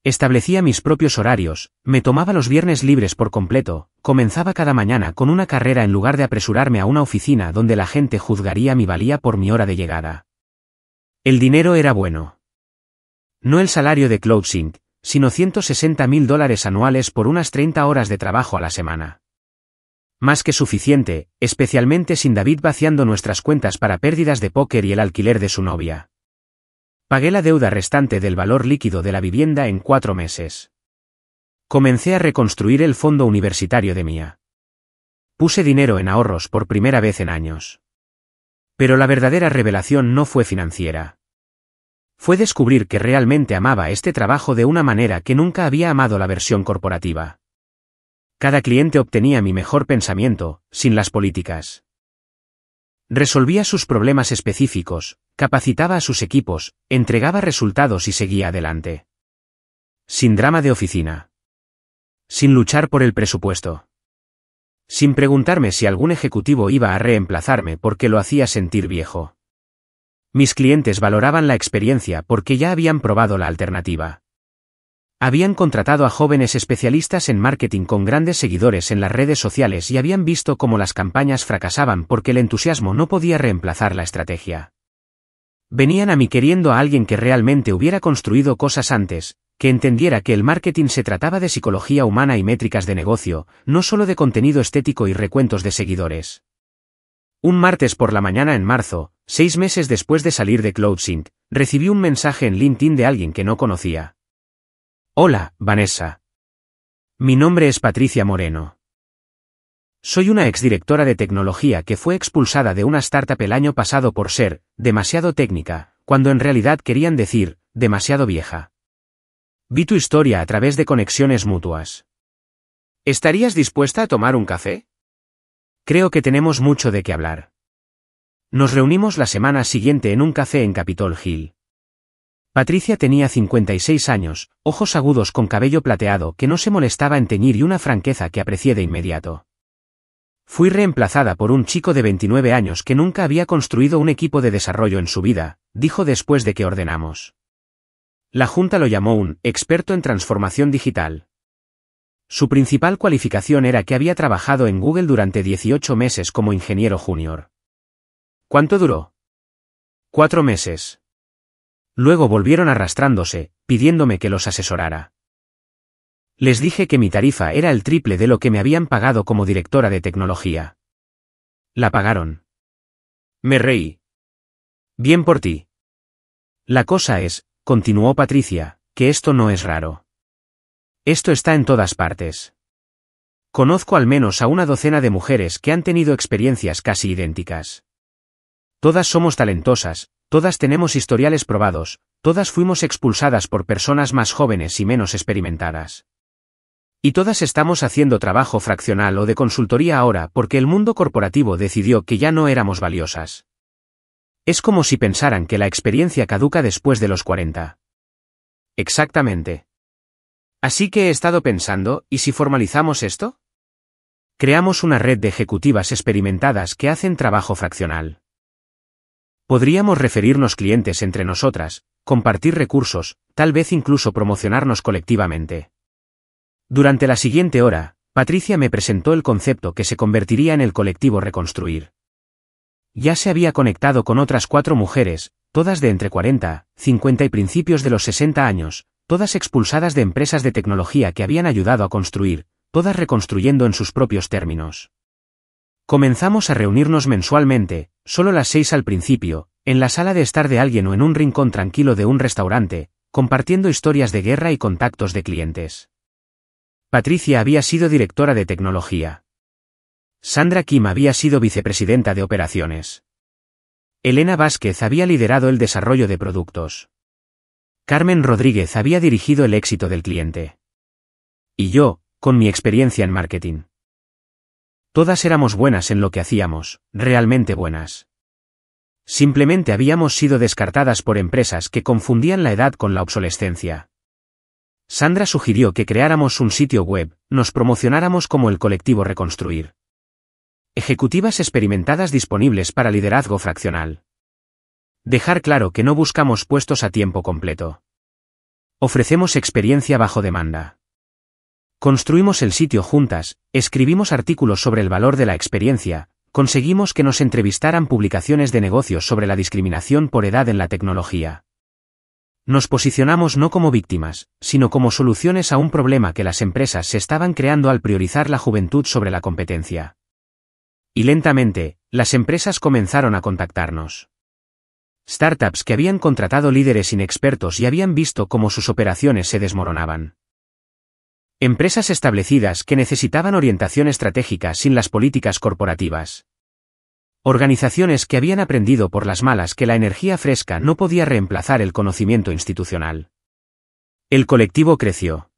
Establecía mis propios horarios, me tomaba los viernes libres por completo, comenzaba cada mañana con una carrera en lugar de apresurarme a una oficina donde la gente juzgaría mi valía por mi hora de llegada. El dinero era bueno. No el salario de CloudSync, sino $160,000 anuales por unas 30 horas de trabajo a la semana. Más que suficiente, especialmente sin David vaciando nuestras cuentas para pérdidas de póker y el alquiler de su novia. Pagué la deuda restante del valor líquido de la vivienda en 4 meses. Comencé a reconstruir el fondo universitario de Mia. Puse dinero en ahorros por primera vez en años. Pero la verdadera revelación no fue financiera. Fue descubrir que realmente amaba este trabajo de una manera que nunca había amado la versión corporativa. Cada cliente obtenía mi mejor pensamiento, sin las políticas. Resolvía sus problemas específicos, capacitaba a sus equipos, entregaba resultados y seguía adelante. Sin drama de oficina. Sin luchar por el presupuesto. Sin preguntarme si algún ejecutivo iba a reemplazarme porque lo hacía sentir viejo. Mis clientes valoraban la experiencia porque ya habían probado la alternativa. Habían contratado a jóvenes especialistas en marketing con grandes seguidores en las redes sociales y habían visto cómo las campañas fracasaban porque el entusiasmo no podía reemplazar la estrategia. Venían a mí queriendo a alguien que realmente hubiera construido cosas antes, que entendiera que el marketing se trataba de psicología humana y métricas de negocio, no solo de contenido estético y recuentos de seguidores. Un martes por la mañana en marzo, 6 meses después de salir de CloudSync, recibí un mensaje en LinkedIn de alguien que no conocía. Hola, Vanessa. Mi nombre es Patricia Moreno. Soy una exdirectora de tecnología que fue expulsada de una startup el año pasado por ser demasiado técnica, cuando en realidad querían decir demasiado vieja. Vi tu historia a través de conexiones mutuas. ¿Estarías dispuesta a tomar un café? Creo que tenemos mucho de qué hablar. Nos reunimos la semana siguiente en un café en Capitol Hill. Patricia tenía 56 años, ojos agudos con cabello plateado que no se molestaba en teñir y una franqueza que aprecié de inmediato. Fui reemplazada por un chico de 29 años que nunca había construido un equipo de desarrollo en su vida, dijo después de que ordenamos. La junta lo llamó un experto en transformación digital. Su principal cualificación era que había trabajado en Google durante 18 meses como ingeniero junior. ¿Cuánto duró? 4 meses. Luego volvieron arrastrándose, pidiéndome que los asesorara. Les dije que mi tarifa era el triple de lo que me habían pagado como directora de tecnología. La pagaron. Me reí. Bien por ti. La cosa es, continuó Patricia, que esto no es raro. Esto está en todas partes. Conozco al menos a una docena de mujeres que han tenido experiencias casi idénticas. Todas somos talentosas, todas tenemos historiales probados, todas fuimos expulsadas por personas más jóvenes y menos experimentadas. Y todas estamos haciendo trabajo fraccional o de consultoría ahora porque el mundo corporativo decidió que ya no éramos valiosas. Es como si pensaran que la experiencia caduca después de los 40. Exactamente. Así que he estado pensando, ¿y si formalizamos esto? Creamos una red de ejecutivas experimentadas que hacen trabajo fraccional. Podríamos referirnos clientes entre nosotras, compartir recursos, tal vez incluso promocionarnos colectivamente. Durante la siguiente hora, Patricia me presentó el concepto que se convertiría en el colectivo Reconstruir. Ya se había conectado con otras 4 mujeres, todas de entre 40, 50 y principios de los 60 años, todas expulsadas de empresas de tecnología que habían ayudado a construir, todas reconstruyendo en sus propios términos. Comenzamos a reunirnos mensualmente, solo las 6 al principio, en la sala de estar de alguien o en un rincón tranquilo de un restaurante, compartiendo historias de guerra y contactos de clientes. Patricia había sido directora de tecnología. Sandra Kim había sido vicepresidenta de operaciones. Elena Vázquez había liderado el desarrollo de productos. Carmen Rodríguez había dirigido el éxito del cliente. Y yo, con mi experiencia en marketing. Todas éramos buenas en lo que hacíamos, realmente buenas. Simplemente habíamos sido descartadas por empresas que confundían la edad con la obsolescencia. Sandra sugirió que creáramos un sitio web, nos promocionáramos como el colectivo Reconstruir. Ejecutivas experimentadas disponibles para liderazgo fraccional. Dejar claro que no buscamos puestos a tiempo completo. Ofrecemos experiencia bajo demanda. Construimos el sitio juntas, escribimos artículos sobre el valor de la experiencia, conseguimos que nos entrevistaran publicaciones de negocios sobre la discriminación por edad en la tecnología. Nos posicionamos no como víctimas, sino como soluciones a un problema que las empresas se estaban creando al priorizar la juventud sobre la competencia. Y lentamente, las empresas comenzaron a contactarnos. Startups que habían contratado líderes inexpertos y habían visto cómo sus operaciones se desmoronaban. Empresas establecidas que necesitaban orientación estratégica sin las políticas corporativas. Organizaciones que habían aprendido por las malas que la energía fresca no podía reemplazar el conocimiento institucional. El colectivo creció.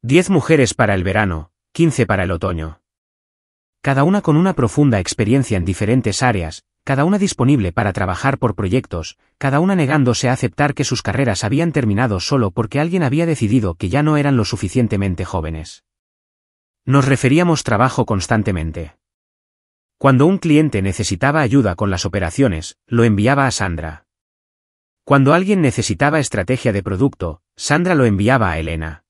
10 mujeres para el verano, 15 para el otoño. Cada una con una profunda experiencia en diferentes áreas, cada una disponible para trabajar por proyectos, cada una negándose a aceptar que sus carreras habían terminado solo porque alguien había decidido que ya no eran lo suficientemente jóvenes. Nos referíamos trabajo constantemente. Cuando un cliente necesitaba ayuda con las operaciones, lo enviaba a Sandra. Cuando alguien necesitaba estrategia de producto, Sandra lo enviaba a Elena.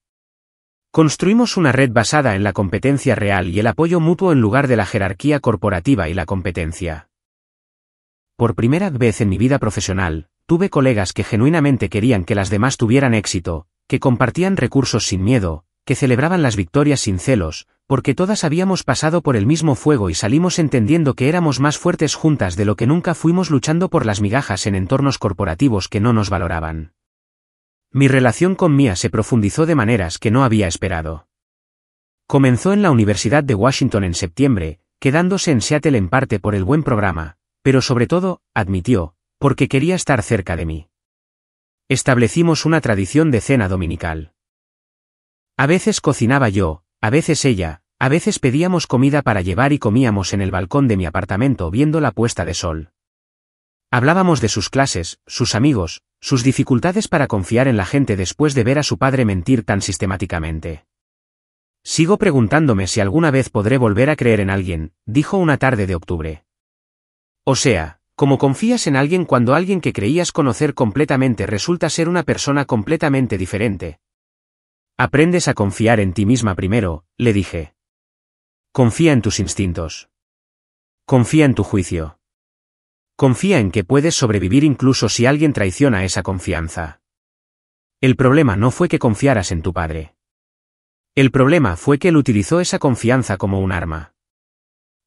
Construimos una red basada en la competencia real y el apoyo mutuo en lugar de la jerarquía corporativa y la competencia. Por primera vez en mi vida profesional, tuve colegas que genuinamente querían que las demás tuvieran éxito, que compartían recursos sin miedo, que celebraban las victorias sin celos, porque todas habíamos pasado por el mismo fuego y salimos entendiendo que éramos más fuertes juntas de lo que nunca fuimos luchando por las migajas en entornos corporativos que no nos valoraban. Mi relación con Mia se profundizó de maneras que no había esperado. Comenzó en la Universidad de Washington en septiembre, quedándose en Seattle en parte por el buen programa, pero sobre todo, admitió, porque quería estar cerca de mí. Establecimos una tradición de cena dominical. A veces cocinaba yo, a veces ella, a veces pedíamos comida para llevar y comíamos en el balcón de mi apartamento viendo la puesta de sol. Hablábamos de sus clases, sus amigos, sus dificultades para confiar en la gente después de ver a su padre mentir tan sistemáticamente. Sigo preguntándome si alguna vez podré volver a creer en alguien, dijo una tarde de octubre. O sea, ¿cómo confías en alguien cuando alguien que creías conocer completamente resulta ser una persona completamente diferente? Aprendes a confiar en ti misma primero, le dije. Confía en tus instintos. Confía en tu juicio. Confía en que puedes sobrevivir incluso si alguien traiciona esa confianza. El problema no fue que confiaras en tu padre. El problema fue que él utilizó esa confianza como un arma.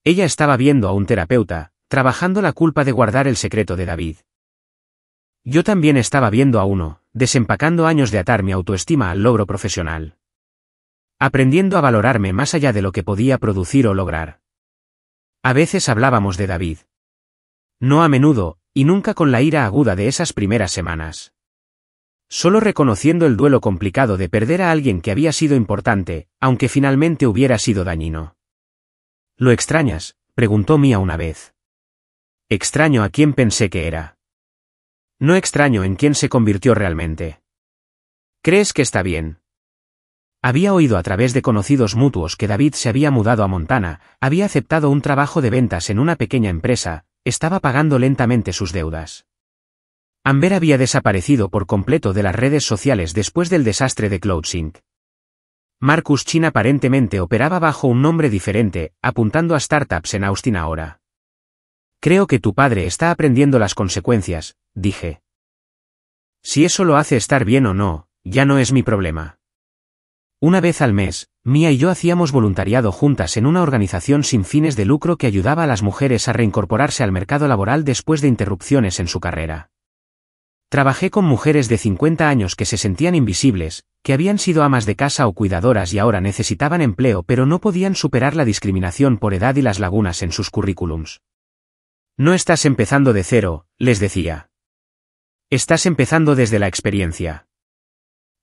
Ella estaba viendo a un terapeuta, trabajando la culpa de guardar el secreto de David. Yo también estaba viendo a uno, desempacando años de atar mi autoestima al logro profesional. Aprendiendo a valorarme más allá de lo que podía producir o lograr. A veces hablábamos de David. No a menudo, y nunca con la ira aguda de esas primeras semanas. Solo reconociendo el duelo complicado de perder a alguien que había sido importante, aunque finalmente hubiera sido dañino. ¿Lo extrañas?, preguntó Mia una vez. Extraño a quien pensé que era. No extraño en quién se convirtió realmente. ¿Crees que está bien? Había oído a través de conocidos mutuos que David se había mudado a Montana, había aceptado un trabajo de ventas en una pequeña empresa, estaba pagando lentamente sus deudas. Amber había desaparecido por completo de las redes sociales después del desastre de CloudSync. Marcus Chin aparentemente operaba bajo un nombre diferente, apuntando a startups en Austin ahora. Creo que tu padre está aprendiendo las consecuencias, dije. Si eso lo hace estar bien o no, ya no es mi problema. Una vez al mes, Mia y yo hacíamos voluntariado juntas en una organización sin fines de lucro que ayudaba a las mujeres a reincorporarse al mercado laboral después de interrupciones en su carrera. Trabajé con mujeres de 50 años que se sentían invisibles, que habían sido amas de casa o cuidadoras y ahora necesitaban empleo pero no podían superar la discriminación por edad y las lagunas en sus currículums. No estás empezando de cero, les decía. Estás empezando desde la experiencia.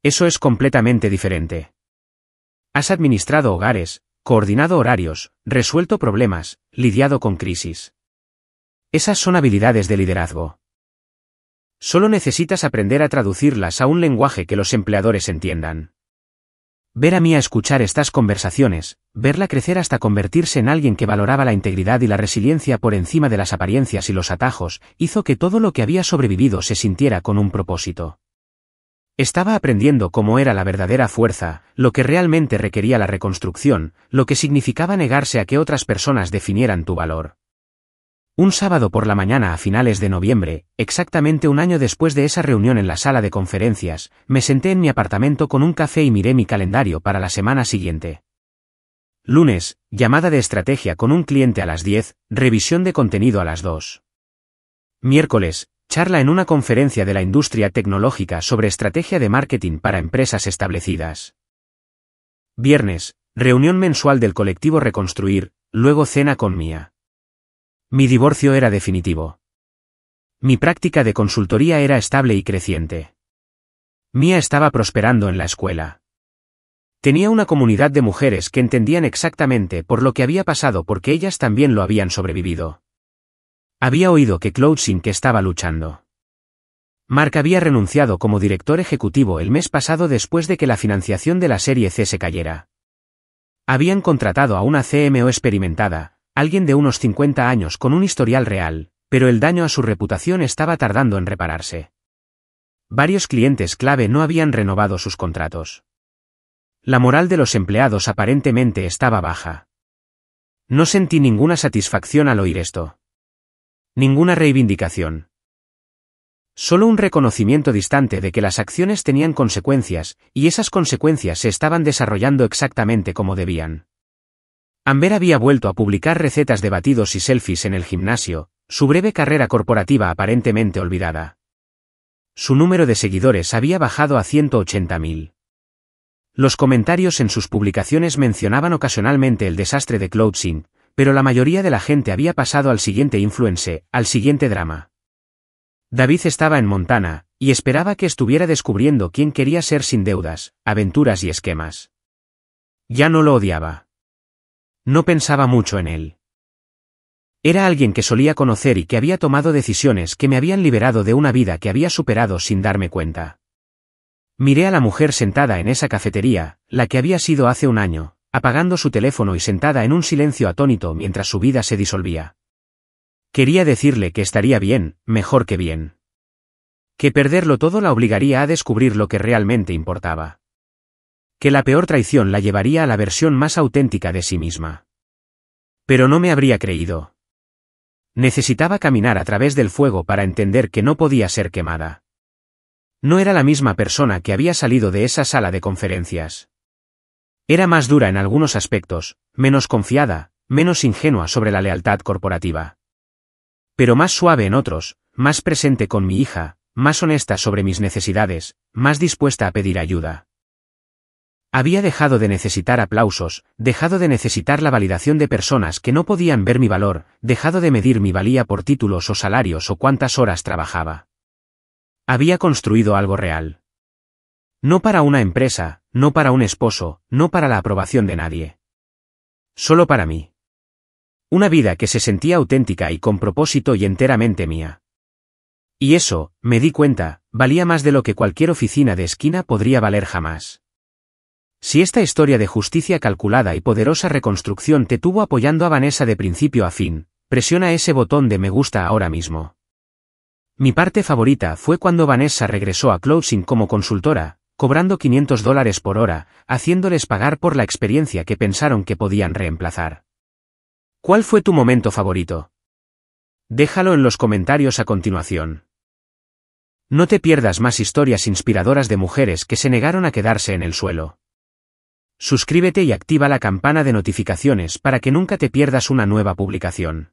Eso es completamente diferente. Has administrado hogares, coordinado horarios, resuelto problemas, lidiado con crisis. Esas son habilidades de liderazgo. Solo necesitas aprender a traducirlas a un lenguaje que los empleadores entiendan. Ver a Mia escuchar estas conversaciones, verla crecer hasta convertirse en alguien que valoraba la integridad y la resiliencia por encima de las apariencias y los atajos, hizo que todo lo que había sobrevivido se sintiera con un propósito. Estaba aprendiendo cómo era la verdadera fuerza, lo que realmente requería la reconstrucción, lo que significaba negarse a que otras personas definieran tu valor. Un sábado por la mañana a finales de noviembre, exactamente un año después de esa reunión en la sala de conferencias, me senté en mi apartamento con un café y miré mi calendario para la semana siguiente. Lunes, llamada de estrategia con un cliente a las 10, revisión de contenido a las 2. Miércoles, charla en una conferencia de la industria tecnológica sobre estrategia de marketing para empresas establecidas. Viernes, reunión mensual del colectivo Reconstruir, luego cena con Mia. Mi divorcio era definitivo. Mi práctica de consultoría era estable y creciente. Mia estaba prosperando en la escuela. Tenía una comunidad de mujeres que entendían exactamente por lo que había pasado porque ellas también lo habían sobrevivido. Había oído que CloudSync estaba luchando. Mark había renunciado como director ejecutivo el mes pasado después de que la financiación de la serie C se cayera. Habían contratado a una CMO experimentada, alguien de unos 50 años con un historial real, pero el daño a su reputación estaba tardando en repararse. Varios clientes clave no habían renovado sus contratos. La moral de los empleados aparentemente estaba baja. No sentí ninguna satisfacción al oír esto. Ninguna reivindicación. Solo un reconocimiento distante de que las acciones tenían consecuencias, y esas consecuencias se estaban desarrollando exactamente como debían. Amber había vuelto a publicar recetas de batidos y selfies en el gimnasio, su breve carrera corporativa aparentemente olvidada. Su número de seguidores había bajado a 180.000. Los comentarios en sus publicaciones mencionaban ocasionalmente el desastre de CloudSync, pero la mayoría de la gente había pasado al siguiente influencer, al siguiente drama. David estaba en Montana, y esperaba que estuviera descubriendo quién quería ser sin deudas, aventuras y esquemas. Ya no lo odiaba. No pensaba mucho en él. Era alguien que solía conocer y que había tomado decisiones que me habían liberado de una vida que había superado sin darme cuenta. Miré a la mujer sentada en esa cafetería, la que había sido hace un año, apagando su teléfono y sentada en un silencio atónito mientras su vida se disolvía. Quería decirle que estaría bien, mejor que bien. Que perderlo todo la obligaría a descubrir lo que realmente importaba. Que la peor traición la llevaría a la versión más auténtica de sí misma. Pero no me habría creído. Necesitaba caminar a través del fuego para entender que no podía ser quemada. No era la misma persona que había salido de esa sala de conferencias. Era más dura en algunos aspectos, menos confiada, menos ingenua sobre la lealtad corporativa. Pero más suave en otros, más presente con mi hija, más honesta sobre mis necesidades, más dispuesta a pedir ayuda. Había dejado de necesitar aplausos, dejado de necesitar la validación de personas que no podían ver mi valor, dejado de medir mi valía por títulos o salarios o cuántas horas trabajaba. Había construido algo real. No para una empresa, no para un esposo, no para la aprobación de nadie. Solo para mí. Una vida que se sentía auténtica y con propósito y enteramente mía. Y eso, me di cuenta, valía más de lo que cualquier oficina de esquina podría valer jamás. Si esta historia de justicia calculada y poderosa reconstrucción te tuvo apoyando a Vanessa de principio a fin, presiona ese botón de me gusta ahora mismo. Mi parte favorita fue cuando Vanessa regresó a Closing como consultora, cobrando $500 por hora, haciéndoles pagar por la experiencia que pensaron que podían reemplazar. ¿Cuál fue tu momento favorito? Déjalo en los comentarios a continuación. No te pierdas más historias inspiradoras de mujeres que se negaron a quedarse en el suelo. Suscríbete y activa la campana de notificaciones para que nunca te pierdas una nueva publicación.